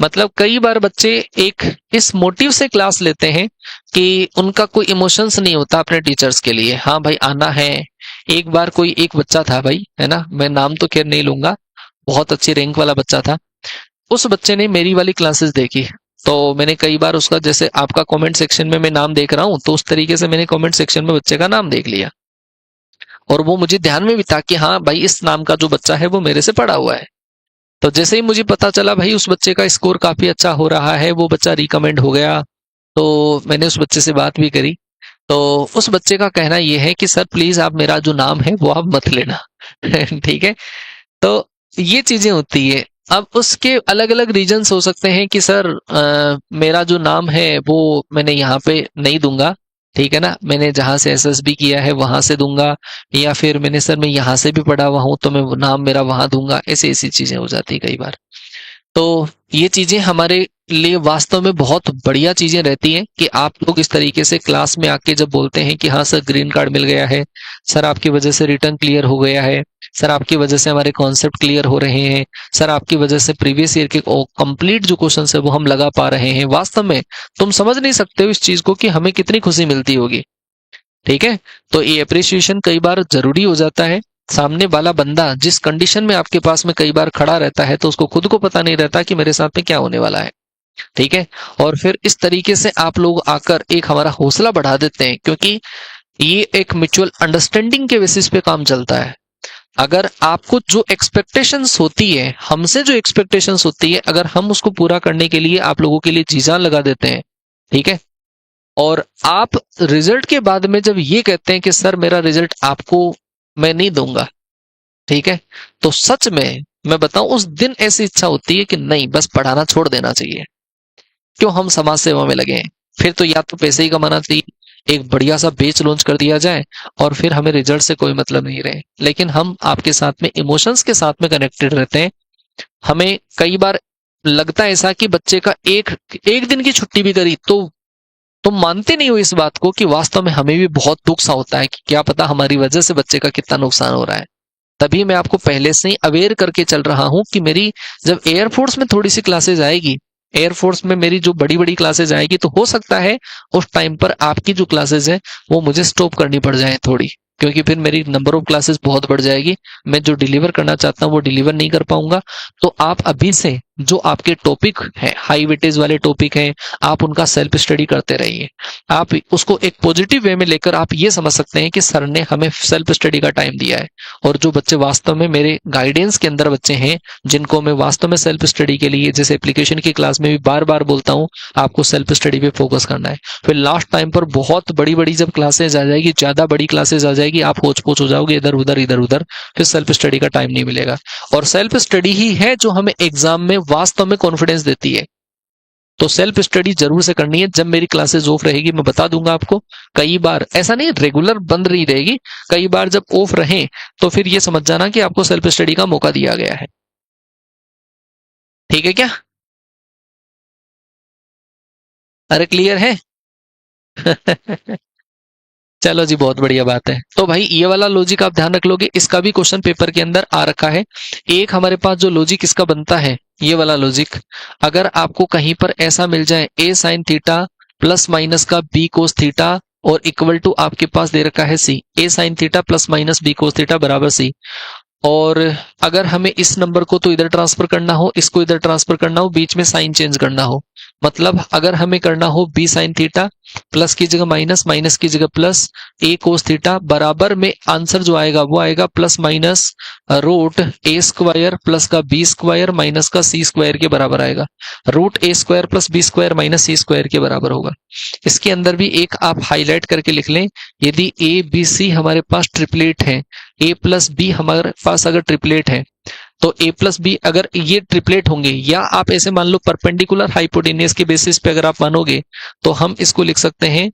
Speaker 1: मतलब कई बार बच्चे एक इस मोटिव से क्लास लेते हैं कि उनका कोई इमोशंस नहीं होता अपने टीचर्स के लिए, हाँ भाई आना है। एक बार कोई एक बच्चा था भाई, है ना, मैं नाम तो खैर नहीं लूंगा, बहुत अच्छी रैंक वाला बच्चा था। उस बच्चे ने मेरी वाली क्लासेस देखी, तो मैंने कई बार उसका, जैसे आपका कमेंट सेक्शन में मैं नाम देख रहा हूं, तो उस तरीके से मैंने कमेंट सेक्शन में बच्चे का नाम देख लिया, और वो मुझे ध्यान में भी था कि हाँ भाई इस नाम का जो बच्चा है वो मेरे से पढ़ा हुआ है। तो जैसे ही मुझे पता चला भाई उस बच्चे का स्कोर काफी अच्छा हो रहा है, वो बच्चा रिकमेंड हो गया, तो मैंने उस बच्चे से बात भी करी। तो उस बच्चे का कहना यह है कि सर प्लीज आप मेरा जो नाम है वो आप मत लेना। ठीक है, तो ये चीजें होती है। अब उसके अलग अलग रीजंस हो सकते हैं कि सर मेरा जो नाम है वो मैंने यहाँ पे नहीं दूंगा, ठीक है ना, मैंने जहां से एसएसबी किया है वहां से दूंगा, या फिर मैंने सर मैं यहाँ से भी पढ़ा हुआ हूं तो मैं वो नाम मेरा वहां दूंगा, ऐसी ऐसी चीजें हो जाती है कई बार। तो ये चीजें हमारे लिए वास्तव में बहुत बढ़िया चीजें रहती हैं कि आप लोग इस तरीके से क्लास में आके जब बोलते हैं कि हाँ सर ग्रीन कार्ड मिल गया है, सर आपकी वजह से रिटर्न क्लियर हो गया है, सर आपकी वजह से हमारे कॉन्सेप्ट क्लियर हो रहे हैं, सर आपकी वजह से प्रीवियस ईयर के कंप्लीट जो क्वेश्चन है वो हम लगा पा रहे हैं, वास्तव में तुम समझ नहीं सकते हो इस चीज को कि हमें कितनी खुशी मिलती होगी। ठीक है, तो ये अप्रिसिएशन कई बार जरूरी हो जाता है। सामने वाला बंदा जिस कंडीशन में आपके पास में कई बार खड़ा रहता है तो उसको खुद को पता नहीं रहता कि मेरे साथ में क्या होने वाला है। ठीक है, और फिर इस तरीके से आप लोग आकर एक हमारा हौसला बढ़ा देते हैं, क्योंकि ये एक म्यूचुअल अंडरस्टैंडिंग के बेसिस पे काम चलता है। अगर आपको जो एक्सपेक्टेशंस होती है, हमसे जो एक्सपेक्टेशंस होती है, अगर हम उसको पूरा करने के लिए आप लोगों के लिए जी जान लगा देते हैं, ठीक है, और आप रिजल्ट के बाद में जब ये कहते हैं कि सर मेरा रिजल्ट आपको मैं नहीं दूंगा, ठीक है, तो सच में मैं बताऊं उस दिन ऐसी इच्छा होती है कि नहीं बस पढ़ाना छोड़ देना चाहिए, क्यों हम समाज सेवा में लगे हैं। फिर तो या तो पैसे ही कमाना चाहिए, एक बढ़िया सा बेच लॉन्च कर दिया जाए, और फिर हमें रिजल्ट से कोई मतलब नहीं रहे, लेकिन हम आपके साथ में इमोशंस के साथ में कनेक्टेड रहते हैं। हमें कई बार लगता है ऐसा कि बच्चे का एक एक दिन की छुट्टी भी करी तो तुम मानते नहीं हो इस बात को कि वास्तव में हमें भी बहुत दुख सा होता है कि क्या पता हमारी वजह से बच्चे का कितना नुकसान हो रहा है। तभी मैं आपको पहले से ही अवेयर करके चल रहा हूं कि मेरी जब एयरफोर्स में थोड़ी सी क्लासेज आएगी, एयरफोर्स में मेरी जो बड़ी बड़ी क्लासेज आएगी, तो हो सकता है उस टाइम पर आपकी जो क्लासेज है वो मुझे स्टॉप करनी पड़ जाए थोड़ी, क्योंकि फिर मेरी नंबर ऑफ क्लासेस बहुत बढ़ जाएगी, मैं जो डिलीवर करना चाहता हूं वो डिलीवर नहीं कर पाऊंगा। तो आप अभी से जो आपके टॉपिक है, हाई वेटेज वाले टॉपिक हैं, आप उनका सेल्फ स्टडी करते रहिए। आप उसको एक पॉजिटिव वे में लेकर आप ये समझ सकते हैं कि सर ने हमें सेल्फ स्टडी का टाइम दिया है, और जो बच्चे वास्तव में मेरे गाइडेंस के अंदर बच्चे हैं, जिनको मैं वास्तव में सेल्फ स्टडी के लिए, जैसे एप्लीकेशन की क्लास में भी बार बार बोलता हूं आपको सेल्फ स्टडी पे फोकस करना है, फिर लास्ट टाइम पर बहुत बड़ी बड़ी जब क्लासेज आ जाएगी, ज्यादा बड़ी क्लासेज आ जाएगी, आप होच पोच हो जाओगे इधर उधर इधर उधर, फिर सेल्फ स्टडी का टाइम नहीं मिलेगा। और सेल्फ स्टडी ही है जो हमें एग्जाम में वास्तव में कॉन्फिडेंस देती है। तो सेल्फ स्टडी जरूर से करनी है। जब मेरी क्लासेस ऑफ रहेगी मैं बता दूंगा आपको, कई बार ऐसा नहीं रेगुलर बंद नहीं रहेगी, कई बार जब ऑफ रहे तो फिर ये समझ जाना कि आपको सेल्फ स्टडी का मौका दिया गया है। ठीक है क्या? अरे क्लियर है? चलो जी, बहुत बढ़िया बात है। तो भाई ये वाला लॉजिक आप ध्यान रख लोगे, इसका भी क्वेश्चन पेपर के अंदर आ रखा है। एक हमारे पास जो लॉजिक इसका बनता है, ये वाला लॉजिक, अगर आपको कहीं पर ऐसा मिल जाए a sin theta plus minus का b कोस थीटा और इक्वल टू आपके पास दे रखा है c, a sin theta plus minus b cos theta बराबर c, और अगर हमें इस नंबर को तो इधर ट्रांसफर करना हो, इसको इधर ट्रांसफर करना हो, बीच में साइन चेंज करना हो, मतलब अगर हमें करना हो बी साइन थीटा, प्लस की जगह माइनस, माइनस की जगह प्लस, ए कोस थीटा बराबर में आंसर जो आएगा वो आएगा plus minus root A square plus का बी स्क्वायर माइनस का सी स्क्वायर के बराबर आएगा। Root A square plus B square minus C square के बराबर होगा। इसके अंदर भी एक आप हाईलाइट करके लिख लें, यदि ए बी सी हमारे पास ट्रिपलेट है, ए प्लस बी हमारे पास अगर ट्रिपलेट है, तो ए प्लस बी अगर ये ट्रिपलेट होंगे, या आप ऐसे मान लो परपेंडिकुलर हाइपोटेनियस के बेसिस पे अगर आप मानोगे तो हम इसको लिख सकते हैं,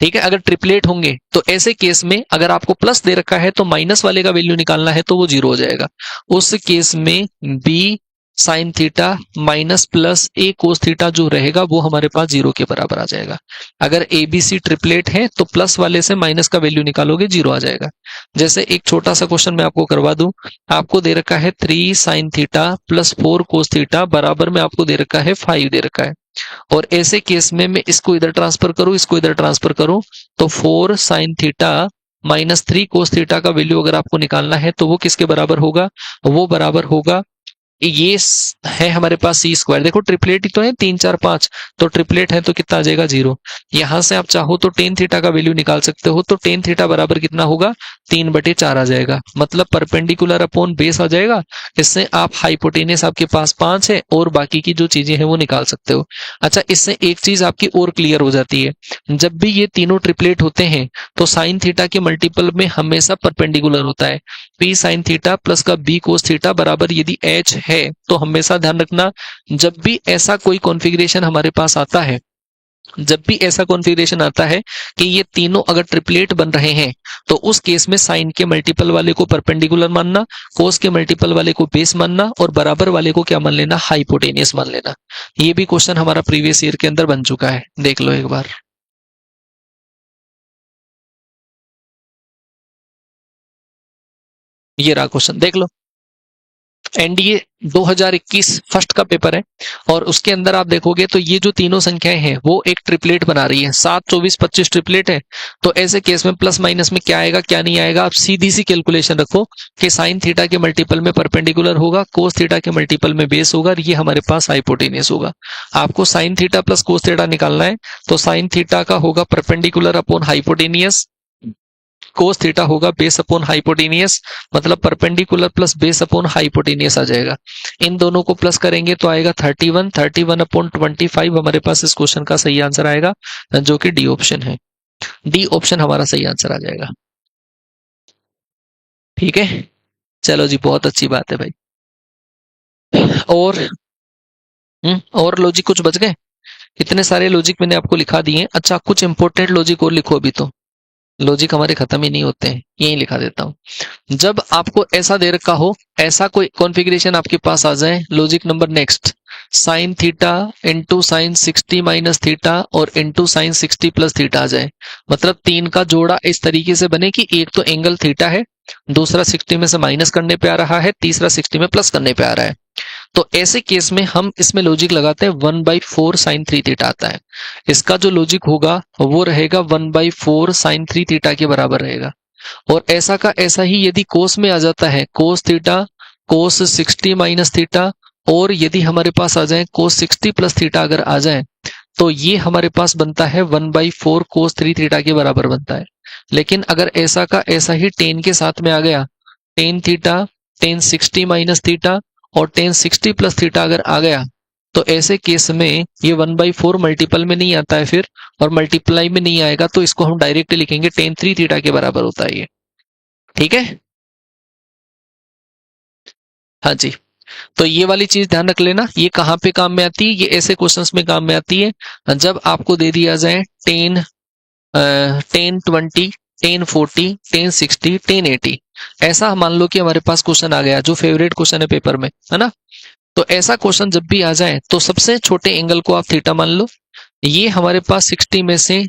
Speaker 1: ठीक है। अगर ट्रिपलेट होंगे तो ऐसे केस में अगर आपको प्लस दे रखा है तो माइनस वाले का वैल्यू निकालना है तो वो जीरो हो जाएगा। उस केस में B sine theta minus plus A cos theta जो रहेगा वो हमारे पास जीरो के बराबर आ जाएगा। अगर ए बी सी ट्रिपलेट है तो प्लस वाले से माइनस का वैल्यू निकालोगे, जीरो आ जाएगा। जैसे एक छोटा सा क्वेश्चन मैं आपको करवा दूं, आपको दे रखा है 3 साइन थीटा प्लस 4 कोस थीटा बराबर में आपको दे रखा है 5 दे रखा है, और ऐसे केस में मैं इसको इधर ट्रांसफर करूं, इसको इधर ट्रांसफर करूं, तो 4 sine theta minus 3 cos theta का वैल्यू अगर आपको निकालना है तो वो किसके बराबर होगा, वो बराबर होगा, ये है हमारे पास सी स्क्वायर। देखो ट्रिपलेट ही तो है 3 4 5, तो ट्रिपलेट है तो कितना आ जाएगा, जीरो। यहां से आप चाहो तो टेन थीटा का वैल्यू निकाल सकते हो, तो टेन थीटा बराबर कितना होगा, 3/4 आ जाएगा, मतलब परपेंडिकुलर अपॉन बेस आ जाएगा। इससे आप हाइपोटेनियस आपके पास 5 है और बाकी की जो चीजें हैं वो निकाल सकते हो। अच्छा, इससे एक चीज आपकी और क्लियर हो जाती है, जब भी ये तीनों ट्रिपलेट होते हैं तो साइन थीटा के मल्टीपल में हमेशा परपेंडिकुलर होता है। पी साइन थीटा प्लस का बी कोस थीटा बराबर यदि एच है तो हमेशा ध्यान रखना, जब भी ऐसा कोई कॉन्फ़िगरेशन हमारे पास आता है, जब भी ऐसा कॉन्फ़िगरेशन आता है कि ये तीनों अगर ट्रिपलेट बन रहे हैं, तो उस केस में साइन के मल्टीपल वाले को परपेंडिकुलर मानना, कोस के मल्टीपल वाले को बेस मानना, और बराबर वाले को क्या मान लेना, हाइपोटेनियस मान लेना। ये भी क्वेश्चन हमारा प्रीवियस ईयर के अंदर बन चुका है, देख लो एक बार। ये रहा क्वेश्चन, देख लो। एनडीए 2021 फर्स्ट का पेपर है, और उसके अंदर आप देखोगे तो ये जो तीनों संख्याएं हैं वो एक ट्रिपलेट बना रही है। 7 24 25 ट्रिपलेट है, तो ऐसे केस में प्लस माइनस में क्या आएगा क्या नहीं आएगा, आप सीधी सी कैलकुलेशन रखो कि साइन थीटा के मल्टीपल में परपेंडिकुलर होगा, कोस थीटा के मल्टीपल में बेस होगा, और ये हमारे पास हाइपोटेनियस होगा। आपको sine theta plus cos theta निकालना है, तो साइन थीटा का होगा perpendicular upon hypotenuse, cos theta होगा बेस अपॉन हाइपोटेनियस, मतलब perpendicular plus base upon hypotenuse आ जाएगा। इन दोनों को प्लस करेंगे तो आएगा 31, 31 अपॉन 25 हमारे पास इस क्वेश्चन का सही आंसर आएगा, जो कि डी ऑप्शन है। डी ऑप्शन हमारा सही आंसर आ जाएगा। ठीक है, चलो जी, बहुत अच्छी बात है भाई। और और लॉजिक कुछ बच गए, इतने सारे लॉजिक मैंने आपको लिखा दिए। अच्छा, कुछ इंपॉर्टेंट लॉजिक और लिखो, अभी तो लॉजिक हमारे खत्म ही नहीं होते हैं, यही लिखा देता हूं। जब आपको ऐसा दे रखा हो, ऐसा कोई कॉन्फ़िगरेशन आपके पास आ जाए, logic number next, sign theta into sign 60 minus theta और इंटू साइन 60 प्लस थीटा आ जाए, मतलब तीन का जोड़ा इस तरीके से बने कि एक तो एंगल थीटा है, दूसरा 60 में से माइनस करने पे आ रहा है, तीसरा 60 में प्लस करने पे आ रहा है। तो ऐसे केस में हम इसमें लॉजिक लगाते हैं 1/4 साइन 3 थीटा आता है। इसका जो लॉजिक होगा वो रहेगा 1/4 साइन 3 थीटा के बराबर रहेगा। और ऐसा का ऐसा ही यदि कोस में आ जाता है, cos theta cos 60 minus theta, और यदि हमारे पास आ जाए कोस 60 प्लस थीटा अगर आ जाए, तो ये हमारे पास बनता है 1/4 कोस 3 थीटा के बराबर बनता है। लेकिन अगर ऐसा का ऐसा ही टेन के साथ में आ गया, tan theta tan 60 minus theta और टेन 60 प्लस थीटा अगर आ गया, तो ऐसे केस में ये 1/4 मल्टीपल में नहीं आता है फिर, और मल्टीप्लाई में नहीं आएगा, तो इसको हम डायरेक्ट लिखेंगे टेन 3 थीटा के बराबर होता है ये। ठीक है, हाँ जी। तो ये वाली चीज ध्यान रख लेना, ये कहाँ पे काम में आती है, ये ऐसे क्वेश्चंस में काम में आती है जब आपको दे दिया जाए 10 10 20 10 40 10 60 10 80। ऐसा मान लो कि हमारे पास क्वेश्चन आ गया, जो फेवरेट क्वेश्चन है पेपर में, है ना। तो ऐसा क्वेश्चन जब भी आ जाए तो सबसे छोटे एंगल को आप थीटा मान लो, ये हमारे पास 60 में से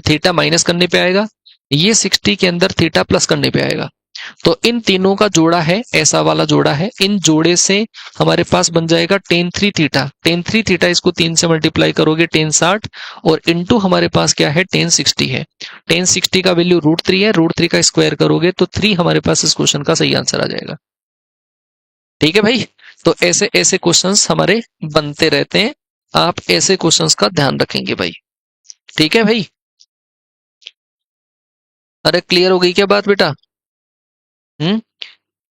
Speaker 1: थीटा माइनस करने पे आएगा, ये 60 के अंदर थीटा प्लस करने पे आएगा। तो इन तीनों का जोड़ा है, ऐसा वाला जोड़ा है, इन जोड़े से हमारे पास बन जाएगा टेन 3 थीटा। टेन 3 थीटा इसको 3 से मल्टीप्लाई करोगे टेन 60, और इनटू हमारे पास क्या है, टेन 60 है। टेन 60 का वैल्यू √3 है, √3 का स्क्वायर करोगे तो 3 हमारे पास इस क्वेश्चन का सही आंसर आ जाएगा। ठीक है भाई। तो ऐसे ऐसे क्वेश्चंस हमारे बनते रहते हैं, आप ऐसे क्वेश्चंस का ध्यान रखेंगे भाई। ठीक है भाई। अरे क्लियर हो गई क्या बात बेटा? हम्म।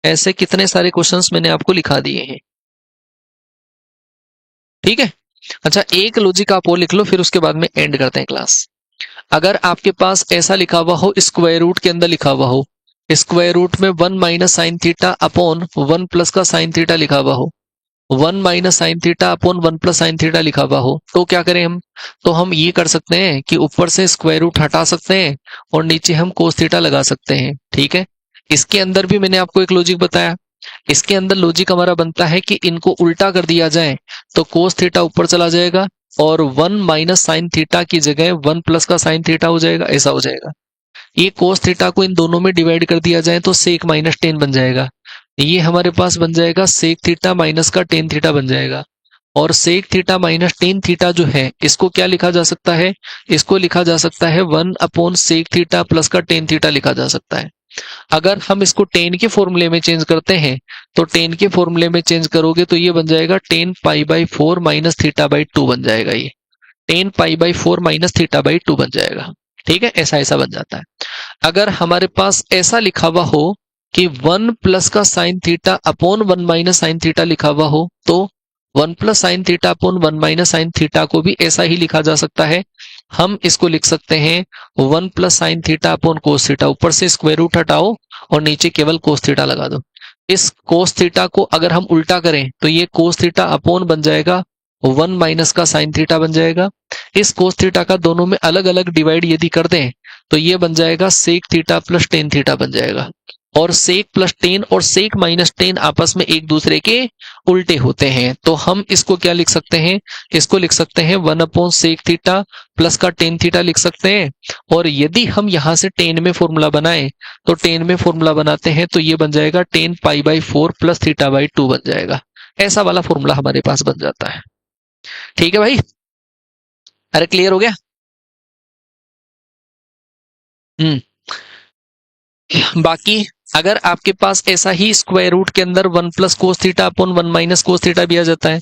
Speaker 1: ऐसे कितने सारे क्वेश्चंस मैंने आपको लिखा दिए हैं। ठीक है। अच्छा, एक लॉजिक आप और लिख लो, फिर उसके बाद में एंड करते हैं क्लास। अगर आपके पास ऐसा लिखा हुआ हो, स्क्वायर रूट के अंदर लिखा हुआ हो, स्क्वायर रूट में 1 minus sine theta upon 1 plus का साइन थीटा लिखा हुआ हो, 1 minus sine theta upon 1 plus sine theta लिखा हुआ हो, तो क्या करें हम? तो हम ये कर सकते हैं कि ऊपर से स्क्वायर रूट हटा सकते हैं और नीचे हम कोस थीटा लगा सकते हैं। ठीक है। इसके अंदर भी मैंने आपको एक लॉजिक बताया। इसके अंदर लॉजिक हमारा बनता है कि इनको उल्टा कर दिया जाए तो कोस थीटा ऊपर चला जाएगा और 1 माइनस साइन थीटा की जगह 1 प्लस का साइन थीटा हो जाएगा, ऐसा हो जाएगा। ये कोस थीटा को इन दोनों में डिवाइड कर दिया जाए तो सेक माइनस टेन बन जाएगा। ये हमारे पास बन जाएगा सेक थीटा माइनस का टेन थीटा बन जाएगा। और sec theta minus tan theta जो है, इसको क्या लिखा जा सकता है? इसको लिखा जा सकता है 1 अपॉन सेक थीटा प्लस का टेन थीटा लिखा जा सकता है। अगर हम इसको टेन के फॉर्मूले में चेंज करते हैं, तो टेन के फॉर्मूले में चेंज करोगे तो ये बन जाएगा ten pi by four minus theta by two बन जाएगा। ये ten pi by four minus theta by two बन जाएगा। ठीक है, ऐसा ऐसा बन जाता है। अगर हमारे पास ऐसा लिखा हुआ हो कि 1 प्लस का sine theta upon 1 minus sine theta लिखा हुआ हो, तो 1 plus sine theta upon 1 minus sine theta को भी ऐसा ही लिखा जा सकता है। हम इसको लिख सकते हैं 1 plus sine theta upon cos theta, ऊपर से स्क्वायर रूट हटाओ और नीचे केवल कोस थीटा लगा दो। इस कोस थीटा को अगर हम उल्टा करें तो ये कोस थीटा अपॉन बन जाएगा 1 माइनस का साइन थीटा बन जाएगा। इस कोस थीटा का दोनों में अलग अलग डिवाइड यदि कर दें तो ये बन जाएगा sec theta plus tan theta बन जाएगा। और सेक प्लस टेन और सेक माइनस टेन आपस में एक दूसरे के उल्टे होते हैं, तो हम इसको क्या लिख सकते हैं? इसको लिख सकते हैं 1 अपॉन सेक थीटा प्लस का टेन थीटा लिख सकते हैं। और यदि हम यहां से टेन में फॉर्मूला बनाए तो टेन में फॉर्मूला बनाते हैं तो ये बन जाएगा ten pi by four plus theta by two बन जाएगा। ऐसा वाला फॉर्मूला हमारे पास बन जाता है। ठीक है भाई। अरे क्लियर हो गया? बाकी अगर आपके पास ऐसा ही स्क्वायर रूट के अंदर 1 plus cos theta upon 1 minus cos theta भी आ जाता है,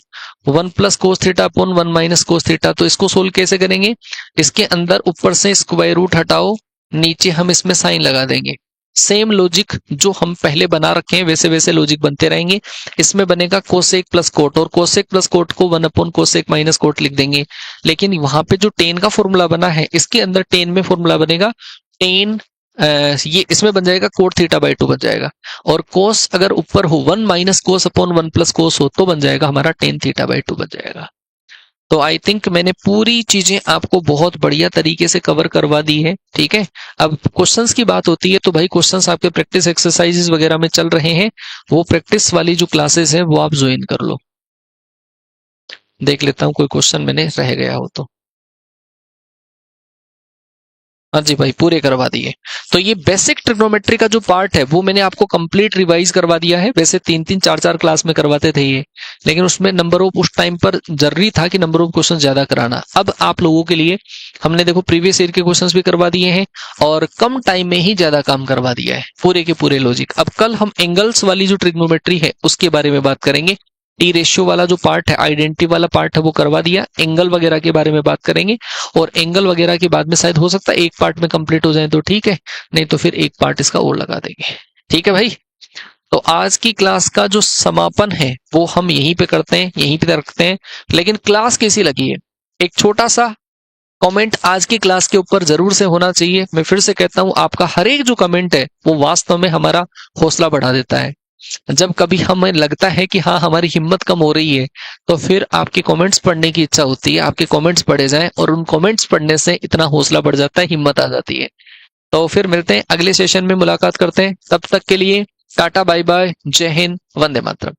Speaker 1: 1 plus cos theta upon 1 minus cos theta, तो इसको सोल्व कैसे करेंगे? इसके अंदर ऊपर से स्क्वायर रूट हटाओ, नीचे हम इसमें साइन लगा देंगे। सेम लॉजिक जो हम पहले बना रखे हैं वैसे वैसे लॉजिक बनते रहेंगे। इसमें बनेगा कोसेक प्लस कोट, और कोसेक प्लस कोट को 1 अपॉन कोसेक माइनस कोट लिख देंगे। लेकिन वहां पे जो टेन का फॉर्मूला बना है, इसके अंदर टेन में फॉर्मूला बनेगा टेन, ये इसमें बन जाएगा कोट थीटा बाई टू बन जाएगा। और कोस अगर ऊपर हो 1 माइनस कोस अपॉन 1 प्लस कोस हो तो बन जाएगा हमारा टेन थीटा बाई टू बन जाएगा। तो आई थिंक मैंने पूरी चीजें आपको बहुत बढ़िया तरीके से कवर करवा दी है। ठीक है। अब क्वेश्चंस की बात होती है तो भाई क्वेश्चंस आपके प्रैक्टिस एक्सरसाइजेस वगैरह में चल रहे हैं, वो प्रैक्टिस वाली जो क्लासेस है वो आप ज्वाइन कर लो। देख लेता हूं कोई क्वेश्चन मैंने रह गया हो तो। हाँ जी भाई, पूरे करवा दिए। तो ये बेसिक ट्रिग्नोमेट्री का जो पार्ट है वो मैंने आपको कंप्लीट रिवाइज करवा दिया है। वैसे 3-3 4-4 क्लास में करवाते थे ये, लेकिन उसमें नंबर ऑफ उस टाइम पर जरूरी था कि नंबर ऑफ क्वेश्चन ज्यादा कराना। अब आप लोगों के लिए हमने देखो प्रीवियस ईयर के क्वेश्चंस भी करवा दिए हैं और कम टाइम में ही ज्यादा काम करवा दिया है, पूरे के पूरे लॉजिक। अब कल हम एंगल्स वाली जो ट्रिग्नोमेट्री है उसके बारे में बात करेंगे। टी रेशियो वाला जो पार्ट है, आइडेंटिटी वाला पार्ट है, वो करवा दिया। एंगल वगैरह के बारे में बात करेंगे, और एंगल वगैरह के बाद में शायद हो सकता है एक पार्ट में कंप्लीट हो जाए तो ठीक है, नहीं तो फिर एक पार्ट इसका और लगा देंगे। ठीक है भाई। तो आज की क्लास का जो समापन है वो हम यहीं पे करते हैं, यहीं पे रखते हैं। लेकिन क्लास कैसी लगी है, एक छोटा सा कमेंट आज की क्लास के ऊपर जरूर से होना चाहिए। मैं फिर से कहता हूं, आपका हर एक जो कमेंट है वो वास्तव में हमारा हौसला बढ़ा देता है। जब कभी हमें लगता है कि हाँ हमारी हिम्मत कम हो रही है, तो फिर आपके कमेंट्स पढ़ने की इच्छा होती है, आपके कमेंट्स पढ़े जाएं, और उन कमेंट्स पढ़ने से इतना हौसला बढ़ जाता है, हिम्मत आ जाती है। तो फिर मिलते हैं अगले सेशन में, मुलाकात करते हैं। तब तक के लिए टाटा बाय बाय, जय हिंद, वंदे मातरम।